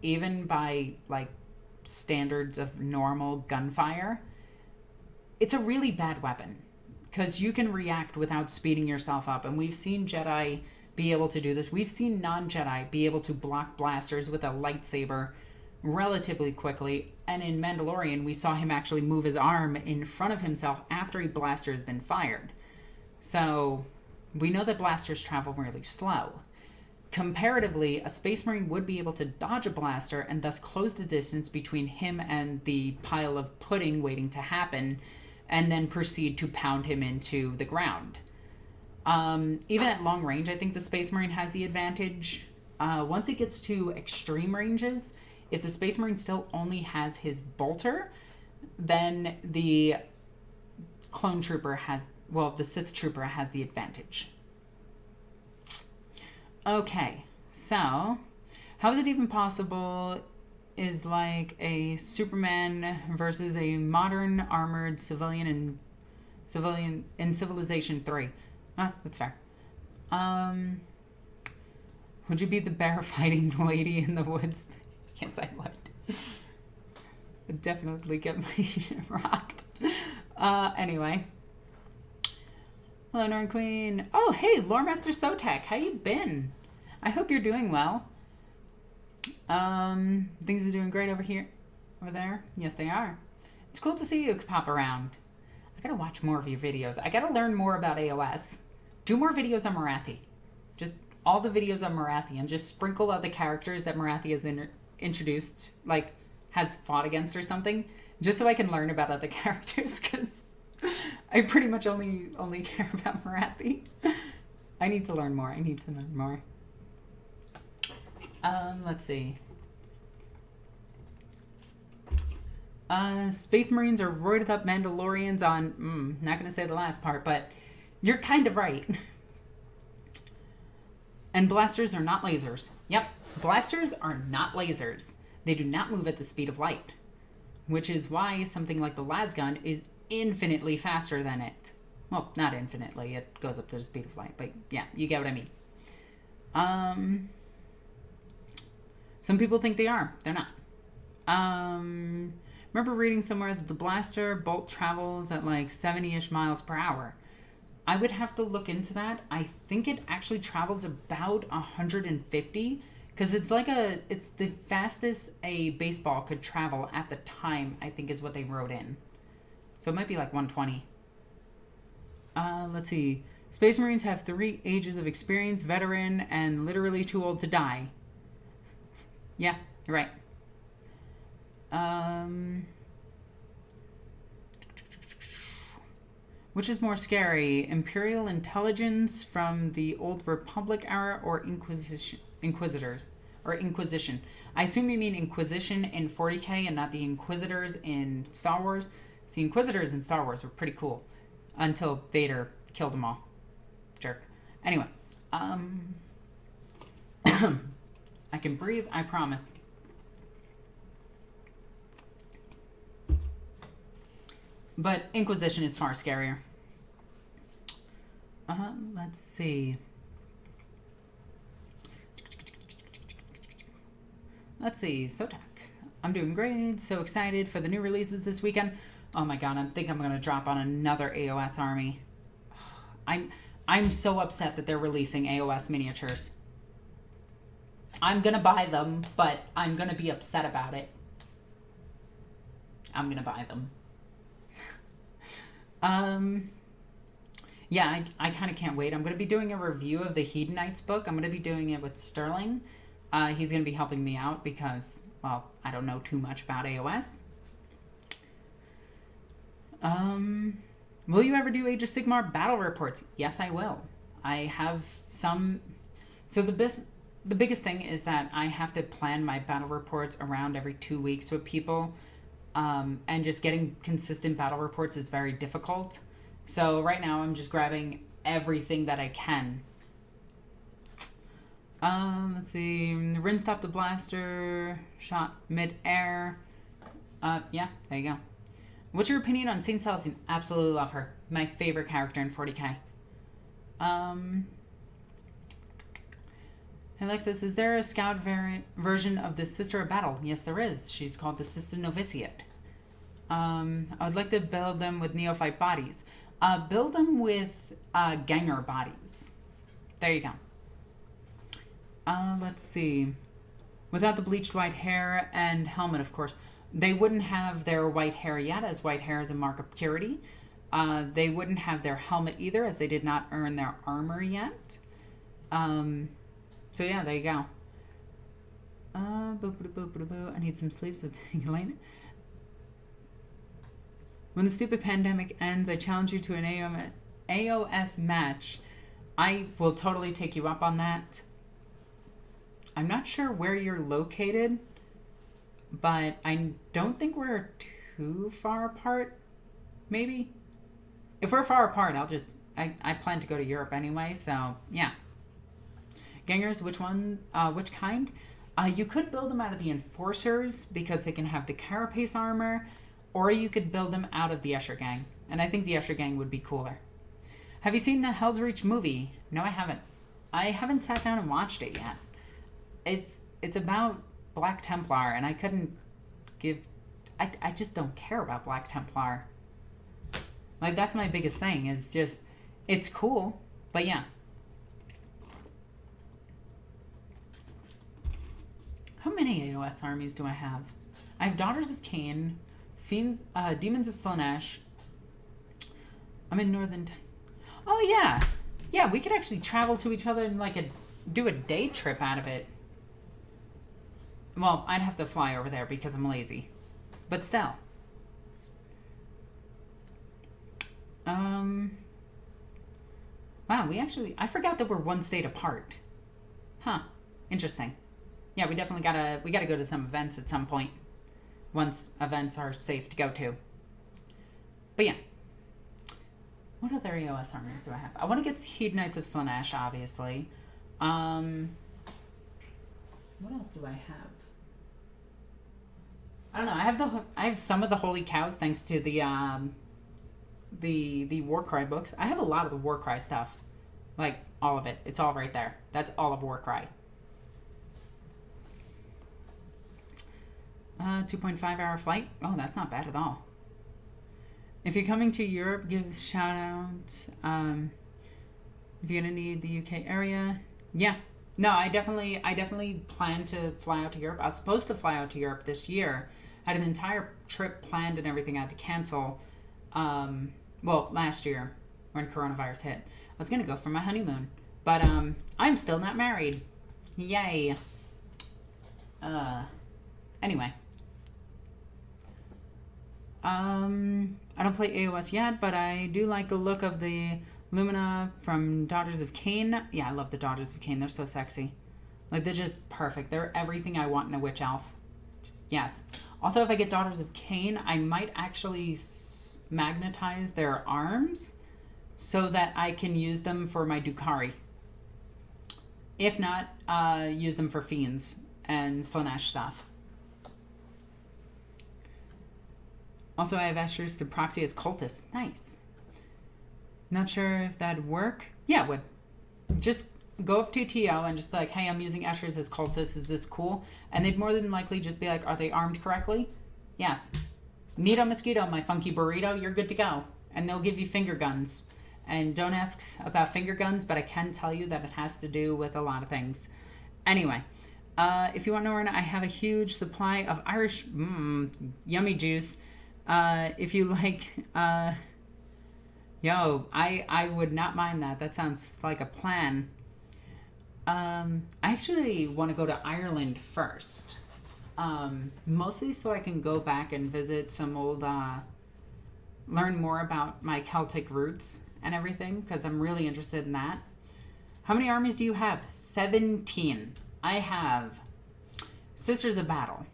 even by, like, standards of normal gunfire. It's a really bad weapon, because you can react without speeding yourself up, and we've seen Jedi... be able to do this. We've seen non-Jedi be able to block blasters with a lightsaber relatively quickly, and in Mandalorian we saw him actually move his arm in front of himself after a blaster has been fired. So we know that blasters travel really slow. Comparatively, a Space Marine would be able to dodge a blaster and thus close the distance between him and the pile of pudding waiting to happen, and then proceed to pound him into the ground. Even at long range, I think the Space Marine has the advantage. Once it gets to extreme ranges, if the Space Marine still only has his bolter, then the clone trooper has, well, the Sith trooper has the advantage. Okay, so how is it even possible is like a Superman versus a modern armored civilian in Civilization 3? Ah, that's fair. Would you be the bear fighting lady in the woods? Yes, I would. Would definitely get my shit rocked. Anyway. Hello, Norn Queen. Oh, hey, Lore Master Sotek. How you been? I hope you're doing well. Things are doing great over there. Yes, they are. It's cool to see you pop around. I gotta watch more of your videos. I gotta learn more about AOS. Do more videos on Marathi. Just all the videos on Marathi, and just sprinkle other characters that Marathi has introduced, like, has fought against or something, just so I can learn about other characters, because I pretty much only care about Marathi. I need to learn more. Let's see. Space Marines are roided up Mandalorians on... not going to say the last part, but you're kind of right. And blasters are not lasers. Yep, blasters are not lasers. They do not move at the speed of light, which is why something like the lasgun is infinitely faster than it. Well, not infinitely. It goes up to the speed of light, but yeah, you get what I mean. Some people think they are. They're not. Remember reading somewhere that the blaster bolt travels at like 70-ish miles per hour. I would have to look into that. I think it actually travels about 150 because it's the fastest a baseball could travel at the time, I think is what they wrote in. So it might be like 120. Let's see. Space Marines have 3 ages of experience, veteran, and literally too old to die. Yeah, you're right. Which is more scary, Imperial intelligence from the Old Republic era or Inquisitors? Or Inquisition. I assume you mean Inquisition in 40k and not the Inquisitors in Star Wars. See, Inquisitors in Star Wars were pretty cool. Until Vader killed them all. Jerk. Anyway. I can breathe, I promise. But Inquisition is far scarier. Let's see. Sotak. I'm doing great. So excited for the new releases this weekend. Oh my god, I think I'm going to drop on another AOS army. I'm so upset that they're releasing AOS miniatures. I'm going to buy them, but I'm going to be upset about it. I'm going to buy them. Yeah, I kind of can't wait. I'm going to be doing a review of the Hedonites book. I'm going to be doing it with Sterling. He's going to be helping me out because, well, I don't know too much about AOS. Will you ever do Age of Sigmar battle reports? Yes, I will. I have some... So the biggest thing is that I have to plan my battle reports around every 2 weeks with people. And just getting consistent battle reports is very difficult. So right now I'm just grabbing everything that I can. Let's see. Rin stopped the blaster. Shot mid-air. Yeah, there you go. What's your opinion on Saint Celestine? Absolutely love her. My favorite character in 40k. Alexis, is there a scout version of the Sister of Battle? Yes, there is. She's called the Sister Novitiate. I would like to build them with neophyte bodies. Build them with ganger bodies. There you go. Let's see. Without the bleached white hair and helmet, of course. They wouldn't have their white hair yet, as white hair is a mark of purity. They wouldn't have their helmet either, as they did not earn their armor yet. So yeah, there you go. I need some sleep, so take a late. When the stupid pandemic ends, I challenge you to an AOS match. I will totally take you up on that. I'm not sure where you're located, but I don't think we're too far apart. Maybe? If we're far apart, I plan to go to Europe anyway, so yeah. Gangers, which one? Which kind? You could build them out of the Enforcers because they can have the carapace armor, or you could build them out of the Escher Gang, and I think the Escher Gang would be cooler. Have you seen the Hell's Reach movie? No, I haven't. I haven't sat down and watched it yet. It's about Black Templar, and I couldn't give... I just don't care about Black Templar. Like, that's my biggest thing, is just... It's cool, but yeah. How many AOS armies do I have? I have Daughters of Cain, Fiends, Demons of Slaanesh. I'm in Northern... Oh, yeah. Yeah, we could actually travel to each other and, like, do a day trip out of it. Well, I'd have to fly over there because I'm lazy. But still. Wow, I forgot that we're one state apart. Huh. Interesting. Yeah, we definitely gotta go to some events at some point. once events are safe to go to. But yeah. What other AOS armies do I have? I want to get Hedonites of Slaanesh, obviously. What else do I have? I don't know. I have some of the Holy Cows thanks to the Warcry books. I have a lot of the Warcry stuff. Like, all of it. It's all right there. That's all of Warcry. 2.5 hour flight. Oh, that's not bad at all. If you're coming to Europe, give a shout out. If you're gonna need the UK area. Yeah. No, I definitely plan to fly out to Europe. I was supposed to fly out to Europe this year. I had an entire trip planned and everything I had to cancel. Well, last year when coronavirus hit. I was gonna go for my honeymoon. But I'm still not married. Yay. Anyway. I don't play AOS yet, but I do like the look of the Lumina from Daughters of Cain. Yeah, I love the Daughters of Cain. They're so sexy. Like, they're just perfect. They're everything I want in a witch elf. Just, yes. Also, if I get Daughters of Cain, I might actually magnetize their arms so that I can use them for my Dukari. If not, use them for Fiends and Slaanesh stuff. Also, I have Ashers to proxy as cultists. Nice. Not sure if that'd work. Yeah, it would. Just go up to TO and just be like, hey, I'm using Ashers as cultists. Is this cool? And they'd more than likely just be like, are they armed correctly? Yes. Neato Mosquito, my funky burrito, you're good to go. And they'll give you finger guns. And don't ask about finger guns, but I can tell you that it has to do with a lot of things. Anyway, if you want to know, I have a huge supply of Irish yummy juice. If you like, yo, I would not mind that. That sounds like a plan. I actually want to go to Ireland first. Mostly so I can go back and visit some old, learn more about my Celtic roots and everything, because I'm really interested in that. How many armies do you have? 17. I have Sisters of Battle.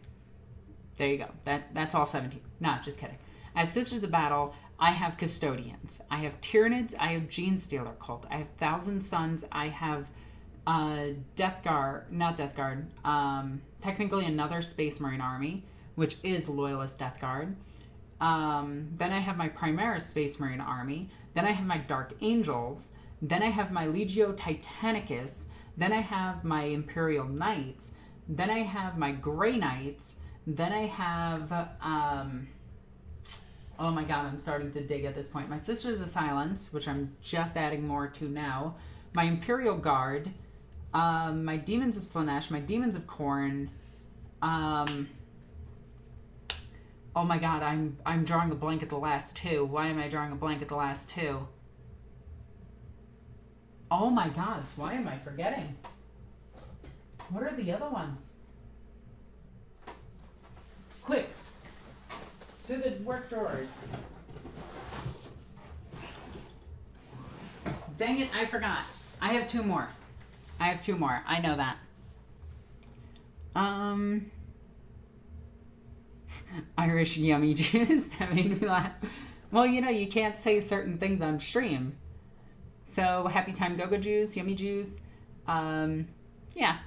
There you go. That's all 17. No, just kidding. I have Sisters of Battle. I have Custodians. I have Tyranids. I have Genestealer Cult. I have Thousand Sons. I have Death Guard. Not Death Guard. Technically another Space Marine army, which is Loyalist Death Guard. Then I have my Primaris Space Marine army. Then I have my Dark Angels. Then I have my Legio Titanicus. Then I have my Imperial Knights. Then I have my Grey Knights. Then I have, oh my god, I'm starting to dig at this point. My Sisters of Silence, which I'm just adding more to now. My Imperial Guard. My Demons of Slaanesh. My Demons of Khorne. Oh my god, I'm drawing a blank at the last two. Why am I drawing a blank at the last two? Oh my god, why am I forgetting? What are the other ones? Quick! To the work drawers. Dang it, I forgot. I have two more. I know that. Irish yummy juice. That made me laugh. Well, you know, you can't say certain things on stream. So, happy time go-go juice, yummy juice. Yeah.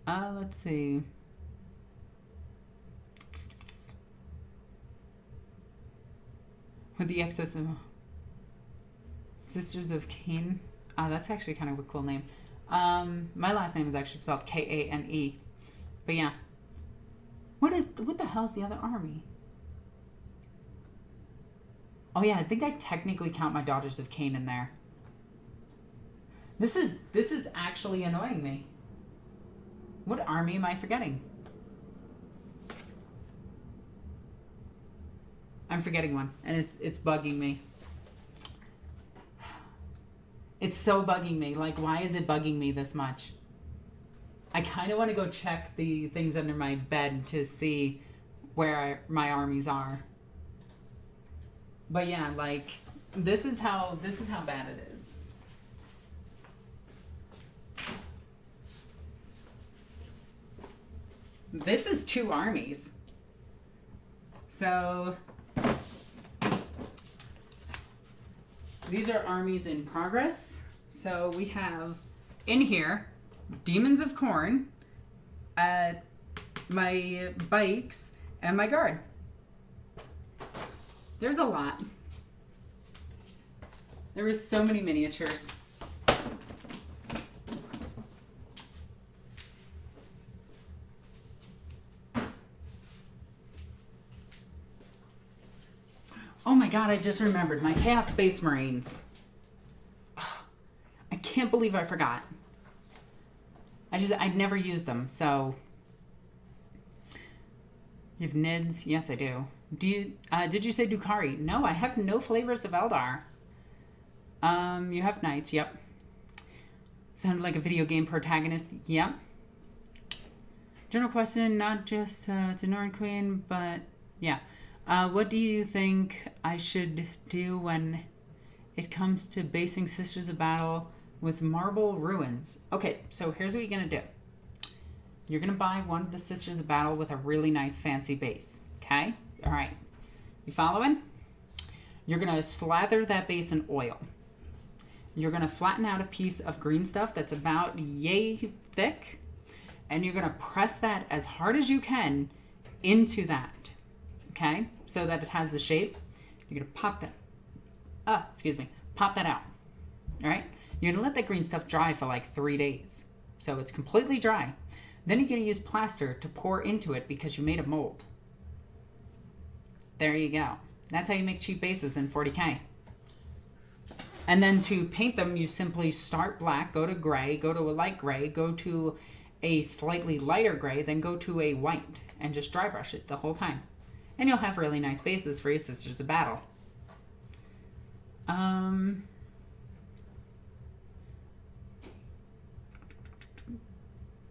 Let's see. With the excess of Sisters of Cain. That's actually kind of a cool name. My last name is actually spelled Kane. But yeah. What the hell is the other army? Oh yeah, I think I technically count my Daughters of Cain in there. This is actually annoying me. What army am I forgetting? I'm forgetting one, and it's bugging me. It's so bugging me. Like, why is it bugging me this much? I kind of want to go check the things under my bed to see where my armies are. But yeah, like, this is how bad it is. This is 2 armies. So these are armies in progress. So we have in here Demons of Khorne, my bikes, and my guard. There's a lot. There was so many miniatures. Oh my god, I just remembered my Chaos Space Marines. Oh, I can't believe I forgot. I'd never used them, so. You have Nids? Yes, I do. Did you say Dukari? No, I have no flavors of Eldar. You have Knights, yep. Sounded like a video game protagonist, yep. General question, not just to Norn Queen, but yeah. What do you think I should do when it comes to basing Sisters of Battle with marble ruins? Okay, so here's what you're going to do. You're going to buy one of the Sisters of Battle with a really nice fancy base, okay? All right. You following? You're going to slather that base in oil. You're going to flatten out a piece of green stuff that's about yay thick, and you're going to press that as hard as you can into that, okay? So that it has the shape. You're going to pop that, pop that out, all right? You're going to let that green stuff dry for like 3 days. So it's completely dry. Then you're going to use plaster to pour into it because you made a mold. There you go. That's how you make cheap bases in 40K. And then to paint them, you simply start black, go to gray, go to a light gray, go to a slightly lighter gray, then go to a white, and just dry brush it the whole time. And you'll have really nice bases for your Sisters of Battle.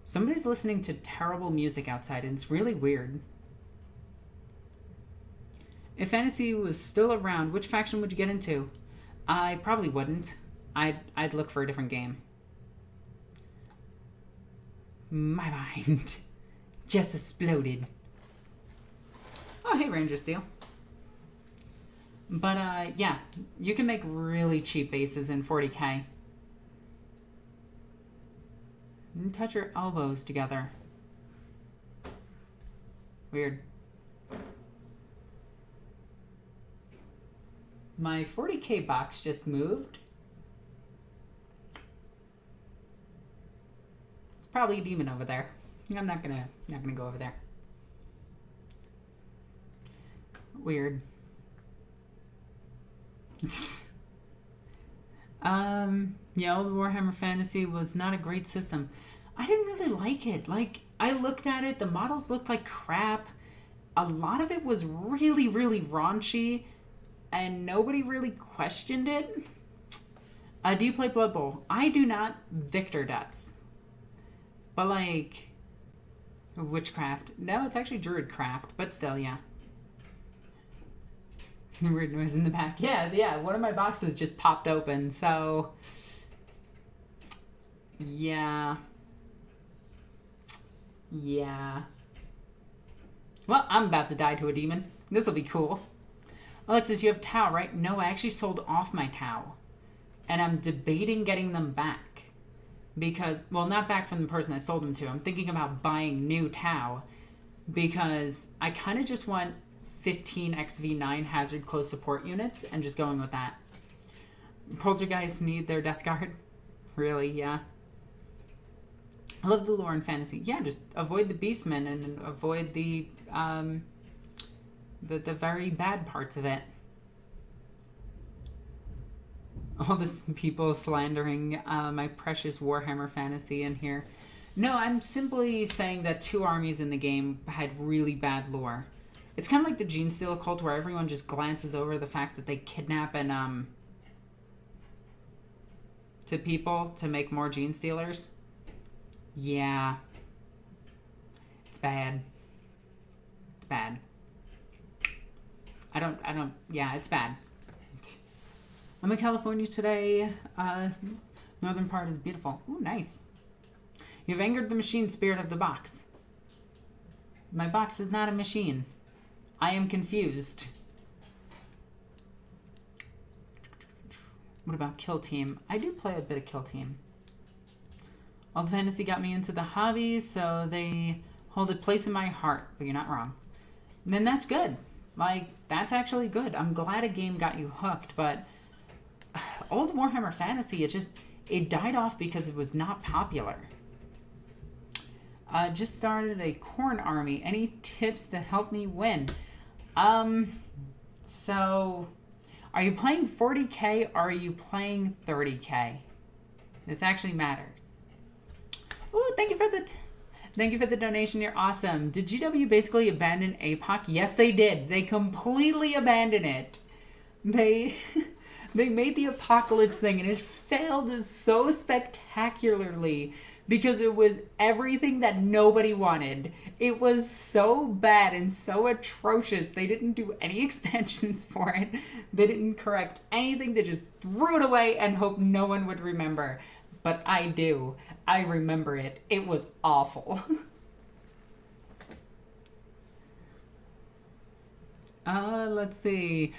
Somebody's listening to terrible music outside, and it's really weird. If fantasy was still around, which faction would you get into? I probably wouldn't. I'd look for a different game. My mind just exploded. Oh, hey, Ranger Steel. But, yeah, you can make really cheap bases in 40K. And touch your elbows together. Weird. My 40K box just moved. It's probably a demon over there. I'm not gonna go over there. Weird. Yeah, the Warhammer Fantasy was not a great system. I didn't really like it. Like, I looked at it, the models looked like crap. A lot of it was really, really raunchy, and nobody really questioned it. Do you play Blood Bowl? I do not. Victor does. But, like, Witchcraft. No, it's actually Druidcraft, but still, yeah. Weird noise in the back. Yeah, one of my boxes just popped open, so... Yeah. Well, I'm about to die to a demon. This will be cool. Alexis, you have Tau, right? No, I actually sold off my Tau. And I'm debating getting them back. Because, well, not back from the person I sold them to. I'm thinking about buying new Tau. Because I kind of just want 15 XV9 hazard close support units and just going with that. Poltergeists need their Death Guard. Really, yeah. I love the lore in fantasy. Yeah, just avoid the beastmen and avoid the very bad parts of it. All this people slandering my precious Warhammer fantasy in here. No, I'm simply saying that 2 armies in the game had really bad lore. It's kind of like the Genestealer cult where everyone just glances over the fact that they kidnap and to people to make more Genestealers. Yeah. It's bad. It's bad. Yeah, it's bad. I'm in California today. Northern part is beautiful. Ooh, nice. You've angered the machine spirit of the box. My box is not a machine. I am confused. What about Kill Team? I do play a bit of Kill Team. All the fantasy got me into the hobby, so they hold a place in my heart. But you're not wrong. And then that's good. Like, that's actually good. I'm glad a game got you hooked, but old Warhammer Fantasy, it died off because it was not popular. Just started a corn army. Any tips to help me win? So, are you playing 40k or are you playing 30k? This actually matters. Ooh, thank you for the donation. You're awesome. Did GW basically abandon APOC? Yes, they did. They completely abandoned it. They made the apocalypse thing and it failed so spectacularly because it was everything that nobody wanted. It was so bad and so atrocious. They didn't do any expansions for it. They didn't correct anything. They just threw it away and hoped no one would remember. But I do. I remember it. It was awful. Let's see.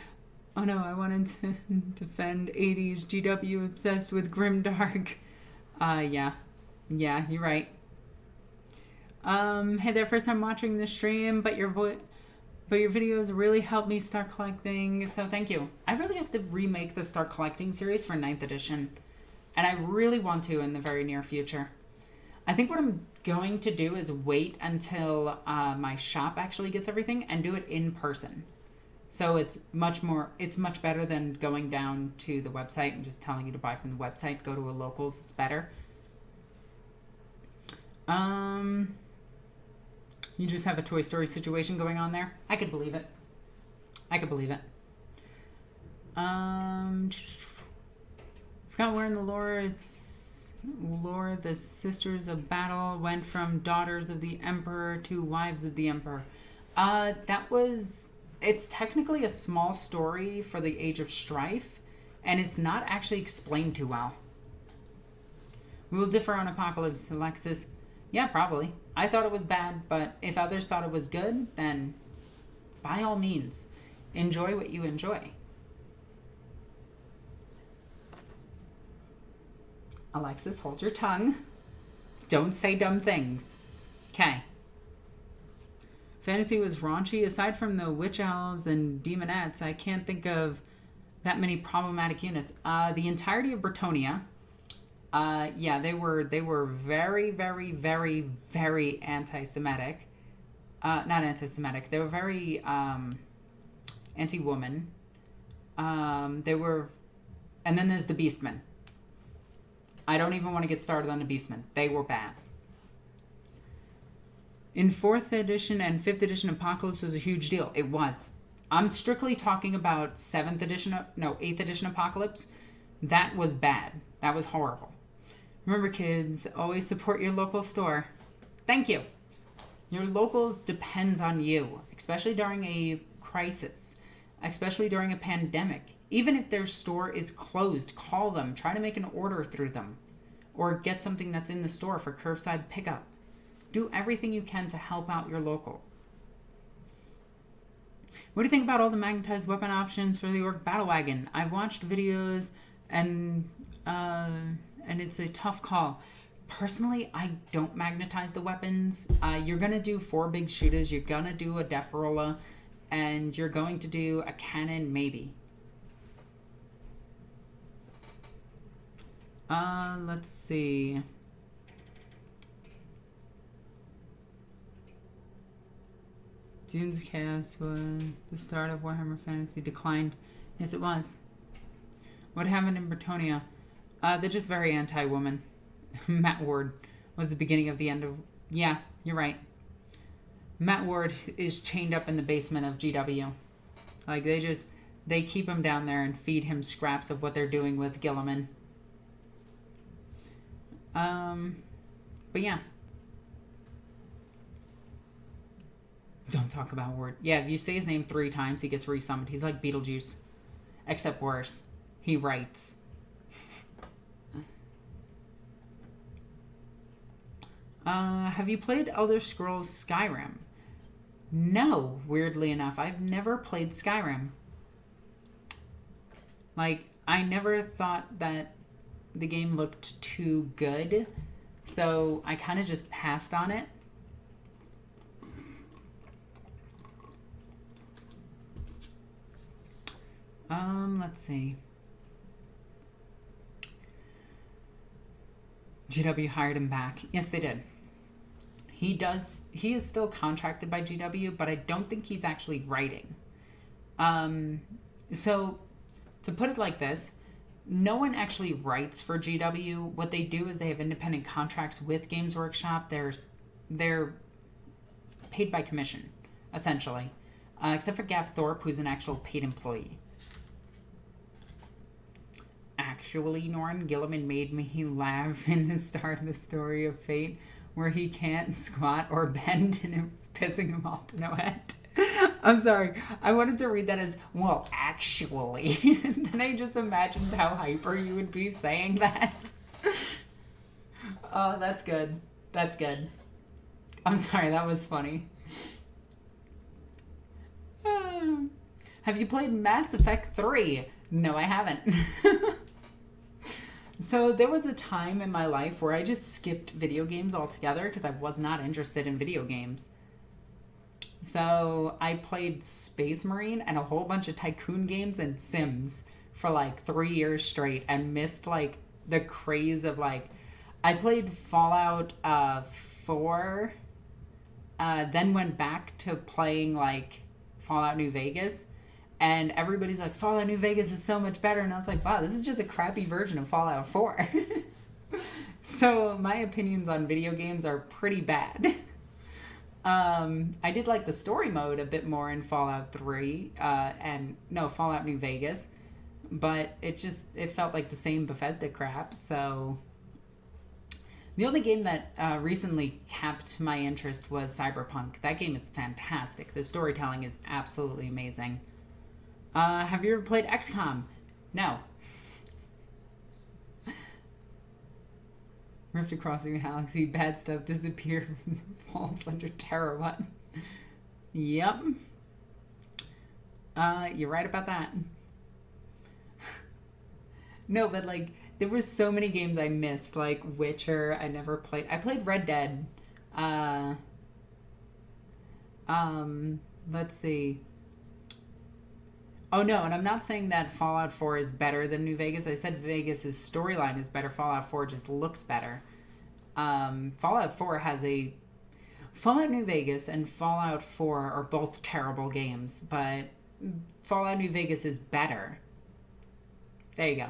Oh no, I wanted to defend 80s GW obsessed with grimdark. Yeah. Yeah, you're right. Hey there, first time watching the stream, but your videos really helped me start collecting, so thank you. I really have to remake the Start Collecting series for 9th edition. And I really want to in the very near future. I think what I'm going to do is wait until my shop actually gets everything and do it in person. So it's much better than going down to the website and just telling you to buy from the website. Go to a locals, it's better. You just have a Toy Story situation going on there. I could believe it. Forgot where in the lore the Sisters of Battle went from daughters of the Emperor to wives of the Emperor. It's technically a small story for the Age of Strife, and it's not actually explained too well. We will differ on Apocalypse, Alexis. Yeah, probably. I thought it was bad, but if others thought it was good, then by all means, enjoy what you enjoy. Alexis, hold your tongue. Don't say dumb things. Okay. Fantasy was raunchy. Aside from the witch elves and demonettes, I can't think of that many problematic units. The entirety of Bretonnia. Yeah, they were very, very, very, very anti-Semitic. Not anti-Semitic. They were very anti-woman. And then there's the Beastmen. I don't even want to get started on the Beastmen. They were bad. In 4th edition and 5th edition, Apocalypse was a huge deal. It was. I'm strictly talking about 8th edition Apocalypse. That was bad. That was horrible. Remember, kids, always support your local store. Thank you. Your locals depends on you, especially during a crisis, especially during a pandemic. Even if their store is closed, call them. Try to make an order through them. Or get something that's in the store for curbside pickup. Do everything you can to help out your locals. What do you think about all the magnetized weapon options for the Ork Battle Wagon? I've watched videos and it's a tough call. Personally, I don't magnetize the weapons. You're going to do 4 big shooters. You're going to do a Deferola. And you're going to do a cannon, maybe. Let's see. Dune's Chaos was the start of Warhammer Fantasy declined. Yes, it was. What happened in Bretonnia? They're just very anti-woman. Matt Ward was the beginning of the end of... Yeah, you're right. Matt Ward is chained up in the basement of GW. Like, they keep him down there and feed him scraps of what they're doing with Gilliman. But yeah. Don't talk about Ward. Yeah, if you say his name 3 times, he gets resummoned. He's like Beetlejuice. Except worse. He writes. Have you played Elder Scrolls Skyrim? No, weirdly enough, I've never played Skyrim. Like, I never thought that the game looked too good, so I kind of just passed on it. Let's see. GW hired him back. Yes, they did. He is still contracted by GW, but I don't think he's actually writing. So, to put it like this, no one actually writes for GW. What they do is they have independent contracts with Games Workshop. They're paid by commission, essentially. Except for Gav Thorpe, who's an actual paid employee. Actually, Norn, Gilliman made me laugh in the start of the Story of Fate, where he can't squat or bend, and it was pissing him off to no end. I'm sorry. I wanted to read that as, well, actually. And then I just imagined how hyper you would be saying that. Oh, that's good. That's good. I'm sorry, that was funny. Have you played Mass Effect 3? No, I haven't. So there was a time in my life where I just skipped video games altogether because I was not interested in video games. So I played Space Marine and a whole bunch of tycoon games and Sims for like 3 years straight and missed like the craze of like, I played Fallout 4, then went back to playing like Fallout New Vegas. And everybody's like, Fallout New Vegas is so much better. And I was like, wow, this is just a crappy version of Fallout 4. So my opinions on video games are pretty bad. I did like the story mode a bit more in Fallout 3, Fallout New Vegas. But it felt like the same Bethesda crap. So the only game that recently capped my interest was Cyberpunk. That game is fantastic. The storytelling is absolutely amazing. Have you ever played XCOM? No. Rift across the galaxy, bad stuff disappear from the vaults under Terra 1. Yep. You're right about that. No, but like, there were so many games I missed, like Witcher, I never played. I played Red Dead. Let's see. Oh, no, and I'm not saying that Fallout 4 is better than New Vegas. I said Vegas' storyline is better. Fallout 4 just looks better. Fallout 4 has a... Fallout New Vegas and Fallout 4 are both terrible games, but Fallout New Vegas is better. There you go.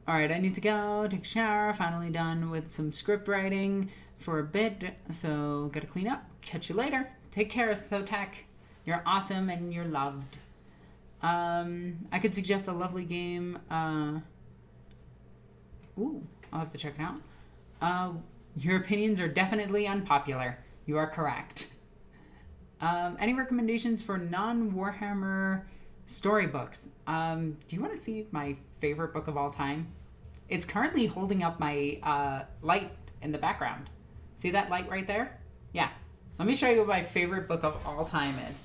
Alright, I need to go take a shower. Finally done with some script writing for a bit, so gotta clean up. Catch you later. Take care, Sotek. You're awesome and you're loved. I could suggest a lovely game. I'll have to check it out. Your opinions are definitely unpopular. You are correct. Any recommendations for non-Warhammer storybooks? Do you want to see my favorite book of all time? It's currently holding up my light in the background. See that light right there? Yeah. Let me show you what my favorite book of all time is.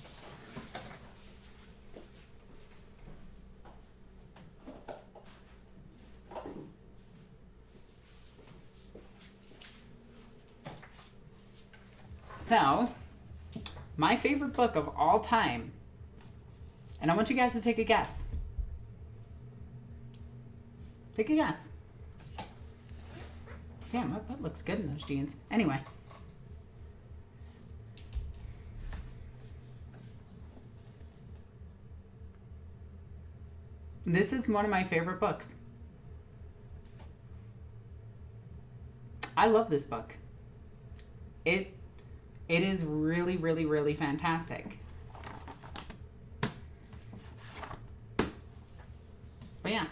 So, my favorite book of all time, and I want you guys to take a guess. Take a guess. Damn, my butt looks good in those jeans. Anyway. This is one of my favorite books. I love this book. It is really, really, really fantastic. But yeah.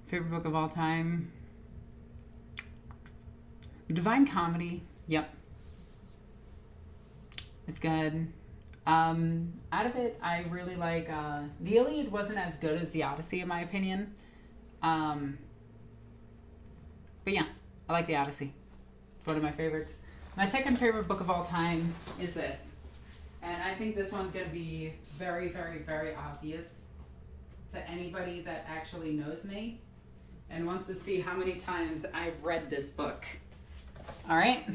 Favorite book of all time? Divine Comedy. Yep. It's good. Out of it, I really like... the Iliad wasn't as good as the Odyssey, in my opinion. But yeah, I like the Odyssey. It's one of my favorites. My second favorite book of all time is this. And I think this one's going to be very, very, very obvious to anybody that actually knows me and wants to see how many times I've read this book. All right?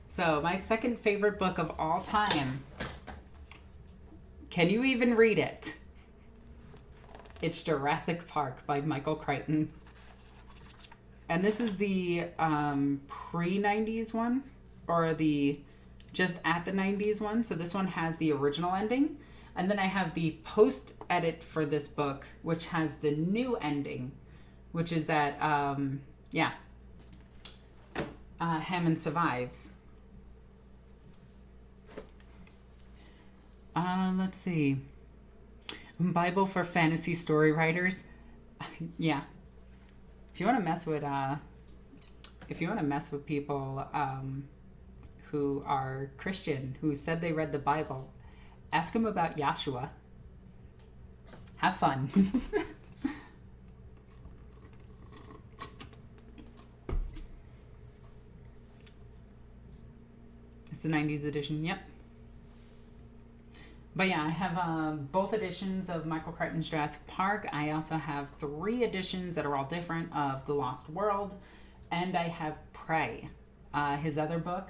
So, my second favorite book of all time. Can you even read it? It's Jurassic Park by Michael Crichton. And this is the pre-90s one, or the just at the 90s one. So this one has the original ending. And then I have the post-edit for this book, which has the new ending, which is that, Hammond survives. Let's see. Bible for fantasy story writers. Yeah. If you want to mess with people who are Christian, who said they read the Bible, ask them about Yahshua. Have fun. It's the 90s edition, yep. But yeah, I have both editions of Michael Crichton's Jurassic Park. I also have 3 editions that are all different of The Lost World. And I have Prey, his other book,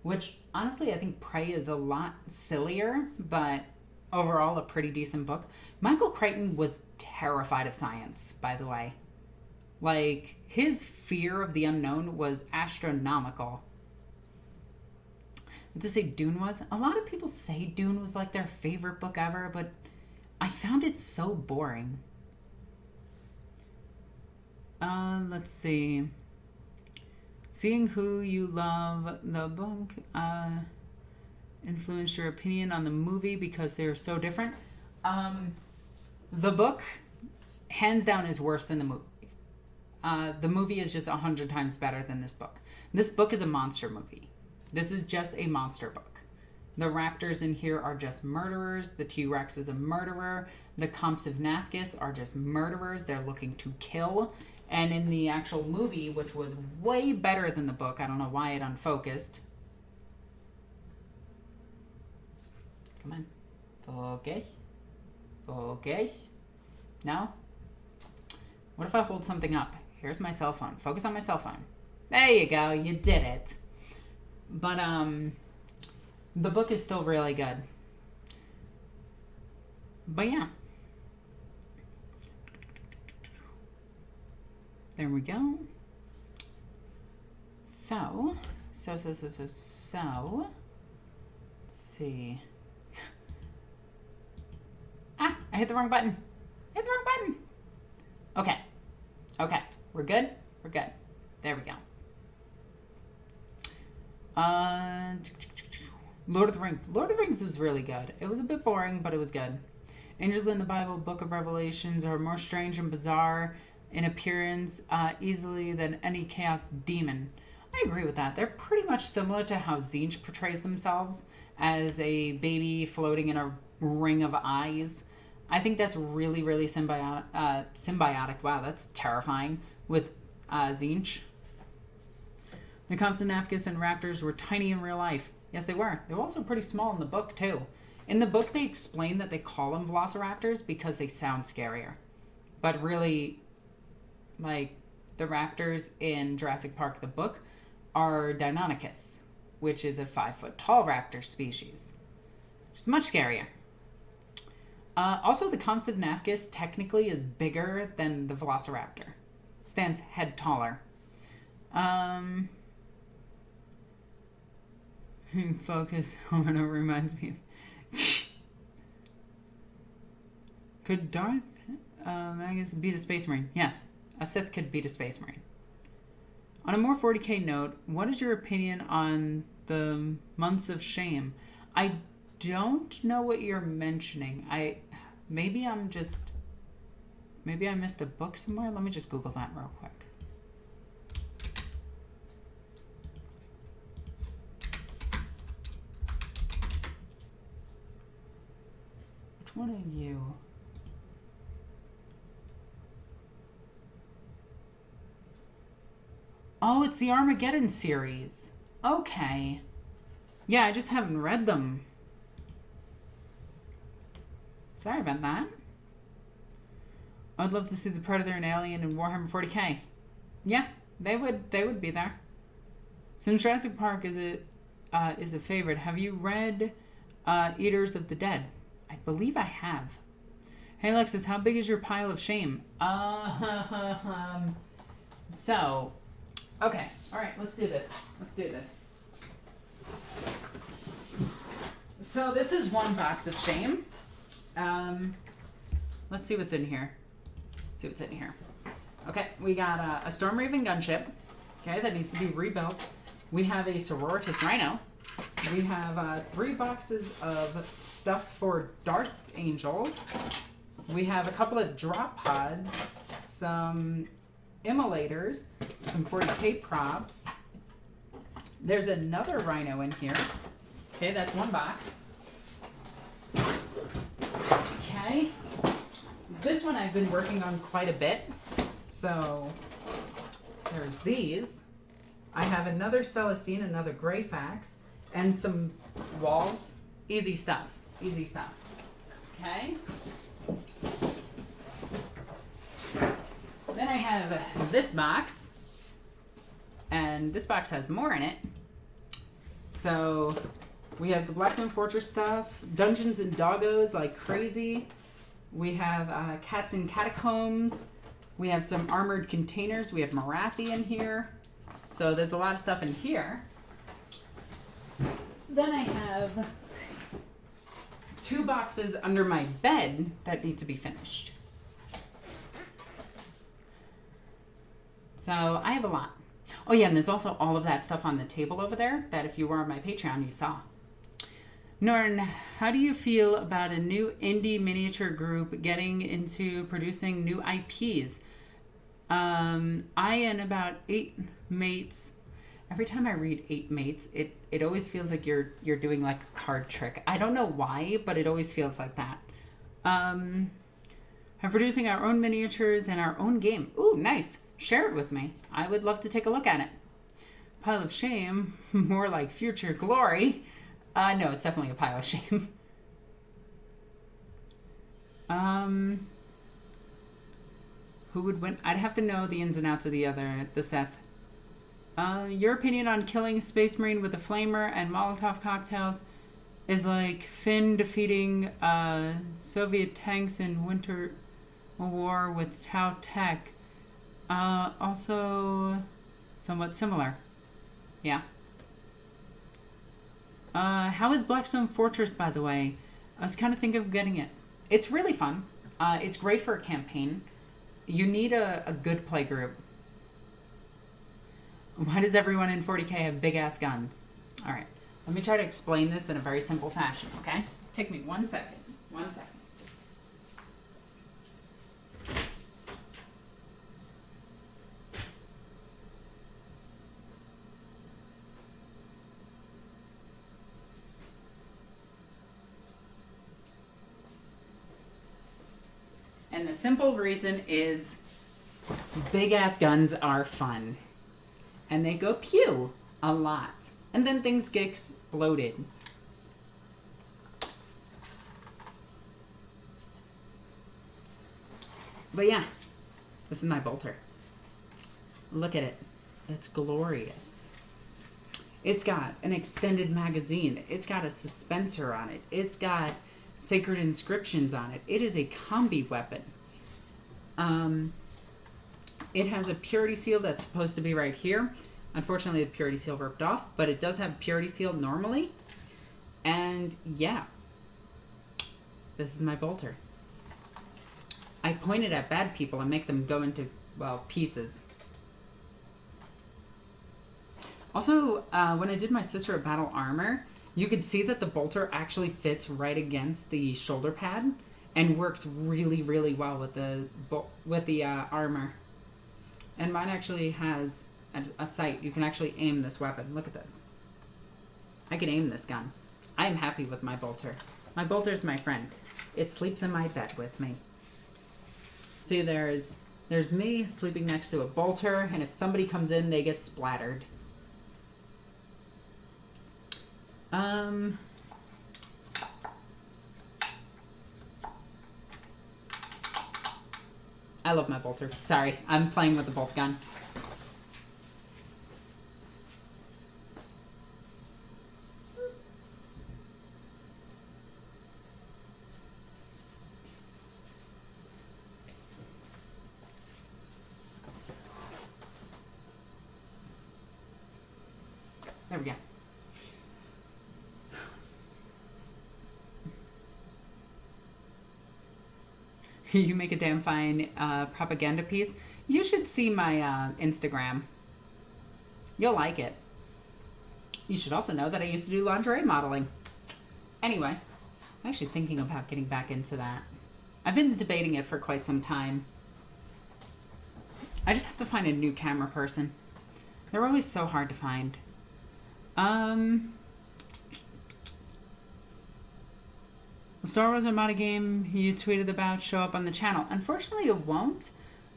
which honestly I think Prey is a lot sillier, but overall a pretty decent book. Michael Crichton was terrified of science, by the way. Like, his fear of the unknown was astronomical. To say Dune was. A lot of people say Dune was like their favorite book ever, but I found it so boring. Let's see. Seeing Who You Love, the book, influenced your opinion on the movie because they're so different. The book, hands down, is worse than the movie. The movie is just 100 times better than this book. This book is a monster movie. This is just a monster book. The raptors in here are just murderers. The T-Rex is a murderer. The Compsognathus are just murderers. They're looking to kill. And in the actual movie, which was way better than the book, I don't know why it unfocused. Come on. Focus. Focus. No? What if I hold something up? Here's my cell phone. Focus on my cell phone. There you go. You did it. But, the book is still really good. But yeah. There we go. So. Let's see. Ah, I hit the wrong button. Okay. We're good? We're good. There we go. Lord of the Rings. Lord of the Rings was really good. It was a bit boring, but it was good. Angels in the Bible, Book of Revelations are more strange and bizarre in appearance easily than any chaos demon. I agree with that. They're pretty much similar to how Tzeentch portrays themselves as a baby floating in a ring of eyes. I think that's really, really symbiotic. Wow, that's terrifying with Tzeentch. The Compsognathus and raptors were tiny in real life. Yes, they were. They were also pretty small in the book, too. In the book, they explain that they call them velociraptors because they sound scarier. But really, like, the raptors in Jurassic Park, the book, are Deinonychus, which is a 5-foot-tall raptor species. Which is much scarier. Also, the Compsognathus technically is bigger than the velociraptor. Stands head taller. Focus on it reminds me. Could Darth Magus beat a Space Marine? Yes, a Sith could beat a Space Marine. On a more 40k note, what is your opinion on the Months of Shame? I don't know what you're mentioning. Maybe I missed a book somewhere. Let me just Google that real quick. Which one of you? Oh, it's the Armageddon series. Okay. Yeah, I just haven't read them. Sorry about that. I'd love to see the Predator and Alien in Warhammer 40k. Yeah, they would be there. Since Jurassic Park is a favorite, have you read Eaters of the Dead? I believe I have. Hey Alexis, how big is your pile of shame? So, okay, all right, let's do this. So this is one box of shame. Let's see what's in here. Okay, we got a Storm Raven gunship. Okay, that needs to be rebuilt. We have a Sororitas Rhino. We have 3 boxes of stuff for Dark Angels. We have a couple of drop pods, some immolators, some 40k props. There's another Rhino in here. Okay, that's one box. Okay. This one I've been working on quite a bit. So, there's these. I have another Celestine, another Greyfax, and some walls. Easy stuff. Okay. Then I have this box. And this box has more in it. So, we have the Blackstone Fortress stuff, Dungeons and Doggos like crazy. We have Cats in Catacombs. We have some armored containers. We have Marathi in here. So there's a lot of stuff in here. Then I have 2 boxes under my bed that need to be finished. So I have a lot. Oh yeah, and there's also all of that stuff on the table over there that if you were on my Patreon, you saw. Norn, how do you feel about a new indie miniature group getting into producing new IPs? I and about 8 mates. Every time I read 8 mates, it always feels like you're doing like a card trick. I don't know why, but it always feels like that. I'm producing our own miniatures and our own game. Ooh, nice. Share it with me. I would love to take a look at it. Pile of shame, more like future glory. No, it's definitely a pile of shame. Who would win? I'd have to know the ins and outs of the Seth. Your opinion on killing Space Marine with a flamer and Molotov cocktails is like Finn defeating Soviet tanks in Winter War with Tau Tech. Also somewhat similar. Yeah. How is Blackstone Fortress, by the way? I was kind of thinking of getting it. It's really fun. It's great for a campaign. You need a good play group. Why does everyone in 40k have big-ass guns? All right. Let me try to explain this in a very simple fashion, okay? Take me 1 second. 1 second. And the simple reason is big-ass guns are fun. And they go pew a lot. And then things get exploded. But yeah, this is my bolter. Look at it. It's glorious. It's got an extended magazine. It's got a suspensor on it. It's got sacred inscriptions on it. It is a combi weapon. It has a purity seal that's supposed to be right here. Unfortunately, the purity seal ripped off, but it does have purity seal normally. And yeah, this is my bolter. I point it at bad people and make them go into, well, pieces. Also, when I did my Sister of Battle armor, you could see that the bolter actually fits right against the shoulder pad and works really, really well with the armor. And mine actually has a sight. You can actually aim this weapon. Look at this. I can aim this gun. I am happy with my bolter. My bolter's my friend. It sleeps in my bed with me. See, there's There's me sleeping next to a bolter, and if somebody comes in, they get splattered. I love my bolter. Sorry, I'm playing with the bolt gun. There we go. You make a damn fine propaganda piece. You should see my Instagram. You'll like it. You should also know that I used to do lingerie modeling. Anyway, I'm actually thinking about getting back into that. I've been debating it for quite some time. I just have to find a new camera person. They're always so hard to find. The Star Wars Armada game you tweeted about show up on the channel. Unfortunately, it won't.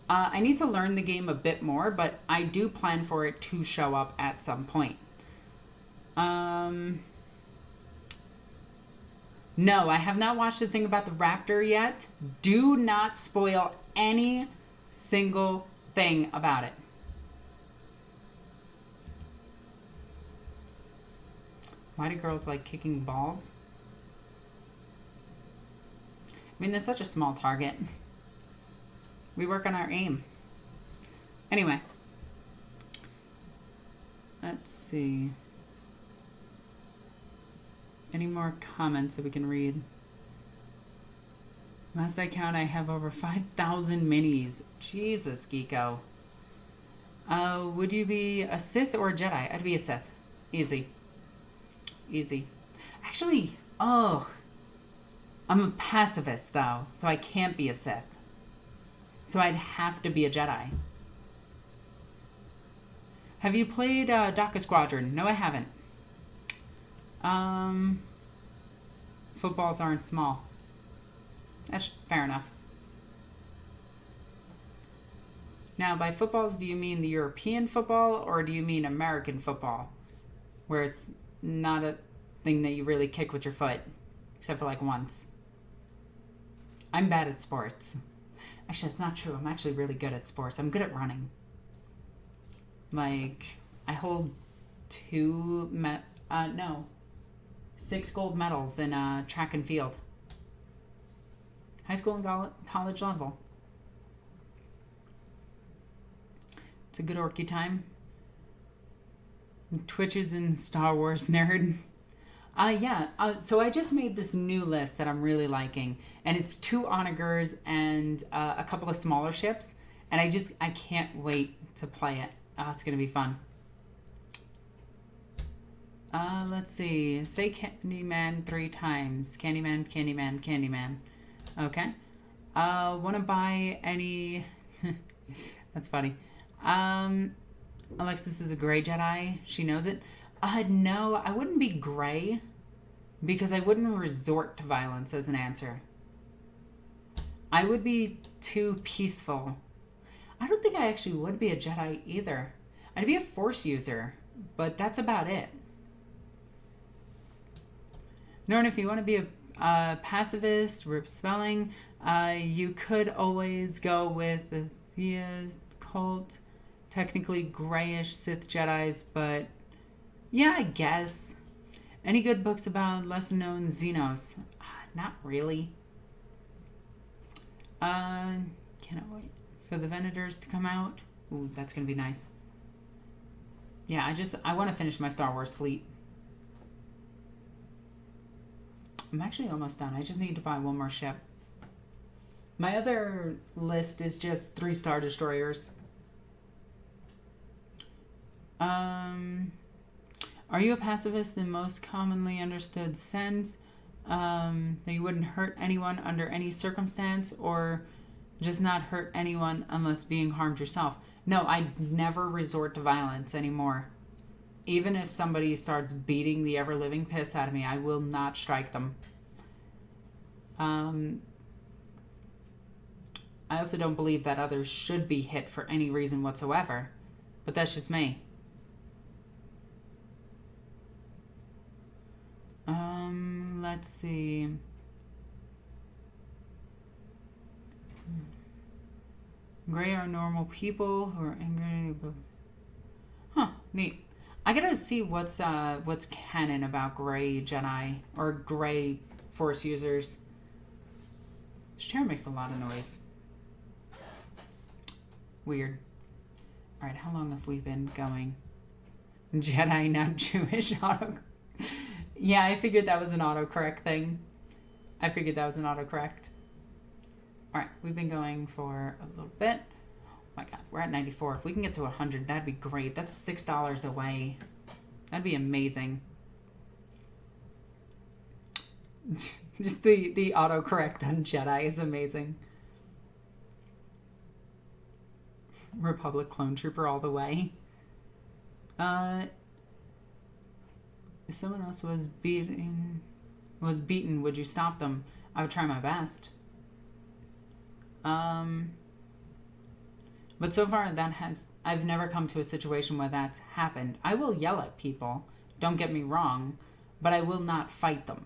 I need to learn the game a bit more, but I do plan for it to show up at some point. No, I have not watched the thing about the Raptor yet. Do not spoil any single thing about it. Why do girls like kicking balls? I mean, they're such a small target. We work on our aim. Anyway. Let's see. Any more comments that we can read? Last I count, I have over 5,000 minis. Jesus, Geeko. Would you be a Sith or a Jedi? I'd be a Sith. Easy. Easy. Actually, I'm a pacifist, though, so I can't be a Sith. So I'd have to be a Jedi. Have you played DACA Squadron? No, I haven't. Footballs aren't small. That's fair enough. Now, by footballs, do you mean the European football, or do you mean American football? Where it's not a thing that you really kick with your foot, except for like once. I'm bad at sports. Actually, that's not true. I'm actually really good at sports. I'm good at running. Like, I hold 6 gold medals in track and field. High school and college level. It's a good orky time. Twitches and Star Wars nerd. So I just made this new list that I'm really liking, and it's 2 onagers and a couple of smaller ships, and I can't wait to play it. It's gonna be fun. Let's see. Say Candyman 3 times. Candyman, Candyman, Candyman. Okay. Wanna buy any... That's funny. Alexis is a gray Jedi. She knows it. No, I wouldn't be gray because I wouldn't resort to violence as an answer. I would be too peaceful. I don't think I actually would be a Jedi either. I'd be a Force user, but that's about it. Norn, if you want to be a pacifist, rip spelling, you could always go with the theist cult. Technically grayish Sith Jedis, but yeah, I guess. Any good books about lesser-known Xenos? Not really. Cannot wait for the Venators to come out. Ooh, that's gonna be nice. Yeah, I want to finish my Star Wars fleet. I'm actually almost done. I just need to buy 1 more ship. My other list is just 3 Star Destroyers. Are you a pacifist in most commonly understood sense? That you wouldn't hurt anyone under any circumstance, or just not hurt anyone unless being harmed yourself? No, I never resort to violence anymore. Even if somebody starts beating the ever-living piss out of me, I will not strike them. I also don't believe that others should be hit for any reason whatsoever. But that's just me. Let's see. Gray are normal people who are angry. Huh, neat. I gotta see what's canon about gray Jedi or gray Force users. This chair makes a lot of noise. Weird. All right, how long have we been going? Jedi, not Jewish. Auto. Yeah, I figured that was an autocorrect thing. All right, we've been going for a little bit. Oh my God, we're at 94. If we can get to 100, that'd be great. That's $6 away. That'd be amazing. Just the autocorrect on Jedi is amazing. Republic clone trooper all the way. If someone else was beaten, would you stop them? I would try my best. But so far I've never come to a situation where that's happened. I will yell at people, don't get me wrong, but I will not fight them.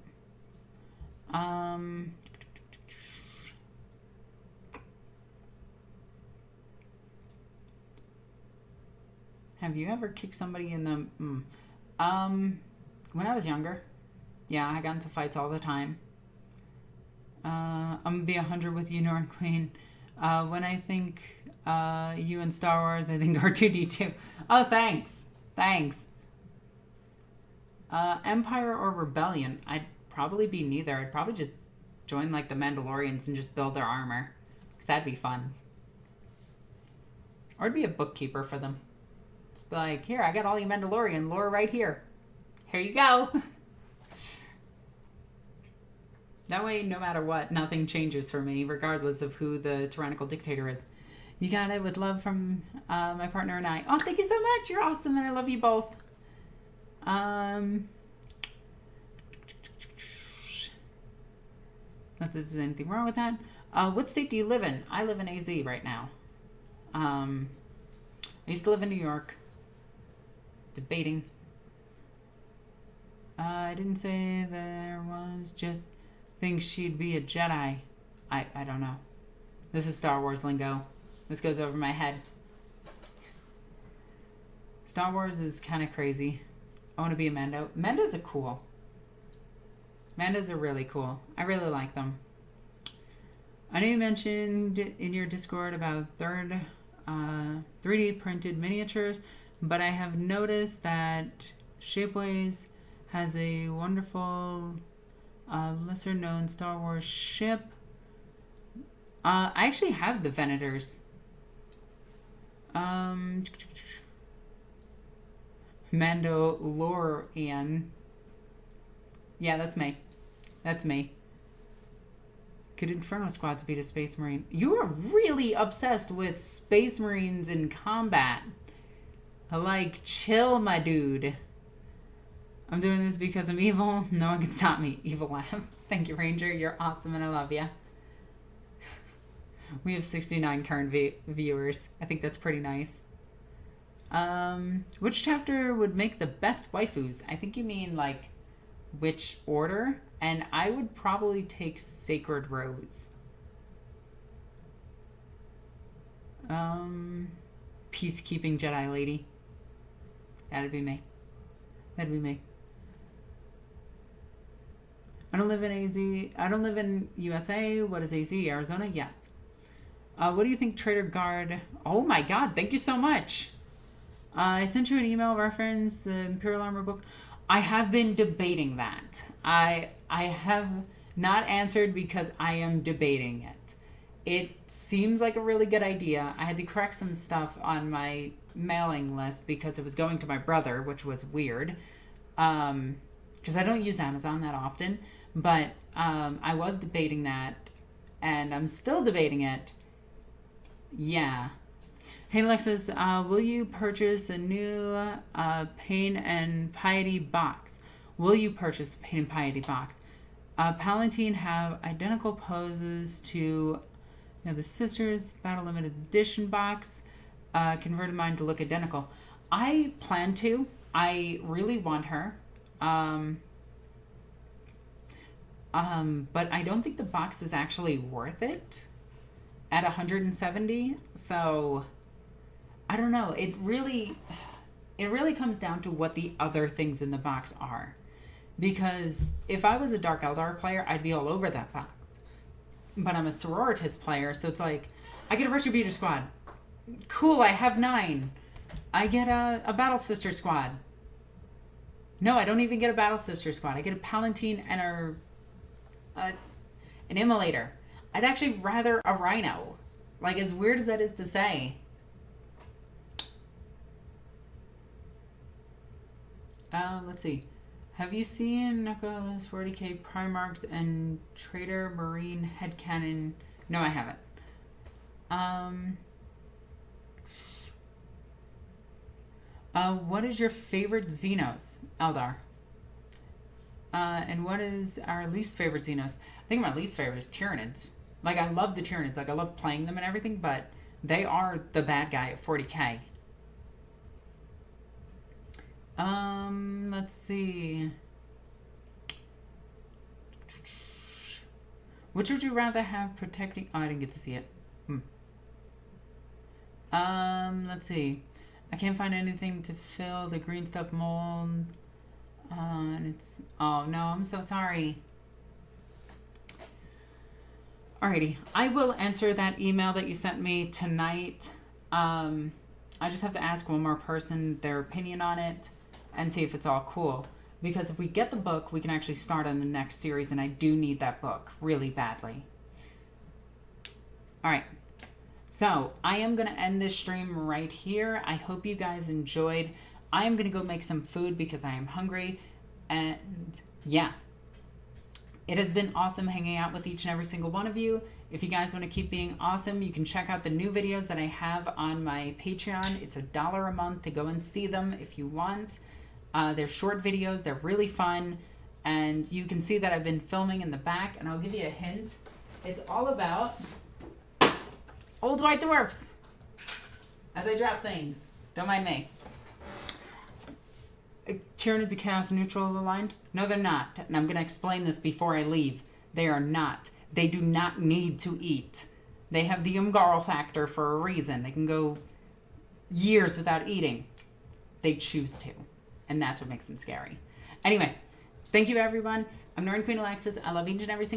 Have you ever kicked somebody in the... When I was younger, yeah, I got into fights all the time. I'm gonna be 100 with you, Norn Queen. When I think you and Star Wars, I think R2-D2. Oh, thanks. Empire or Rebellion? I'd probably be neither. I'd probably just join like the Mandalorians and just build their armor, because that'd be fun. Or I'd be a bookkeeper for them. Just be like, here, I got all your Mandalorian lore right here. Here you go. That way, no matter what, nothing changes for me, regardless of who the tyrannical dictator is. You got it with love from my partner and I. Oh, thank you so much. You're awesome, and I love you both. Not that there's anything wrong with that. What state do you live in? I live in AZ right now. I used to live in New York. Debating. I didn't say there was, just think she'd be a Jedi. I don't know. This is Star Wars lingo. This goes over my head. Star Wars is kind of crazy. I want to be a Mando. Mandos are cool. Mandos are really cool. I really like them. I know you mentioned in your Discord about 3D printed miniatures, but I have noticed that Shapeways has a wonderful lesser known Star Wars ship. I actually have the Venators. Mandalorian. Yeah, that's me. Could Inferno Squads beat a Space Marine? You are really obsessed with Space Marines in combat. Like, chill, my dude. I'm doing this because I'm evil. No one can stop me. Evil laugh. Thank you, Ranger. You're awesome and I love you. We have 69 current viewers. I think that's pretty nice. Which chapter would make the best waifus? I think you mean, like, which order? And I would probably take Sacred Rose. Peacekeeping Jedi Lady. That'd be me. I don't live in AZ. I don't live in USA. What is AZ? Arizona? Yes. What do you think, Trader Guard? Oh my God! Thank you so much. I sent you an email reference the Imperial Armor book. I have been debating that. I have not answered because I am debating it. It seems like a really good idea. I had to correct some stuff on my mailing list because it was going to my brother, which was weird. Because I don't use Amazon that often. But I was debating that, and I'm still debating it. Yeah. Hey, Alexis, will you purchase a new Pain and Piety box? Will you purchase the Pain and Piety box? Palatine have identical poses to Now the Sisters Battle Limited Edition box. Converted mine to look identical. I plan to. I really want her. But I don't think the box is actually worth it at 170. So I don't know. It really comes down to what the other things in the box are. Because if I was a Dark Eldar player, I'd be all over that box. But I'm a Sororitas player, so it's like, I get a Retributor squad. Cool, I have 9. I get a Battle Sister squad. No, I don't even get a Battle Sister squad. I get a Palatine and an Immolator. I'd actually rather a Rhino. Like, as weird as that is to say. Let's see. Have you seen Knuckles 40k Primarchs and Trader Marine Headcanon? No, I haven't. What is your favorite Xenos, Eldar? And what is our least favorite Xenos? I think my least favorite is Tyranids. Like, I love the Tyranids. Like, I love playing them and everything, but they are the bad guy at 40k. Let's see. Which would you rather have protecting... Oh, I didn't get to see it. Let's see. I can't find anything to fill the green stuff mold. And it's... Oh, no, I'm so sorry. Alrighty. I will answer that email that you sent me tonight. I just have to ask one more person their opinion on it and see if it's all cool. Because if we get the book, we can actually start on the next series, and I do need that book really badly. Alright. So, I am going to end this stream right here. I hope you guys enjoyed. I am going to go make some food because I am hungry. And, yeah. It has been awesome hanging out with each and every single one of you. If you guys want to keep being awesome, you can check out the new videos that I have on my Patreon. It's $1 a month to go and see them if you want. They're short videos. They're really fun. And you can see that I've been filming in the back. And I'll give you a hint. It's all about old white dwarfs. As I drop things. Don't mind me. Tyranids are chaos neutral aligned? No, they're not. And I'm going to explain this before I leave. They are not. They do not need to eat. They have the Umgarl factor for a reason. They can go years without eating. They choose to. And that's what makes them scary. Anyway, thank you everyone. I'm NornQueenAlexis. I love each and every single